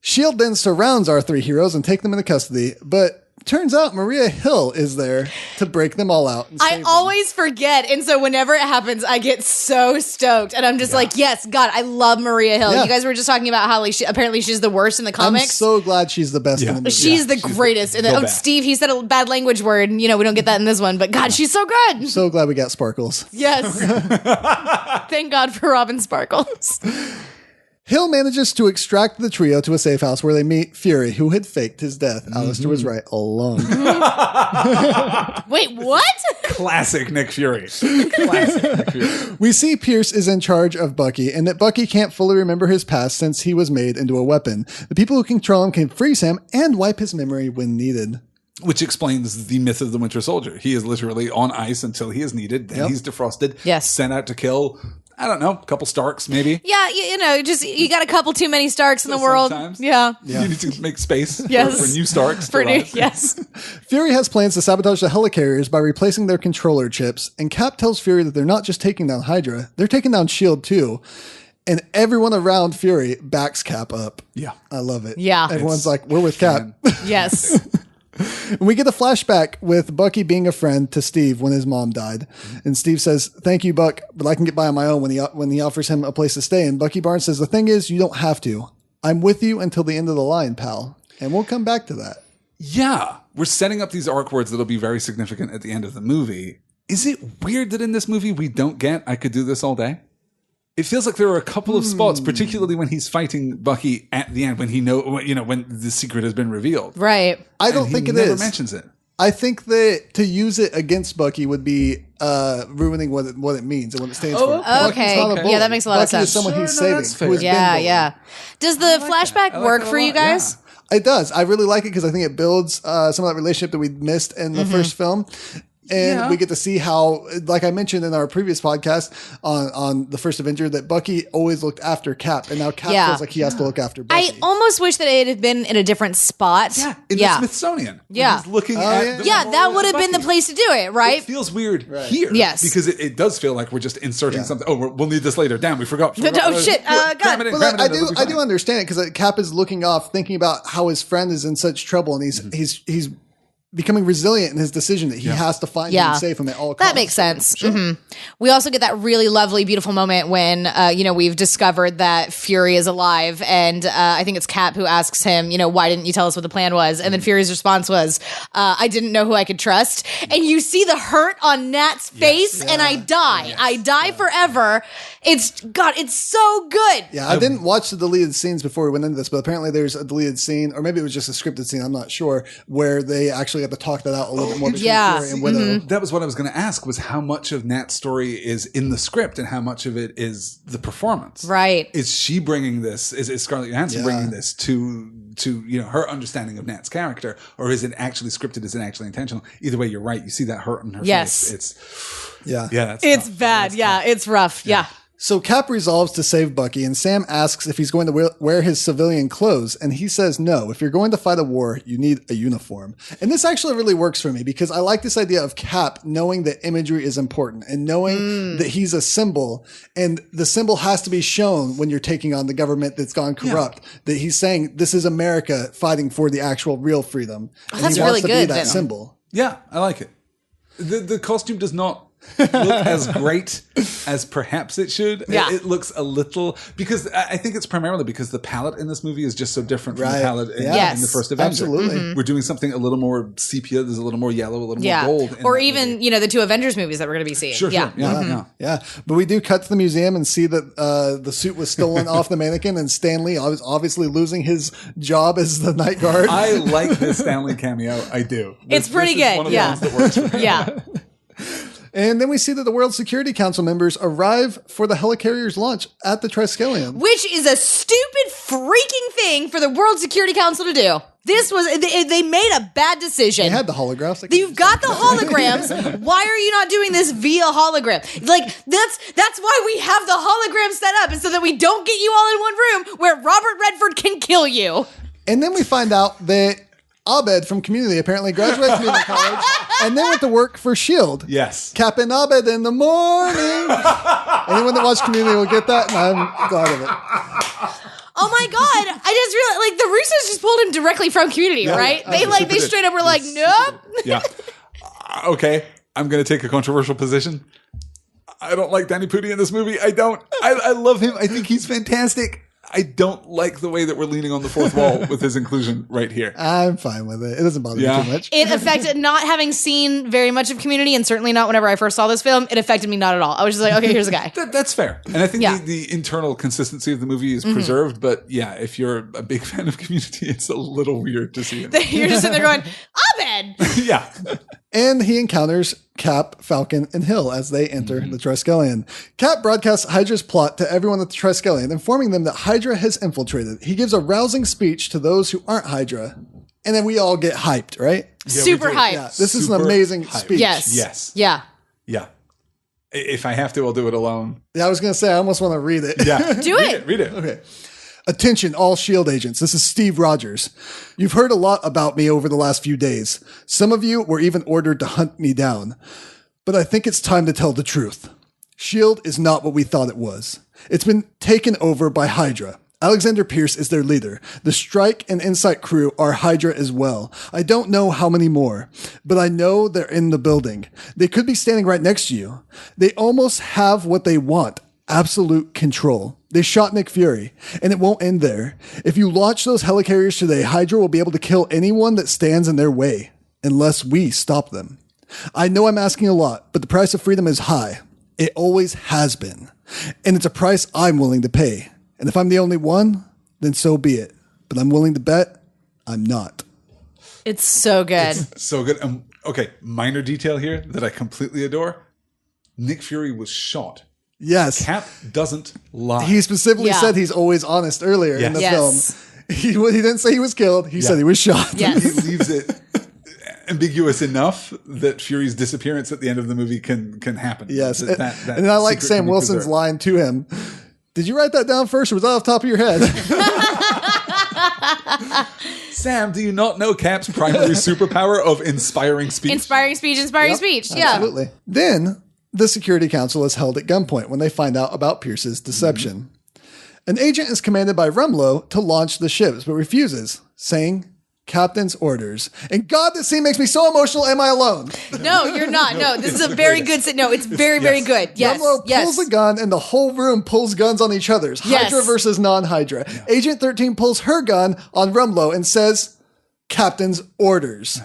S.H.I.E.L.D. then surrounds our three heroes and take them into custody, but turns out Maria Hill is there to break them all out. And I save them. always forget. And so whenever it happens, I get so stoked. And I'm just like, yes, God, I love Maria Hill. Yeah. You guys were just talking about how apparently she's the worst in the I'm comics. so glad she's the best in the movie. She's the greatest. And best. Steve, he said a bad language word. And, we don't get that in this one. But God, she's so good. So glad we got Sparkles. Yes. Thank God for Robin Sparkles. Hill manages to extract the trio to a safe house where they meet Fury, who had faked his death. Alistair was right all along. Wait, what? Classic Nick Fury. Classic Nick Fury. We see Pierce is in charge of Bucky and that Bucky can't fully remember his past since he was made into a weapon. The people who control him can freeze him and wipe his memory when needed. Which explains the myth of the Winter Soldier. He is literally on ice until he is needed. Then he's defrosted. Yes. Sent out to kill, I don't know, a couple Starks maybe. Yeah, you got a couple too many Starks in the world. Sometimes. Yeah. You need to make space Yes. for new Starks. to For new, rise. yes. Fury has plans to sabotage the helicarriers by replacing their controller chips, and Cap tells Fury that they're not just taking down Hydra, they're taking down S.H.I.E.L.D. too. And everyone around Fury backs Cap up. Yeah. I love it. Yeah. Everyone's like, we're with Cap. Yes. We get a flashback with Bucky being a friend to Steve when his mom died. And Steve says, "Thank you, Buck, but I can get by on my own," when he offers him a place to stay. And Bucky Barnes says, "The thing is, you don't have to. I'm with you until the end of the line, pal." And we'll come back to that. Yeah. We're setting up these arc words that'll be very significant at the end of the movie. Is it weird that in this movie we don't get "I could do this all day"? It feels like there are a couple of spots, particularly when he's fighting Bucky at the end, when when the secret has been revealed. Right. I don't think it never is. mentions it. I think that to use it against Bucky would be ruining what it means and what it stands for. Bucky's Okay. not a bully. Yeah, that makes a lot of Bucky sense. is someone he's Sure, no, saving. that's fair. Who has been Yeah, bullied. yeah. Does the flashback work for you guys? It does. I really like it because I think it builds some of that relationship that we missed in the first film. And we get to see how, like I mentioned in our previous podcast on the first Avenger, that Bucky always looked after Cap, and now Cap feels like he has to look after Bucky. I almost wish that it had been in a different spot. In the Smithsonian. Yeah. He's looking at the Yeah, that memorial would have of been the Bucky. place to do it, right? It feels weird here. Yes. Because it does feel like we're just inserting something. Oh, we'll need this later. Damn, we forgot. Oh, shit. God. Cram it in, But cram it I in, it'll do be I fine. do understand it because Cap is looking off, thinking about how his friend is in such trouble, and he's becoming resilient in his decision that he has to find him and save him at all costs. That makes sense. We also get that really lovely, beautiful moment when, we've discovered that Fury is alive. And I think it's Cap who asks him, why didn't you tell us what the plan was? And then Fury's response was, I didn't know who I could trust. And you see the hurt on Nat's face, and I die. Yes. I die forever. It's so good. Yeah, I didn't watch the deleted scenes before we went into this, but apparently there's a deleted scene, or maybe it was just a scripted scene, I'm not sure, where they actually actually got to talk that out a little bit more between Yeah. Fury and Widow. That was what I was going to ask, was how much of Nat's story is in the script and how much of it is the performance. Right. Is she bringing this, is Scarlett Johansson Yeah. bringing this to her understanding of Nat's character, or is it actually scripted? Is it actually intentional? Either way, you're right. You see that hurt in her Yes. face. Yeah. That's It's tough. bad. Yeah, it's rough. Yeah. So Cap resolves to save Bucky, and Sam asks if he's going to wear his civilian clothes, and he says no. If you're going to fight a war, you need a uniform. And this actually really works for me because I like this idea of Cap knowing that imagery is important and knowing that he's a symbol, and the symbol has to be shown when you're taking on the government that's gone corrupt. That he's saying this is America fighting for the actual real freedom. And that's he wants really to be good, that then. symbol. Yeah, I like it. The costume does not look as great as perhaps it should. Yeah. It looks a little, because I think it's primarily because the palette in this movie is just so different from Right. the palette in, Yes. in the first Avenger. Absolutely. We're doing something a little more sepia. There's a little more yellow, a little Yeah. more gold. in Or that even, movie. the two Avengers movies that we're going to be seeing. Sure. Yeah. Yeah, but we do cut to the museum and see that the suit was stolen off the mannequin, and Stanley was obviously losing his job as the night guard. I like this Stanley cameo. I do. It's pretty this is good, one of yeah. the ones that works for me. Yeah. And then we see that the World Security Council members arrive for the helicarrier's launch at the Triskelion. Which is a stupid freaking thing for the World Security Council to do. This was, they made a bad decision. They had the holographs. You've got the holograms. Why are you not doing this via hologram? Like, that's why we have the hologram set up, is so that we don't get you all in one room where Robert Redford can kill you. And then we find out that Abed from Community apparently graduated community college and then went to work for S.H.I.E.L.D. Yes. Captain Abed in the morning. Anyone that watched Community will get that, and I'm glad of it. Oh my God. I just realized, like, the Russos just pulled him directly from Community, right? They straight up were like, nope. Yeah. Okay. I'm going to take a controversial position. I don't like Danny Pudi in this movie. I don't. I love him. I think he's fantastic. I don't like the way that we're leaning on the fourth wall with his inclusion right here. I'm fine with it. It doesn't bother me too much. It affected, not having seen very much of Community, and certainly not whenever I first saw this film, it affected me not at all. I was just like, okay, here's a guy. That's fair. And I think Yeah. the internal consistency of the movie is preserved. But yeah, if you're a big fan of Community, it's a little weird to see him. You're just sitting there going, Abed! Yeah. And he encounters Cap, Falcon, and Hill as they enter the Triskelion. Cap broadcasts Hydra's plot to everyone at the Triskelion, informing them that Hydra has infiltrated. He gives a rousing speech to those who aren't Hydra, and then we all get hyped, right? Super do. hyped. Yeah, this is an Super amazing hyped. speech. Yes. Yes. Yeah. Yeah. If I have to, I'll do it alone. Yeah, I was going to say, I almost want to read it. Yeah. Do it. Read it. Okay. Attention, all S.H.I.E.L.D. agents. This is Steve Rogers. You've heard a lot about me over the last few days. Some of you were even ordered to hunt me down. But I think it's time to tell the truth. S.H.I.E.L.D. is not what we thought it was. It's been taken over by Hydra. Alexander Pierce is their leader. The Strike and Insight crew are Hydra as well. I don't know how many more, but I know they're in the building. They could be standing right next to you. They almost have what they want. Absolute control. They shot Nick Fury, and it won't end there. If you launch those helicarriers today, Hydra will be able to kill anyone that stands in their way, unless we stop them. I know I'm asking a lot, but the price of freedom is high. It always has been. And it's a price I'm willing to pay. And if I'm the only one, then so be it. But I'm willing to bet I'm not. It's so good. So good. Okay, minor detail here that I completely adore. Nick Fury was shot. Yes. Cap doesn't lie. He specifically Yeah. said he's always honest earlier in the Yes. film. He didn't say he was killed. He said he was shot. Yes. He leaves it ambiguous enough that Fury's disappearance at the end of the movie can happen. Yes. That And I like secret Sam can be Wilson's preserved. line to him. Did you write that down first, or was that off the top of your head? Sam, do you not know Cap's primary superpower of inspiring speech? Inspiring speech, inspiring speech. Yeah. Absolutely. Then the Security Council is held at gunpoint when they find out about Pierce's deception. An agent is commanded by Rumlow to launch the ships, but refuses, saying, Captain's orders. And God, this scene makes me so emotional. Am I alone? No, you're not. No, this is a very good scene. No, it's very, very good. Yes. Rumlow Yes. pulls a gun, and the whole room pulls guns on each other's. Yes. Hydra versus non-Hydra. Agent 13 pulls her gun on Rumlow and says, Captain's orders.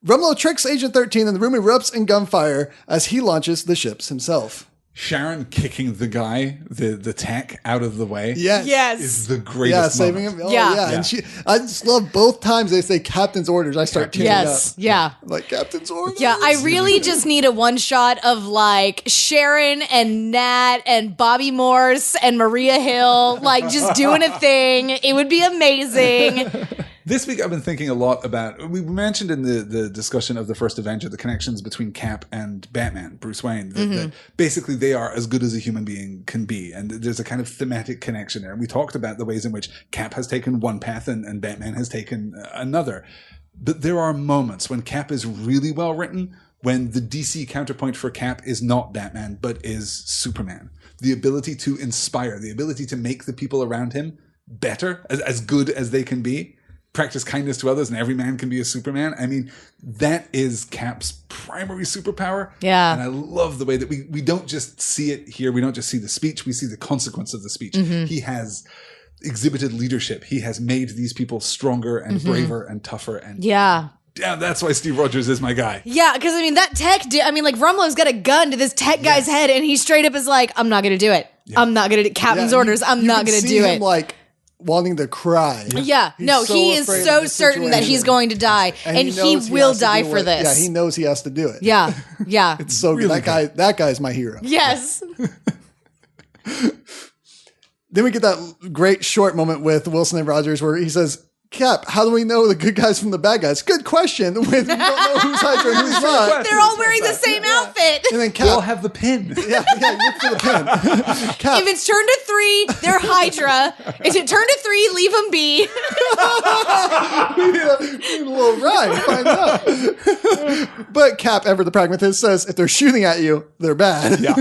Rumlow tricks Agent 13, and the room erupts in gunfire as he launches the ships himself. Sharon kicking the guy, the tech, out of the way. Yes. Is the greatest saving moment. him. Oh, Yeah. yeah. And I just love both times they say captain's orders. I start tearing Yes. up. Yeah. I'm like, captain's orders. Yeah, I really just need a one shot of like Sharon and Nat and Bobby Morse and Maria Hill, like just doing a thing. It would be amazing. This week I've been thinking a lot about, we mentioned in the discussion of the first Avenger, the connections between Cap and Batman, Bruce Wayne, that basically they are as good as a human being can be. And there's a kind of thematic connection there. And we talked about the ways in which Cap has taken one path and Batman has taken another. But there are moments when Cap is really well written, when the DC counterpoint for Cap is not Batman, but is Superman. The ability to inspire, the ability to make the people around him better, as good as they can be. Practice kindness to others and every man can be a Superman. I mean, that is Cap's primary superpower. Yeah. And I love the way that we don't just see it here. We don't just see the speech. We see the consequence of the speech. He has exhibited leadership. He has made these people stronger and braver and tougher. And Yeah. yeah, that's why Steve Rogers is my guy. Yeah, because I mean, that tech, like Rumlow's got a gun to this tech guy's head and he straight up is like, I'm not going to do it. Yeah. I'm not going to do Captain's orders. I'm not going to do him, it. like, wanting to cry. Yeah, no, so he is afraid so of the certain that he's situation. going to die, and he knows will has to die do for it. this. Yeah, he knows he has to do it. Yeah, yeah. It's so Really good. That guy's my hero. Yes. Then we get that great short moment with Wilson and Rogers where he says, Cap, how do we know the good guys from the bad guys? Good question. When you don't know who's Hydra and who's not. They're all wearing the same outfit. And then They all Cap, have the pin. yeah, look for the pen. Cap, If it's turned to 3, they're Hydra. If it turned to 3, leave them be. a little rhyme, find out. But Cap, ever the pragmatist, says if they're shooting at you, they're bad. Yeah.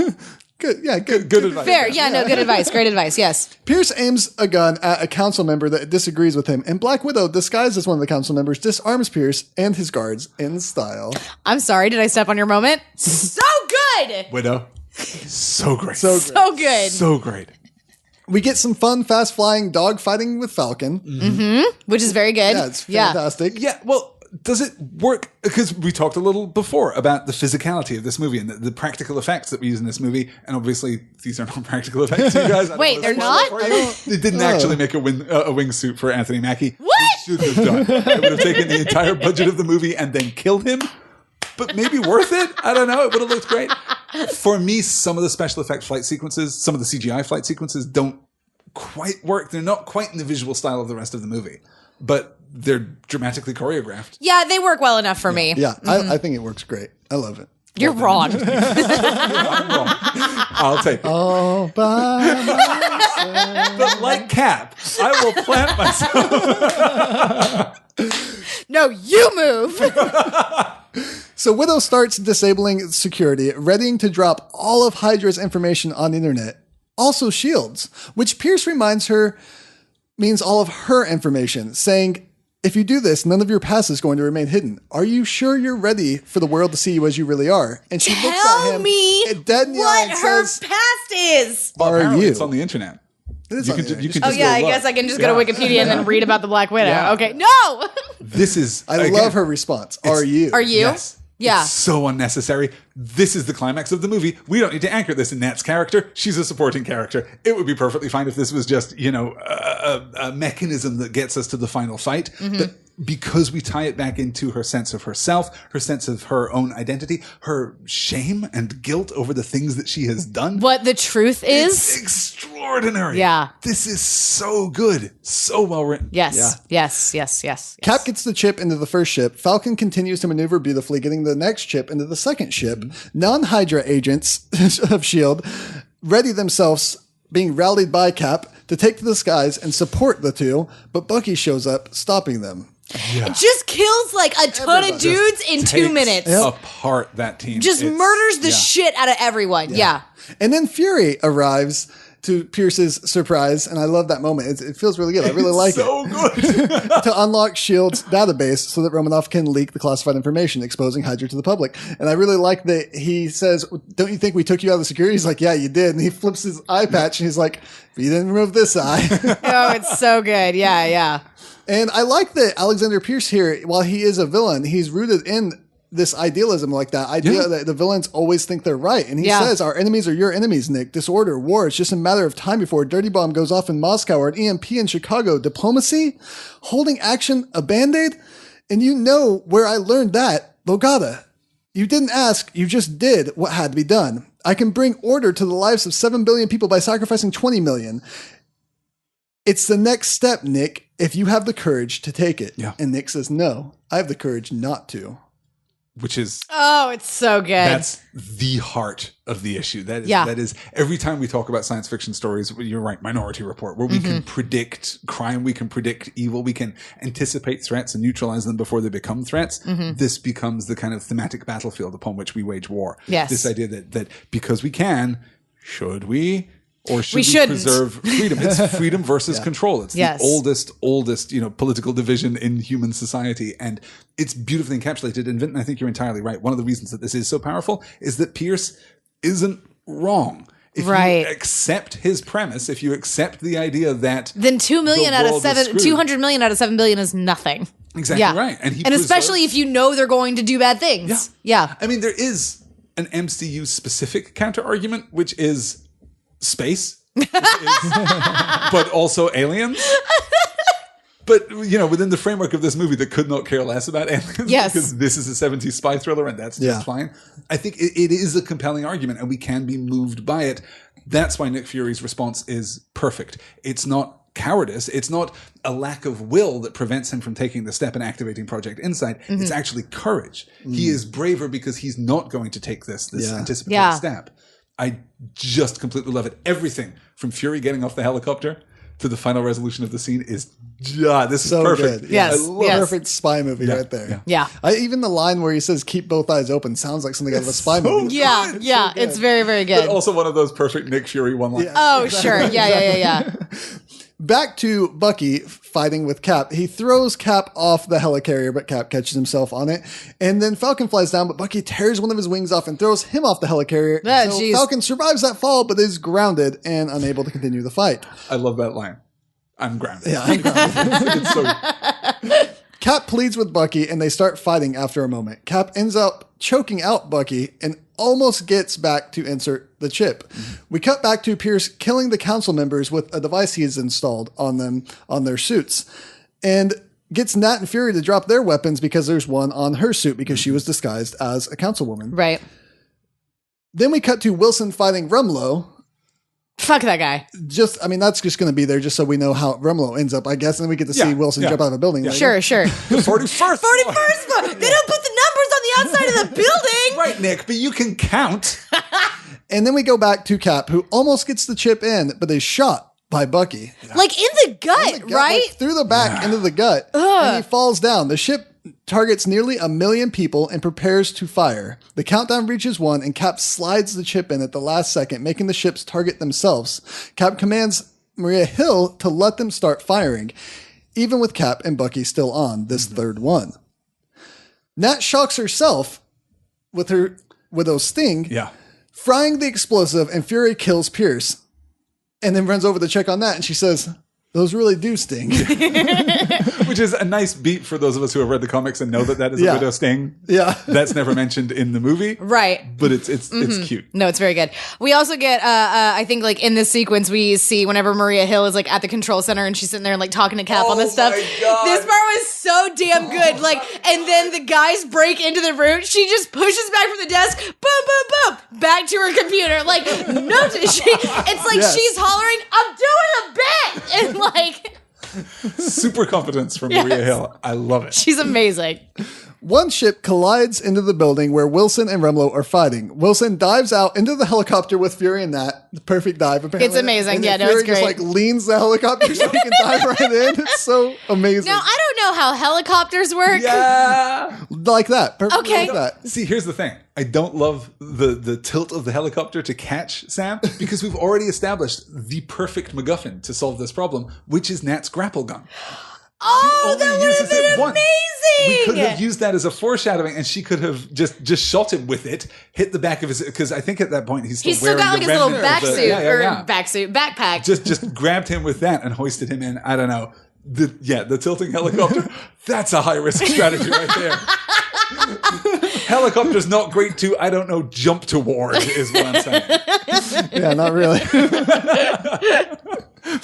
Good, yeah, good Good advice. Fair. Yeah, no, good advice. Great advice. Yes. Pierce aims a gun at a council member that disagrees with him, and Black Widow, disguised as one of the council members, disarms Pierce and his guards in style. I'm sorry. Did I step on your moment? So good. Widow. So great. So great. So good. So great. We get some fun, fast-flying dog fighting with Falcon. Which is very good. Yeah, it's fantastic. Yeah, well, does it work? Because we talked a little before about the physicality of this movie and the practical effects that we use in this movie. And obviously, these are not practical effects, you guys. I don't Wait, wanna they're spoil it not? for you. They didn't actually make a wingsuit for Anthony Mackie. What? They should have done. It would have taken the entire budget of the movie and then killed him. But maybe worth it? I don't know. It would have looked great. For me, some of the special effect flight sequences, some of the CGI flight sequences don't quite work. They're not quite in the visual style of the rest of the movie. But they're dramatically choreographed. Yeah, they work well enough for me. Yeah, I think it works great. I love it. You're wrong. I'm wrong. I'll take it. Oh, by myself. But like Cap, I will plant myself. No, you move. So Widow starts disabling security, readying to drop all of Hydra's information on the internet. Also shields, which Pierce reminds her means all of her information, saying, if you do this, none of your past is going to remain hidden. Are you sure you're ready for the world to see you as you really are? And she looks at Tell him me dead in the eye what and her says, past is. are Apparently you? It's on the internet. It is You on can the ju- you internet. can Oh just yeah, go I look. guess I can just go to Wikipedia and then read about the Black Widow. Yeah. Okay, no. This is. I again, love her response. Are you? Are you? Yes. Yeah. It's so unnecessary. This is the climax of the movie. We don't need to anchor this in Nat's character. She's a supporting character. It would be perfectly fine if this was just, a mechanism that gets us to the final fight. But because we tie it back into her sense of herself, her sense of her own identity, her shame and guilt over the things that she has done. What the truth It's is? extraordinary. Yeah. This is so good. So well written. Yes. Yes. Cap gets the chip into the first ship. Falcon continues to maneuver beautifully, getting the next chip into the second ship. Non-Hydra agents of S.H.I.E.L.D. ready themselves, being rallied by Cap, to take to the skies and support the two, but Bucky shows up, stopping them. It just kills like a ton of dudes in 2 minutes. Apart that team. Just murders the shit out of everyone. Yeah. And then Fury arrives, to Pierce's surprise, and I love that moment. It feels really good. I really like so it. good. To unlock S.H.I.E.L.D.'s database so that Romanoff can leak the classified information, exposing Hydra to the public. And I really like that he says, don't you think we took you out of security? He's like, yeah, you did. And he flips his eye patch and he's like, but you didn't remove this eye. Oh, it's so good. Yeah. And I like that Alexander Pierce here, while he is a villain, he's rooted in this idealism, like that idea that the villains always think they're right. And he says, our enemies are your enemies, Nick. Disorder, war, it's just a matter of time before a dirty bomb goes off in Moscow or an EMP in Chicago. Diplomacy? Holding action a Band-Aid? And you know where I learned that, Logata. You didn't ask, you just did what had to be done. I can bring order to the lives of 7 billion people by sacrificing 20 million. It's the next step, Nick, if you have the courage to take it. Yeah. And Nick says, no, I have the courage not to. Which is it's so good. that's the heart of the issue. That is every time we talk about science fiction stories, you're right, Minority Report, where we can predict crime, we can predict evil, we can anticipate threats and neutralize them before they become threats. This becomes the kind of thematic battlefield upon which we wage war. Yes. This idea that because we can, should we? Or should we shouldn't. preserve freedom? It's freedom versus control. It's the oldest, political division in human society. And it's beautifully encapsulated. And Vinton, I think you're entirely right. One of the reasons that this is so powerful is that Pierce isn't wrong. If you accept his premise, if you accept the idea that then 2 million out of 200 million out of 7 billion is nothing. Exactly right. And especially if you know they're going to do bad things. Yeah. I mean, there is an MCU specific counter argument, which is space, but also aliens. But, within the framework of this movie that could not care less about aliens, because this is a 70s spy thriller and that's just fine. I think it is a compelling argument and we can be moved by it. That's why Nick Fury's response is perfect. It's not cowardice. It's not a lack of will that prevents him from taking the step and activating Project Insight. It's actually courage. He is braver because he's not going to take this anticipatory step. I just completely love it. Everything from Fury getting off the helicopter to the final resolution of the scene is this is so perfect. Good. Yes. Perfect spy movie right there. Yeah. Even the line where he says, keep both eyes open sounds like something out of a spy movie. Yeah. Yeah. So it's very, very good. But also one of those perfect Nick Fury one-liners. Oh, sure. Yeah. Back to Bucky fighting with Cap. He throws Cap off the helicarrier, but Cap catches himself on it. And then Falcon flies down, but Bucky tears one of his wings off and throws him off the helicarrier. So Falcon survives that fall, but is grounded and unable to continue the fight. I love that line. I'm grounded. Yeah, I'm grounded. It's so... Cap pleads with Bucky, and they start fighting after a moment. Cap ends up choking out Bucky and almost gets back to insert the chip. We cut back to Pierce killing the council members with a device he has installed on them, on their suits, and gets Nat and Fury to drop their weapons because there's one on her suit because she was disguised as a councilwoman. Right. Then we cut to Wilson fighting Rumlow. Fuck that guy. That's just going to be there just so we know how Rumlow ends up, I guess. And then we get to see Wilson jump out of a building. Yeah. Sure. The 41st floor. They don't put the numbers on the outside of the building. Right, Nick, but you can count. And then we go back to Cap, who almost gets the chip in, but is shot by Bucky. Like in the gut, right? Like through the back into the gut. And he falls down. The ship targets nearly 1 million people and prepares to fire. The countdown reaches 1 and Cap slides the chip in at the last second, making the ships target themselves. Cap commands Maria Hill to let them start firing, even with Cap and Bucky still on this third one. Nat shocks herself with her widow's sting, frying the explosive, and Fury kills Pierce. And then runs over to check on that, and she says, those really do sting. Which is a nice beat for those of us who have read the comics and know that is a widow sting. Yeah. That's never mentioned in the movie. Right. But it's cute. No, it's very good. We also get, I think like in this sequence, we see whenever Maria Hill is like at the control center and she's sitting there and like talking to Cap on this stuff. God. This part was so damn good. Like, and then the guys break into the room. She just pushes back from the desk, boom, boom, boom, back to her computer. Like, no, it's like she's hollering, I'm doing a bit. And like, super competence from Maria Hill. I love it. She's amazing. One ship collides into the building where Wilson and Rumlow are fighting. Wilson dives out into the helicopter with Fury and Nat. The perfect dive, apparently. It's amazing. And Fury it's great. Just like leans the helicopter so he can dive right in. It's so amazing. Now, I don't know how helicopters work. Yeah. Like that. Perfectly Okay. like that. See, here's the thing. I don't love the tilt of the helicopter to catch Sam because we've already established the perfect MacGuffin to solve this problem, which is Nat's grapple gun. Oh, that would have been amazing. We could have used that as a foreshadowing, and she could have just shot him with it, hit the back of his, because I think at that point he's still wearing got like the his little remnant backpack. Just grabbed him with that and hoisted him in. I don't know. The tilting helicopter. That's a high risk strategy right there. Helicopter's not great to, I don't know, jump toward is what I'm saying. Yeah, not really.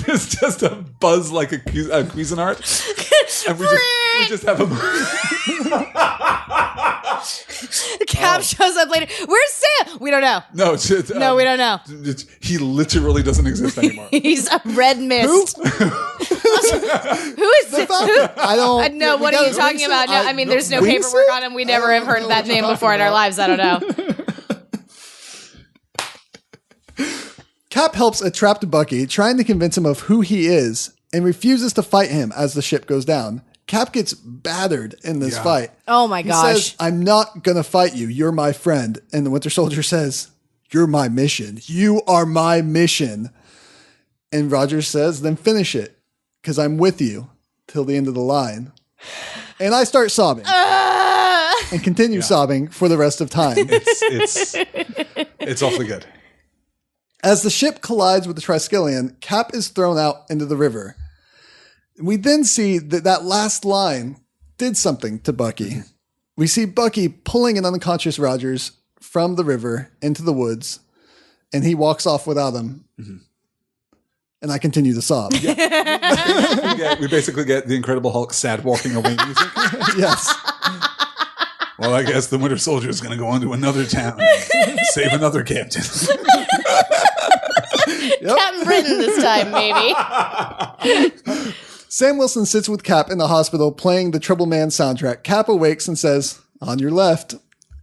There's just a buzz like a Cuisinart. And we just have a... Cap shows up later. Where's Sam? We don't know. No, it's, No, we don't know. He literally doesn't exist anymore. He's a red mist. Who is this? I don't No, what are you talking about? No, I mean, there's no Wingsuit? paperwork on him. We never have heard that name before in our lives. I don't know. Cap helps a trapped Bucky, trying to convince him of who he is, and refuses to fight him as the ship goes down. Cap gets battered in this fight. Oh my He gosh. says, I'm not going to fight you. You're my friend. And the Winter Soldier says, you're my mission. You are my mission. And Rogers says, then finish it, because I'm with you till the end of the line. And I start sobbing. And continue sobbing for the rest of time. It's awfully good. As the ship collides with the Triskelion, Cap is thrown out into the river. We then see that last line did something to Bucky. We see Bucky pulling an unconscious Rogers from the river into the woods, and he walks off without him. Mm-hmm. And I continue to sob. Yeah. We basically get the Incredible Hulk sad walking away music. Yes. Well, I guess the Winter Soldier is going to go on to another town, save another captain. Captain Britain this time, maybe. Sam Wilson sits with Cap in the hospital playing the Trouble Man soundtrack. Cap awakes and says, on your left.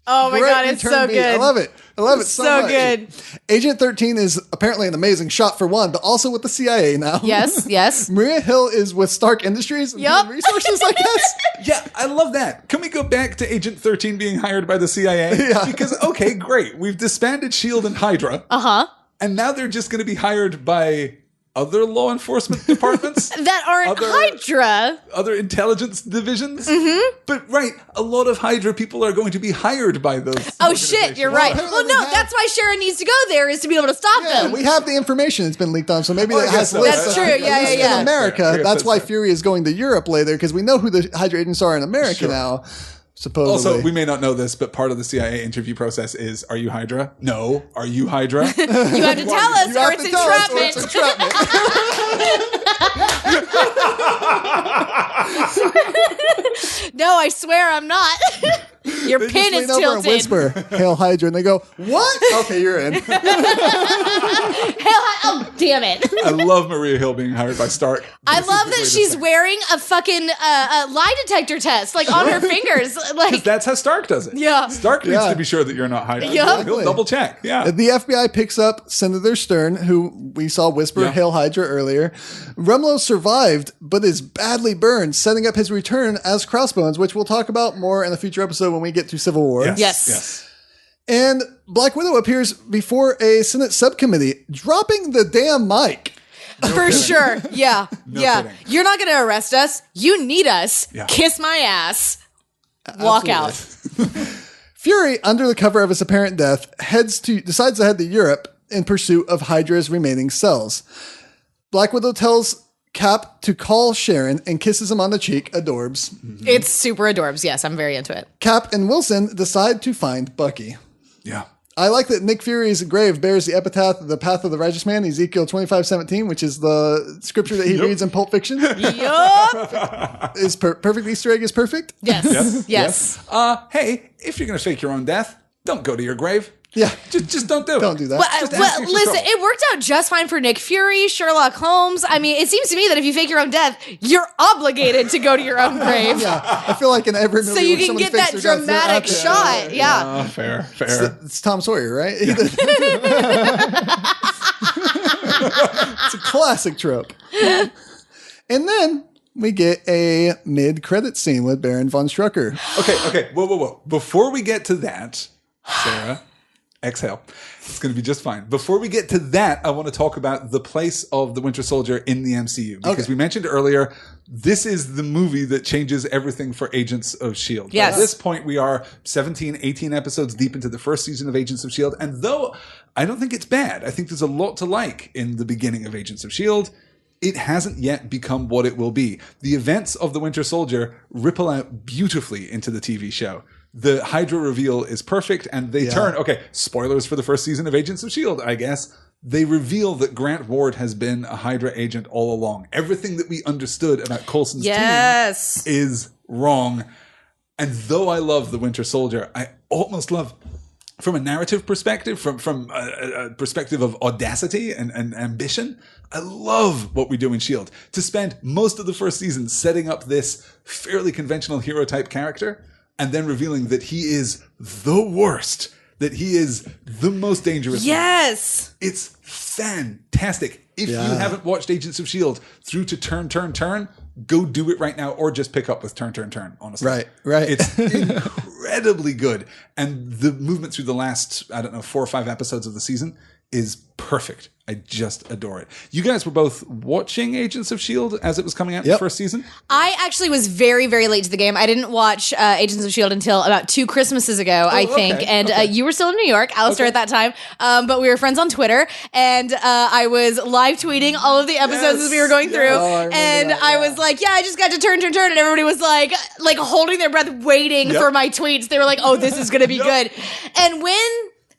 Oh my Great God, it's return so beat. good. I love it. I love it so much. good. Agent 13 is apparently an amazing shot for one, but also with the CIA now. Yes, yes. Maria Hill is with Stark Industries and Yup. Human Resources, I guess. Yeah, I love that. Can we go back to Agent 13 being hired by the CIA? Yeah. Because, okay, great. We've disbanded S.H.I.E.L.D. and Hydra. Uh-huh. And now they're just going to be hired by other law enforcement departments. That aren't Hydra. Other intelligence divisions. Mm-hmm. But, right, a lot of Hydra people are going to be hired by those. Oh, shit, you're right. Well, Well, no, that's why Sharon needs to go there, is to be able to stop Yeah, them. we have the information that's been leaked on, so maybe Oh, I that guess has so. lists. That's true. At Yeah, least yeah, yeah. In America, Fair. that's why Fair. Fury is going to Europe later, because we know who the Hydra agents are in America now, supposedly. Also, we may not know this, but part of the CIA interview process is, are you Hydra? No. Are you Hydra? You have to tell us, You or have it's to tell us, or entrapment. it's entrapment. No, I swear I'm not. Your They pin just is lean over and tilted. whisper, Hail Hydra, and they go, what? Okay, you're in. Oh, damn it. I love Maria Hill being hired by Stark. I love that she's wearing a fucking lie detector test, like on her fingers. Like, That's how Stark does it. Yeah. Stark needs Yeah. to be sure that you're not Hydra. Yeah. He'll double check. Yeah. The FBI picks up Senator Stern, who we saw whisper Yeah. Hail Hydra earlier. Rumlow survived, but is badly burned, setting up his return as Crossbones, which we'll talk about more in a future episode when we get to Civil War. Yes. And Black Widow appears before a Senate subcommittee, dropping the damn mic. for sure. Yeah. Yeah. kidding. You're not going to arrest us. You need us. Yeah. Kiss my ass. Walk out. Fury, under the cover of his apparent death, decides to head to Europe in pursuit of Hydra's remaining cells. Black Widow tells Cap to call Sharon and kisses him on the cheek. Adorbs. It's super adorbs. Yes, I'm very into it. Cap and Wilson decide to find Bucky. Yeah. I like that Nick Fury's grave bears the epitaph, the path of the righteous man, Ezekiel 25:17, which is the scripture that he reads in Pulp Fiction. Yup. Is perfect Easter egg is perfect. Yes. Yes. Hey, if you're going to fake your own death, don't go to your grave. Yeah. Just don't do it. Don't do that. Well, listen, it worked out just fine for Nick Fury, Sherlock Holmes. I mean, it seems to me that if you fake your own death, you're obligated to go to your own grave. Yeah, I feel like in every movie So you when can somebody get fakes that their death, they're dramatic out there. shot. Yeah. Fair. It's Tom Sawyer, right? It's a classic trope. And then we get a mid-credit scene with Baron von Strucker. Okay. Whoa. Before we get to that, Sarah, exhale. It's going to be just fine. Before we get to that, I want to talk about the place of the Winter Soldier in the MCU. Because we mentioned earlier, this is the movie that changes everything for Agents of S.H.I.E.L.D. Yes. At this point, we are 17, 18 episodes deep into the first season of Agents of S.H.I.E.L.D. And though I don't think it's bad, I think there's a lot to like in the beginning of Agents of S.H.I.E.L.D., it hasn't yet become what it will be. The events of The Winter Soldier ripple out beautifully into the TV show. The Hydra reveal is perfect, and they turn... Okay, spoilers for the first season of Agents of S.H.I.E.L.D., I guess. They reveal that Grant Ward has been a Hydra agent all along. Everything that we understood about Coulson's team is wrong. And though I love The Winter Soldier, I almost love... From a narrative perspective, from a perspective of audacity and ambition, I love what we do in S.H.I.E.L.D. To spend most of the first season setting up this fairly conventional hero-type character and then revealing that he is the worst, that he is the most dangerous. Yes! It's fantastic. If you haven't watched Agents of S.H.I.E.L.D. through to Turn, go do it right now or just pick up with Turn, honestly. Right. It's incredibly good. And the movement through the last, 4 or 5 episodes of the season is perfect. I just adore it. You guys were both watching Agents of S.H.I.E.L.D. as it was coming out in the first season? I actually was very, very late to the game. I didn't watch Agents of S.H.I.E.L.D. until about 2 Christmases ago, I think. Okay, And you were still in New York, Alistair, at that time. But we were friends on Twitter. And I was live tweeting all of the episodes as we were going through. I was like, I just got to turn. And everybody was like holding their breath, waiting for my tweets. They were like, oh, this is going to be good. And when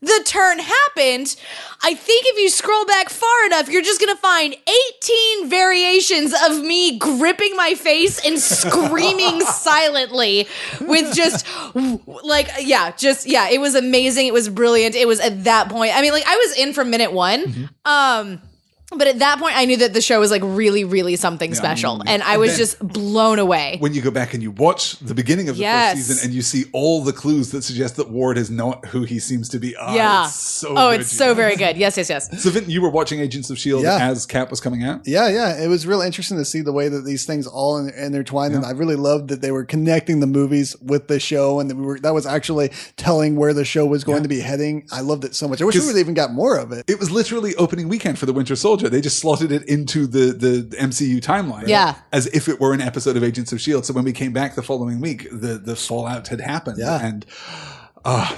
the turn happened, I think if you scroll back far enough, you're just going to find 18 variations of me gripping my face and screaming silently with it was amazing. It was brilliant. It was at that point. I mean, I was in from minute 1. But at that point, I knew that the show was really, really something special. And I was just blown away. When you go back and you watch the beginning of the first season and you see all the clues that suggest that Ward is not who he seems to be. It's so good. It's so very good. Yes. So, Vinton, you were watching Agents of S.H.I.E.L.D. as Cap was coming out? Yeah. It was real interesting to see the way that these things all intertwined. And I really loved that they were connecting the movies with the show. And that was actually telling where the show was going to be heading. I loved it so much. I wish we would even got more of it. It was literally opening weekend for The Winter Soldier. They just slotted it into the MCU timeline as if it were an episode of Agents of S.H.I.E.L.D. So when we came back the following week, the fallout had happened. And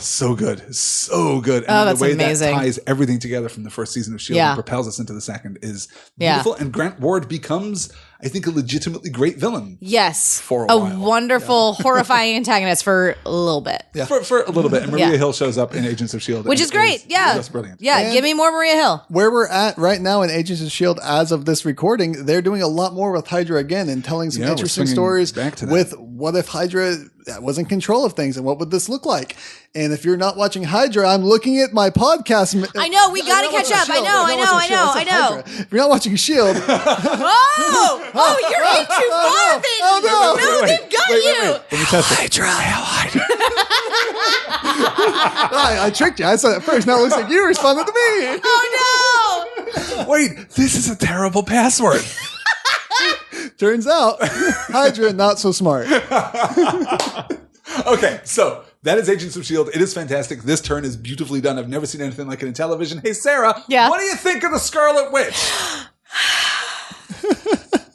so good. And that's the way amazing. that ties everything together from the first season of S.H.I.E.L.D. and propels us into the second is beautiful. And Grant Ward becomes, I think, a legitimately great villain. Yes. For a while. Wonderful, horrifying antagonist for a little bit. Yeah. For a little bit. And Maria Hill shows up in Agents of S.H.I.E.L.D. Which is great. That's brilliant. Yeah, and give me more Maria Hill. Where we're at right now in Agents of S.H.I.E.L.D. as of this recording, they're doing a lot more with Hydra again and telling some interesting stories with what if Hydra was in control of things and what would this look like? And if you're not watching Hydra, I'm looking at my podcast. I know, we got to catch up. I know. If you're not watching S.H.I.E.L.D. You're in too far, Vinton. Oh, no. No, they've got you. Let me test it. Hydra. I tricked you. I said it first. Now it looks like you responded to me. Oh, no. Wait, this is a terrible password. Turns out, Hydra, not so smart. Okay, so that is Agents of S.H.I.E.L.D. It is fantastic. This turn is beautifully done. I've never seen anything like it in television. Hey, Sarah, what do you think of the Scarlet Witch?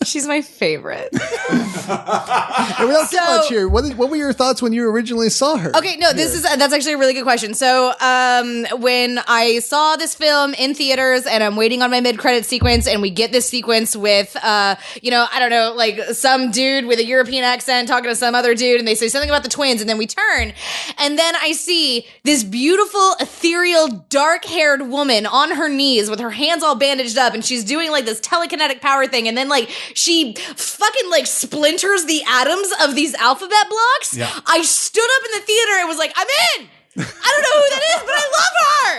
She's my favorite. And we don't get much here. What were your thoughts when you originally saw her? Okay, no, that's actually a really good question. So, when I saw this film in theaters and I'm waiting on my mid-credit sequence and we get this sequence with, I don't know, like some dude with a European accent talking to some other dude and they say something about the twins and then we turn and then I see this beautiful, ethereal, dark-haired woman on her knees with her hands all bandaged up and she's doing like this telekinetic power thing and then like she fucking like splinters the atoms of these alphabet blocks. Yeah. I stood up in the theater and was like, I'm in. I don't know who that is, but I love her.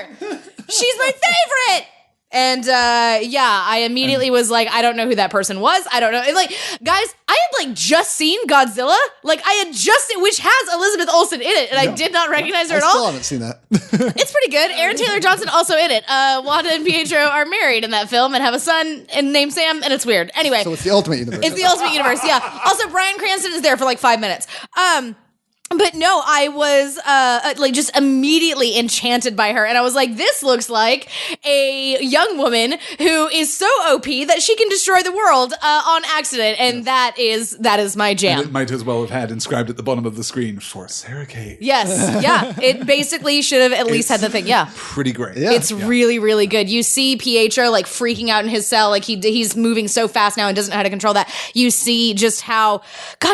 She's my favorite. And I immediately was like, I don't know who that person was. I don't know. And like, guys, I had like just seen Godzilla. Like I had which has Elizabeth Olsen in it, and I did not recognize her at all. I still haven't seen that. It's pretty good. Aaron Taylor Johnson also in it. Wanda and Pietro are married in that film and have a son named Sam, and it's weird. Anyway, so it's the Ultimate Universe. It's the Ultimate Universe. Yeah. Also, Bryan Cranston is there for like 5 minutes. But no, I was like just immediately enchanted by her, and I was like, "This looks like a young woman who is so OP that she can destroy the world on accident," and that is my jam. And it might as well have had inscribed at the bottom of the screen for Sarah Kate. Yes, yeah, it basically should have at least had the thing. Yeah, Pretty great. Yeah. it's really, really good. You see Pietro like freaking out in his cell, like he's moving so fast now and doesn't know how to control that. You see just how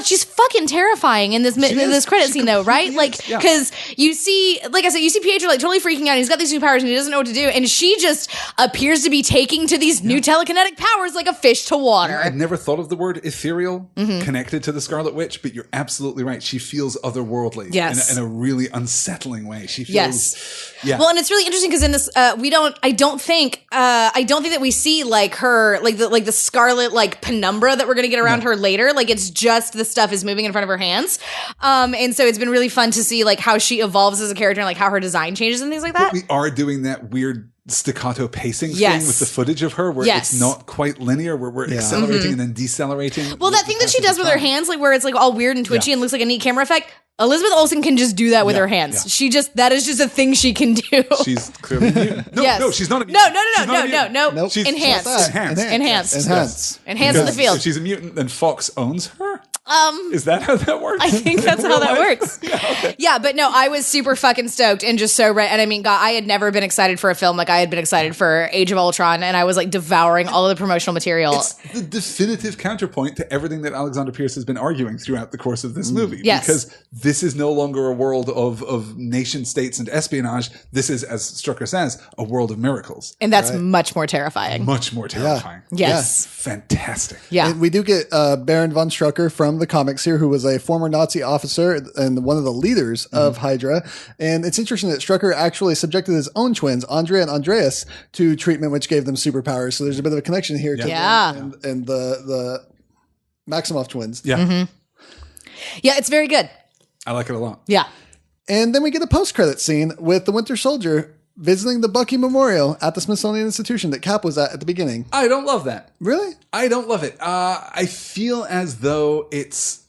she's fucking terrifying in this credit scene though, right? Like because you see, like I said, you see Pietro like totally freaking out. And he's got these new powers and he doesn't know what to do, and she just appears to be taking to these new telekinetic powers like a fish to water. I'd never thought of the word ethereal connected to the Scarlet Witch, but you're absolutely right. She feels otherworldly in a really unsettling way. She feels, Well, and it's really interesting because in this, I don't think that we see like her, like the scarlet like penumbra that we're gonna get around her later. Like it's just the stuff is moving in front of her hands, and so it's been really fun to see like how she evolves as a character and like how her design changes and things like that. But we are doing that weird staccato pacing thing with the footage of her where it's not quite linear, where we're accelerating and then decelerating. Well, that thing that she does with her hands, like where it's like all weird and twitchy and looks like a neat camera effect, Elizabeth Olsen can just do that with her hands. Yeah. That is just a thing she can do. She's clearly mutant. No, she's not a mutant. No. Nope. She's Enhanced. Enhanced. Enhanced in the field. If she's a mutant, then Fox owns her? Is that how that works? I think that's how that works. Yeah, but no, I was super fucking stoked and just so ready. And I mean, God, I had never been excited for a film like I had been excited for Age of Ultron, and I was like devouring all of the promotional material. It's the definitive counterpoint to everything that Alexander Pierce has been arguing throughout the course of this movie. Yes. Because this is no longer a world of nation states and espionage. This is, as Strucker says, a world of miracles. And that's much more terrifying. Much more terrifying. Yes. Fantastic. Yeah. And we do get Baron von Strucker from the comics here, who was a former Nazi officer and one of the leaders of Hydra. And it's interesting that Strucker actually subjected his own twins, Andrea and Andreas, to treatment which gave them superpowers. So there's a bit of a connection here to them and the Maximoff twins. Yeah. Yeah, it's very good. I like it a lot. Yeah. And then we get a post-credit scene with the Winter Soldier visiting the Bucky Memorial at the Smithsonian Institution that Cap was at the beginning. I don't love that. Really? I don't love it. I feel as though it's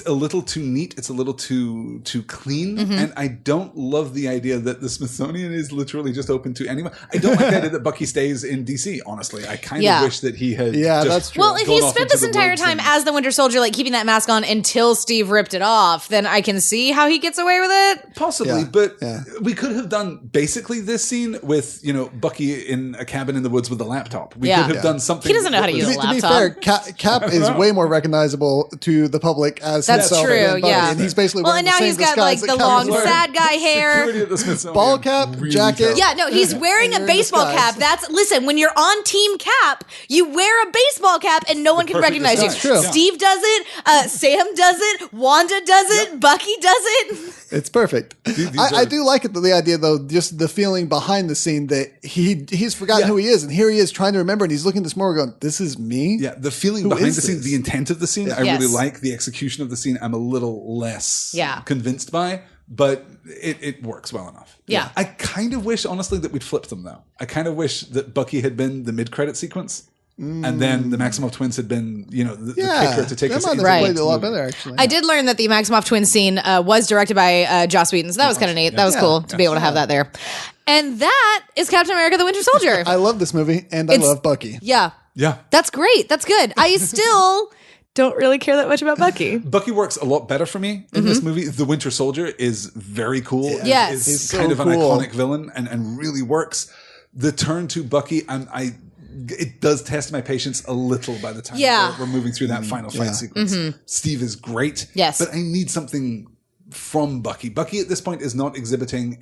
a little too neat. It's a little too clean. And I don't love the idea that the Smithsonian is literally just open to anyone. I don't like the idea that Bucky stays in DC, honestly. I kind of wish that he had that's true. Well, if he spent this entire time as the Winter Soldier, like keeping that mask on until Steve ripped it off, then I can see how he gets away with it. Possibly, but we could have done basically this scene with, Bucky in a cabin in the woods with a laptop. We could have done something. He doesn't know how to use a laptop. To be fair, Cap is way more recognizable to the public as That's himself. true, yeah. And he's basically and now he's got like the long sad guy hair. Security at the Smithsonian. Ball cap, jacket. Yeah, no, he's wearing a baseball cap. Listen, when you're on Team Cap, you wear a baseball cap and no one can recognize you. It's true. Steve does it, Sam does it, Wanda does it, Bucky does it. It's perfect. I do like it, the idea though, just the feeling behind the scene that he's forgotten who he is, and here he is trying to remember, and he's looking at this more going, this is me? Yeah, the feeling behind the scene, the intent of the scene, I really like. The execution of the scene, I'm a little less convinced by, but it works well enough. Yeah. I kind of wish, honestly, that we'd flipped them, though. I kind of wish that Bucky had been the mid-credit sequence. And then the Maximoff twins had been, the kicker to take us into played a lot better, actually. I did learn that the Maximoff twins scene was directed by Joss Whedon, so that was kind of neat. That was cool to be able to have that there. And that is Captain America: The Winter Soldier. I love this movie, and I love Bucky. Yeah. Yeah. That's great. That's good. I still don't really care that much about Bucky. Bucky works a lot better for me in this movie. The Winter Soldier is very cool. Yes. Is so kind of an cool. iconic villain and really works. The turn to Bucky, it does test my patience a little by the time we're moving through that final fight sequence. Steve is great. Yes. But I need something from Bucky. Bucky at this point is not exhibiting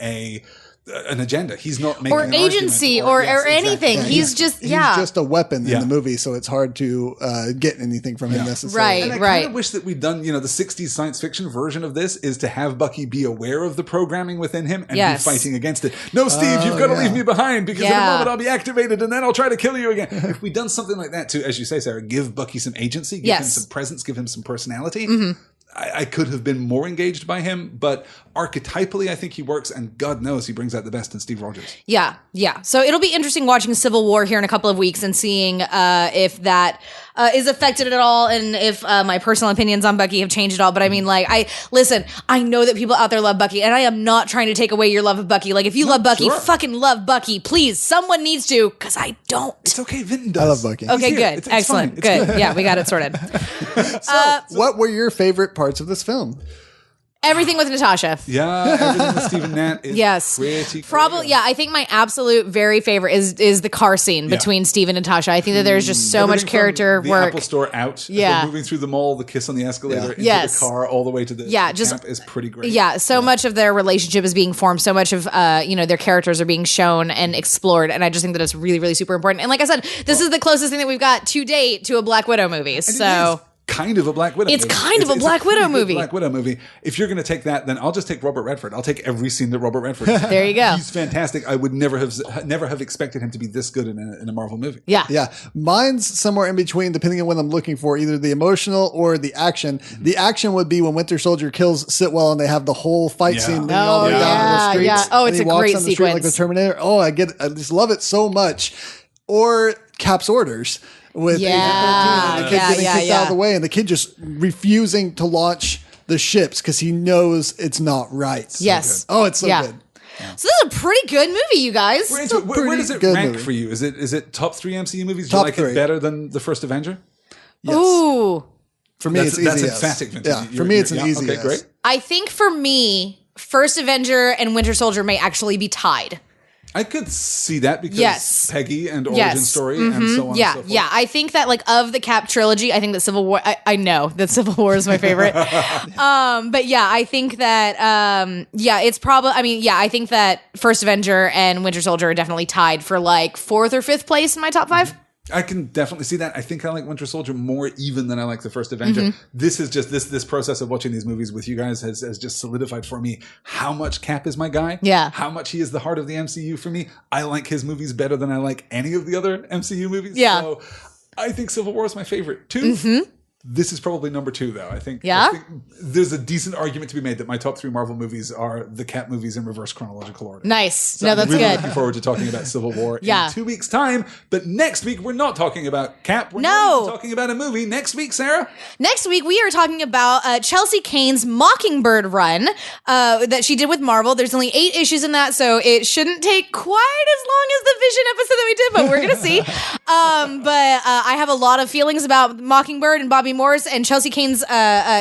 an agenda. He's not making an agency argument or anything. Exactly. He's just He's just a weapon in Yeah. the movie, so it's hard to get anything from him necessarily. And I kind of wish that we'd done, the 60s science fiction version of this is to have Bucky be aware of the programming within him and be fighting against it. No, Steve, you've got to leave me behind because in a moment I'll be activated and then I'll try to kill you again. If we'd done something like that to, as you say, Sarah, give Bucky some agency, give him some presence, give him some personality. I could have been more engaged by him, but archetypally, I think he works, and God knows he brings out the best in Steve Rogers. Yeah. So it'll be interesting watching Civil War here in a couple of weeks and seeing if that is affected at all, and if my personal opinions on Bucky have changed at all. But I mean, like, I know that people out there love Bucky, and I am not trying to take away your love of Bucky. Like, if you love Bucky, fucking love Bucky, please. Someone needs to, because I don't. It's okay, Vinton does. I love Bucky. Okay, good, It's excellent, fine. good. Yeah, we got it sorted. What were your favorite parts of this film? Everything with Natasha. Yeah, everything with Stephen Nat is Yes. pretty Probably, cool. yeah. I think my absolute very favorite is the car scene between Steve and Natasha. I think that there's just so much Everything character from the work. Apple store out, Yeah. moving through the mall, the kiss on the escalator, into Yes. the car, all the way to the just camp is pretty great. Yeah, so much of their relationship is being formed. So much of their characters are being shown and explored, and I just think that it's really, really super important. And like I said, this is the closest thing that we've got to date to a Black Widow movie. And So. it is kind of a Black Widow It's movie. kind of a Black pretty Widow good movie. Black Widow movie. If you're going to take that, then I'll just take Robert Redford. I'll take every scene that Robert Redford has. There you go. He's fantastic. I would never have expected him to be this good in a Marvel movie. Yeah. Yeah, mine's somewhere in between, depending on what I'm looking for, either the emotional or the action. The action would be when Winter Soldier kills Sitwell and they have the whole fight scene leading all the way down to the streets. yeah. Oh, and it's he a walks great down the street like sequence. the Terminator. Oh, I just love it so much. Or Cap's orders with Yeah. Agent 13 and the kid getting kicked Yeah. out of the way and the kid just refusing to launch the ships because he knows it's not right. Yes. Oh, it's so Yeah. good. So this is a pretty good movie, you guys. We're into it. Where pretty does it good rank movie. for you? Is it top 3 MCU movies? Do Top you like 3. it better than the first Avenger? Yes. Ooh. For me, it's easy. That's yes. emphatic, Vintage. Yeah, for me, it's an easy. Okay, yes. great. I think for me, First Avenger and Winter Soldier may actually be tied. I could see that because Yes. Peggy and origin Yes. story and so on Yeah, and so forth. yeah. I think that like of the Cap trilogy, I think that Civil War. I know that Civil War is my favorite. But yeah, I think that it's probably. I mean, yeah, I think that First Avenger and Winter Soldier are definitely tied for like 4th or 5th place in my top 5. I can definitely see that. I think I like Winter Soldier more even than I like the first Avenger. Mm-hmm. This is just this process of watching these movies with you guys has just solidified for me how much Cap is my guy. Yeah. How much he is the heart of the MCU for me. I like his movies better than I like any of the other MCU movies. Yeah. So I think Civil War is my favorite too. This is probably number 2, though. I think there's a decent argument to be made that my top 3 Marvel movies are the Cap movies in reverse chronological order. Nice. So No, I'm that's really good. looking forward to talking about Civil War Yeah. in 2 weeks' time. But next week, we're not talking about Cap. We're No. not even talking about a movie. Next week, Sarah? Next week, we are talking about Chelsea Kane's Mockingbird run that she did with Marvel. There's only 8 issues in that, so it shouldn't take quite as long as the Vision episode that we did, but we're going to see. But I have a lot of feelings about Mockingbird and Bobby Morse, and Chelsea Kane's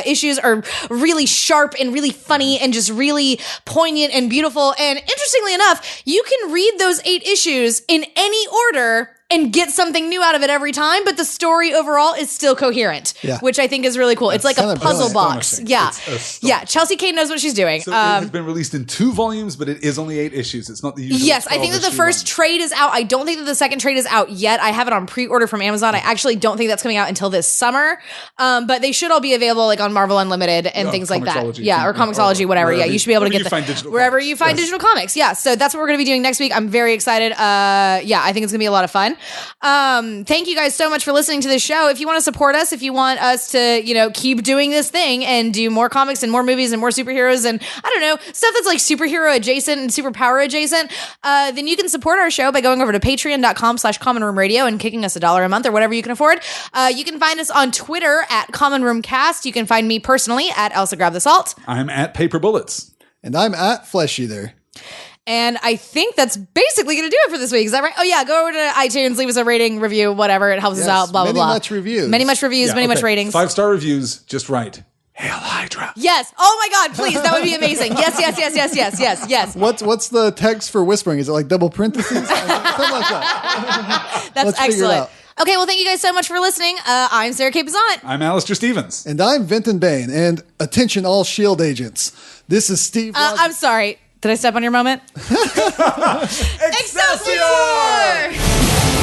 issues are really sharp and really funny and just really poignant and beautiful. And interestingly enough, you can read those 8 issues in any order and get something new out of it every time, but the story overall is still coherent, Yeah. which I think is really cool. It's like a kind of puzzle box. astonishing. Yeah. It's astonishing. Yeah. Chelsea Kane knows what she's doing. So it has been released in 2 volumes, but it is only 8 issues. It's not the usual. Yes, I think that the 12-issue first run. trade is out. I don't think that the second trade is out yet. I have it on pre-order from Amazon. I actually don't think that's coming out until this summer. But they should all be available like on Marvel Unlimited and things like that. Comicsology, Yeah, or too. Comixology, whatever. Yeah, wherever you should be able to wherever get you find digital wherever comics. you find Yes. digital comics. Yeah, so that's what we're going to be doing next week. I'm very excited. Yeah, I think it's going to be a lot of fun. Thank you guys so much for listening to this show. If you want to support us, if you want us to, keep doing this thing and do more comics and more movies and more superheroes and I don't know, stuff that's like superhero adjacent and superpower adjacent, then you can support our show by going over to patreon.com/commonroomradio and kicking us $1 a month or whatever you can afford. You can find us on Twitter at Common Room Cast. You can find me personally at Elsa Grab the Salt. I'm at Paper Bullets. And I'm at Flesh Eater. And I think that's basically going to do it for this week. Is that right? Oh, yeah. Go over to iTunes, leave us a rating, review, whatever. It helps us out, blah, blah, many blah. much reviews. Many much reviews, Yeah, many much okay. ratings. 5-star reviews, just right. Hail Hydra. Yes. Oh, my God. Please. That would be amazing. Yes, yes, yes, yes, yes, yes, yes. What's the text for whispering? Is it like double parentheses? Something like that. That's Let's figure it excellent. out. Okay, well, thank you guys so much for listening. I'm Sarah K. Bazant. I'm Alistair Stevens. And I'm Vinton Bain. And attention, all S.H.I.E.L.D. agents. This is Steve. I'm sorry. Did I step on your moment? Excelsior! Excelsior!